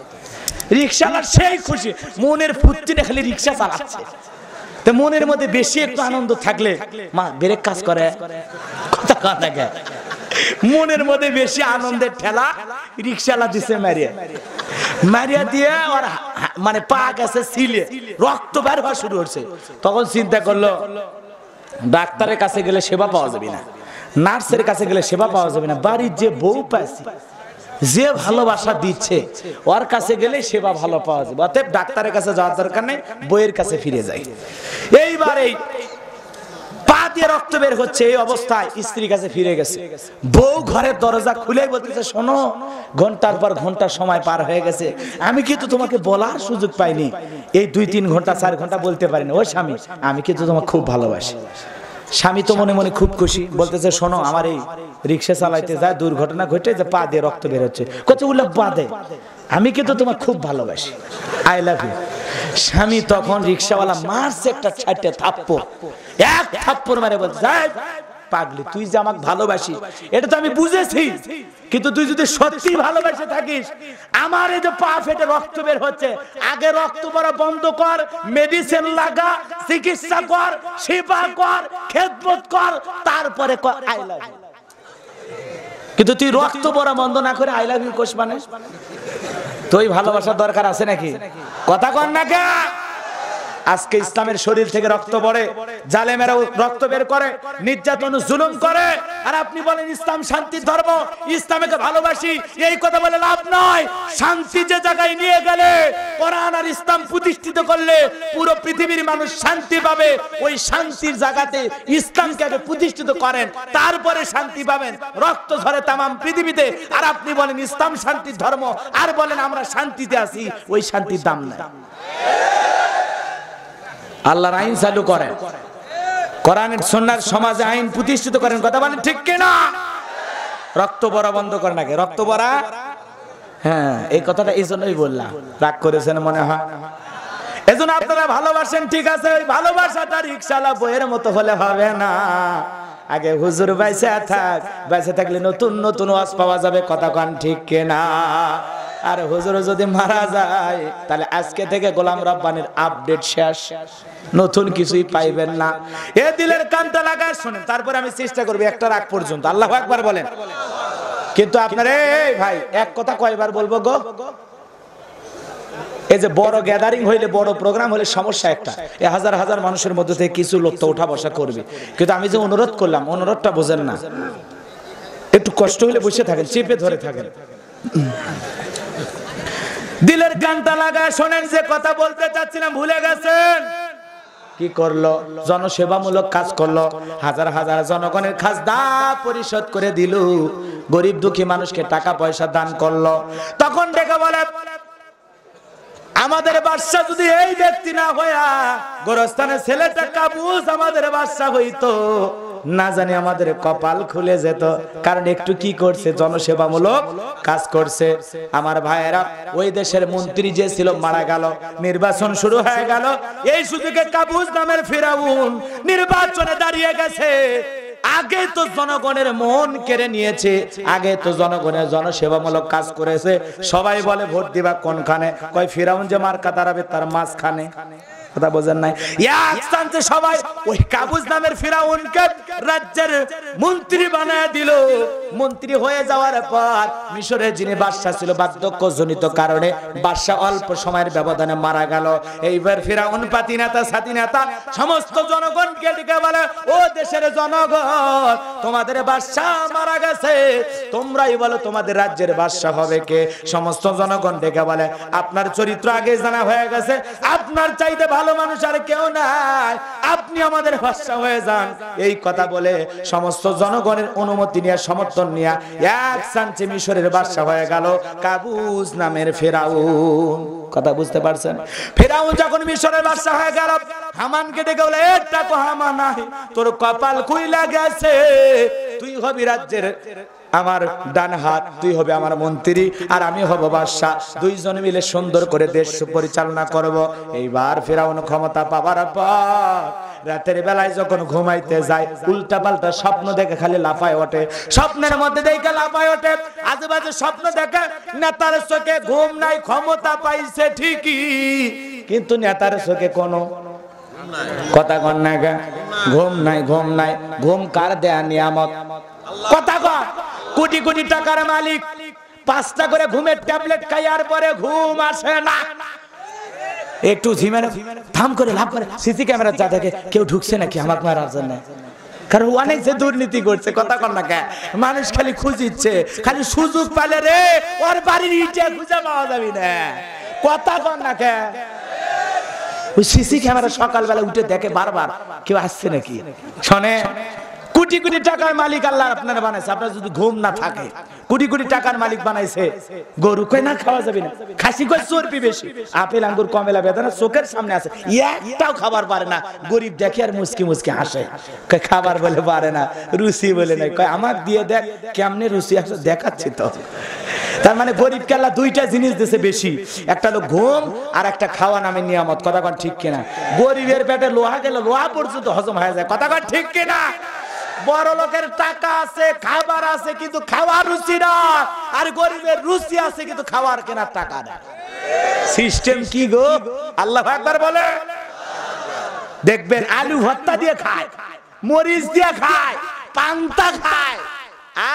S1: রিকশালার সেই খুশি, মনের ফুর্তিতে খালি রিকশা চালাচ্ছে। তো মনের মধ্যে বেশি একটু আনন্দ থাকলে মা ব্রেক কাজ করে, কথা কথা গে মনের মধ্যে বেশি আনন্দের ঠেলা রিকশালা দিছে মারিয়া, মারিয়া দিয়ে আর মানে পা গেছে সিলে, রক্ত বের হওয়া শুরু হচ্ছে। তখন চিন্তা করলো ডাক্তারের কাছে গেলে সেবা পাওয়া যাবে না, নার্সের কাছে গেলে সেবা পাওয়া যাবে না, বাড়ির যে বউ পাইছি যে ভালোবাসা দিচ্ছে ওর কাছে গেলে সেবা ভালো পাওয়া যাবে, অতএব ডাক্তারের কাছে যাওয়ার দরকার নেই, বইয়ের কাছে ফিরে যাই। এইবারে পা দিয়ে রক্ত বের হচ্ছে, এই অবস্থায় স্ত্রীর কাছে ফিরে গেছে। বউ ঘরের দরজা খুলে বলতেছে শোনো ঘন্টার পর ঘন্টা সময় পার হয়ে গেছে, আমি কিন্তু তোমাকে বলার সুযোগ পাইনি, এই 2-3 ঘন্টা 4 ঘন্টা বলতে পারিনি, ও স্বামী আমি কিন্তু তোমাকে খুব ভালোবাসি। স্বামী তো মনে মনে খুব খুশি, বলতেছে শোনো আমার এই রিক্সা চালাইতে যায় দুর্ঘটনা ঘটে যে পা দিয়ে রক্ত বের হচ্ছে, কত উল্লেখ বাদে আমি কিন্তু তোমাকে খুব ভালোবাসি, আই লাভ ইউ। স্বামী তখন রিক্সাওয়ালা মারছে একটা 6টে থাপ্পড়, এক থাপ্পড় মারে বলছে পাগলি তুই যে আমাকে ভালোবাসি এটা তো আমি বুঝেছি, কিন্তু তুই যদি সত্যি ভালোবাসে থাকিস আমার এই যে পা ফেটে রক্ত বের হচ্ছে, আগে রক্ত পড়া বন্ধ কর, মেডিসিন লাগা, চিকিৎসা কর, সেবা কর, খেদমত কর, তারপরে কর আই লাভ ইউ। কিন্তু তুই রক্ত পড়া বন্ধ না করে আই লাভ ইউ কোস মানে তুই ভালোবাসার দরকার আছে নাকি? কথা কর না কে? আজকে ইসলামের শরীর থেকে রক্ত পড়ে, জালেমেরা রক্ত বের করে, নির্যাতন জুলুম করে, আর আপনি বলেন ইসলাম শান্তির ধর্ম, ইসলামকে ভালোবাসি, এই কথা বলে লাভ নয়। শান্তি যে জায়গায় নিয়ে গেলে, কোরআন আর ইসলাম প্রতিষ্ঠিত করলে পুরো পৃথিবীর মানুষ শান্তি পাবে, ওই শান্তির জায়গাতে ইসলামকে আগে প্রতিষ্ঠিত করেন, তারপরে শান্তি পাবেন। রক্ত ঝরে তামাম পৃথিবীতে, আর আপনি বলেন ইসলাম শান্তির ধর্ম, আর বলেন আমরা শান্তিতে আছি, ওই শান্তির দাম নাই। আল্লাহর আইন চালু করেন, কোরআনের সুন্নাহর সমাজে আইন প্রতিষ্ঠিত করেন, কথা বলেন ঠিক কিনা? রক্ত পড়া বন্ধ করেন আগে, রক্ত পড়া, হ্যাঁ এই কথাটা এই জন্যই বললাম, রাগ করেছেন মনে হয়। এজন্য আপনারা ভালোবাসেন ঠিক আছে, ওই ভালোবাসাটা রিকশালা বইয়ের মতো হলে হবে না, আগে হুজুর বাইসা থাক, বাইসা থাকলে নতুন নতুন ওয়াজ পাওয়া যাবে, কথা কান ঠিক কিনা? আর হুজুর যদি মারা যায় তাহলে আজকে থেকে গোলাম রব্বানির আপডেট শেষ, নতুন কিছুই পাইবেন না। এ দিলের কানটা লাগায় শুনেন, তারপরে আমি চেষ্টা করব একটা রাগ পর্যন্ত। আল্লাহু আকবার বলেন। কিন্তু আপনার এই ভাই এক কথা কয়বার বলবো গো? এই যে বড় গ্যাদারিং হইলে, বড় প্রোগ্রাম হলে সমস্যা একটা, এই হাজার হাজার মানুষের মধ্যে থেকে কিছু লোক তো ওঠা বসা করবে, কিন্তু আমি যে অনুরোধ করলাম অনুরোধটা বোঝেন না। একটু কষ্ট হলে বসে থাকেন, চেপে ধরে থাকেন। দিলের কানটা লাগায় শোনেন, যে কথা বলতে চাচ্ছিলাম ভুলে গেছেন। কি করলো? জনসেবামূলক কাজ করলো, হাজার হাজার জনগণের খাজনা পরিশোধ করে দিল, গরিব দুঃখী মানুষকে টাকা পয়সা দান করলো। তখন ডেকে বলে, আমাদের বাদশা যদি এই ব্যক্তি না হইয়া গোরস্থানের ছেলেটা কাবুস আমাদের বাদশা হইতো, না জানি আমাদের কপাল খুলে যেত। কারণ একটু কি করছে? জনসেবামূলক কাজ করছে। আমার ভাইয়েরা, ওই দেশের মন্ত্রী যে ছিল মারা গেল, নির্বাচন শুরু হয়ে গেল, এই সুযোগে কাবুস নামের ফিরাউন নির্বাচনে দাঁড়িয়ে গেছে। আগে তো জনগণের মন কেড়ে নিয়েছে, আগে তো জনগণের জনসেবামূলক কাজ করেছে। সবাই বলে ভোট দিবা কোনখানে? কয় ফিরাউন যে মার্কা দাঁড়াবে তার মাঝখানে। কথা বোঝেন নাই? একসাথে সবাই ওই কাবুস নামের ফিরাউনকে রাজ্যের মন্ত্রী বানায় দিল। মন্ত্রী হয়ে যাওয়ার পর মিশরের যিনি বাদশা ছিল, বার্ধক্যজনিত কারণে বাদশা অল্প সময়ের ব্যবধানে মারা গেল। এইবার ফিরাউন পাতি নেতা সাথী নেতা সমস্ত জনগণকে ডেকে বলে, ও দেশের জনগণ, তোমাদের বাদশা মারা গেছে, তোমরাই বলো তোমাদের রাজ্যের বাদশা হবে কে? সমস্ত জনগণ ডেকে বলে, আপনার চরিত্র আগে জানা হয়ে গেছে, আপনার চাইতে ভালো মানুষ আর কেউ নাই, আপনি আমাদের বাদশা হয়ে যান। এই কথা বলে সমস্ত জনগণের অনুমতি নিয়ে, সমর্থন নিয়ে এক সাঞ্চে মিশরের বাদশা হয়ে গেল কাবুস নামের ফেরাউন। কথা বুঝতে পারছেন? ফেরাউন যখন মিশরের বাদশা হয়ে গেল, হামানকে ডেকে বলে, এটা তো হামান, তোর কপাল খুইলা গেছে, তুই হবি রাজ্যের আমার ডান হাত, তুই হবে আমার মন্ত্রী, আর আমি হব বাদশা, দুইজন মিলে সুন্দর করে দেশ পরিচালনা করব। এইবার ফিরাউন ক্ষমতা পাবার পর রাতের বেলায় যখন ঘুমাইতে যায়, উল্টা পাল্টা স্বপ্ন দেখে খালি লাফায় ওঠে। স্বপ্নের মধ্যে দেখে লাফায় ওঠে, আজেবাজে স্বপ্ন দেখে। নেতার চোখে ঘুম নাই, ক্ষমতা পাইছে ঠিকই, কিন্তু নেতার চোখে কোনো কথা কন না, ঘুম নাই, ঘুম নাই। ঘুম কার দেয়া নিয়ামত? কথা কন। কোটি কোটি টাকার মালিক 5টা করে ঘুমের ট্যাবলেট খাইয়ার পরে ঘুম আসে না। একটু ঝিমের থাম করে লাভ করে সিসি ক্যামেরা যা দেখে কেউ ঢুকছে নাকি আমার মারার জন্য। কারণ অনেক যে দুর্নীতি করছে, কথা কন না কে? মানুষ খালি খুঁজিচ্ছে, খালি সুযোগ পালে রে ওর বাড়ির ইটে খুঁজে পাওয়া যাবে না। কথা কন না কে? ওই সিসি ক্যামেরা সকালবেলা উঠে দেখে বারবার কেউ আসছে নাকি। শোনে, কোটি কোটি টাকার মালিক আল্লাহ আপনারা বানাইছে, আপনার যদি ঘুম না থাকে, কোটি কোটি টাকার মালিক বানাইছে। গরু কই না খাওয়া যাবে না, খাসি কই চর্বি বেশি, আপেল আঙ্গুর কমলা বেদানা চোখের সামনে আছে, একটাও খাবার পারে না। গরিব দেখে আর মুসকি মুসকি হাসে, কই খাবার বলে পারে না, রুচি বলে নাই, কই আমাক দিয়ে দেখ কেমনে রুচি আছে দেখাচ্ছি তো। তার মানে গরিব কে আল্লাহ দুইটা জিনিস দিয়েছে বেশি, একটা হলো ঘুম আর একটা খাওয়া নামের নিয়ামত। কথা কন ঠিক কিনা? গরিবের পেটে লোহা গেলে লোহা পর্যন্ত হজম হয়ে যায়। কথা কন ঠিক কিনা? বড় লোকের টাকা আছে, খাবার আছে, কিন্তু খাওয়ার রুচি না। আর গরিবের রুচি আছে কিন্তু খাওয়ার কেনার টাকা না। সিস্টেম কি গো? আল্লাহু আকবার বলে। দেখবেন আলু ভর্তা দিয়ে খায়, মরিচ দিয়ে খায়, পান্তা খায়।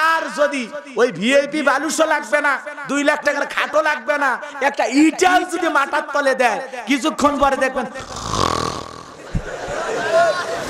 S1: আর যদি ওই ভিআইপি বালুশো লাগবে না, 2 লাখ টাকার খাটো লাগবে না, একটা ইটাল যদি মাথার তলে দেয়, কিছুক্ষণ পরে দেখবেন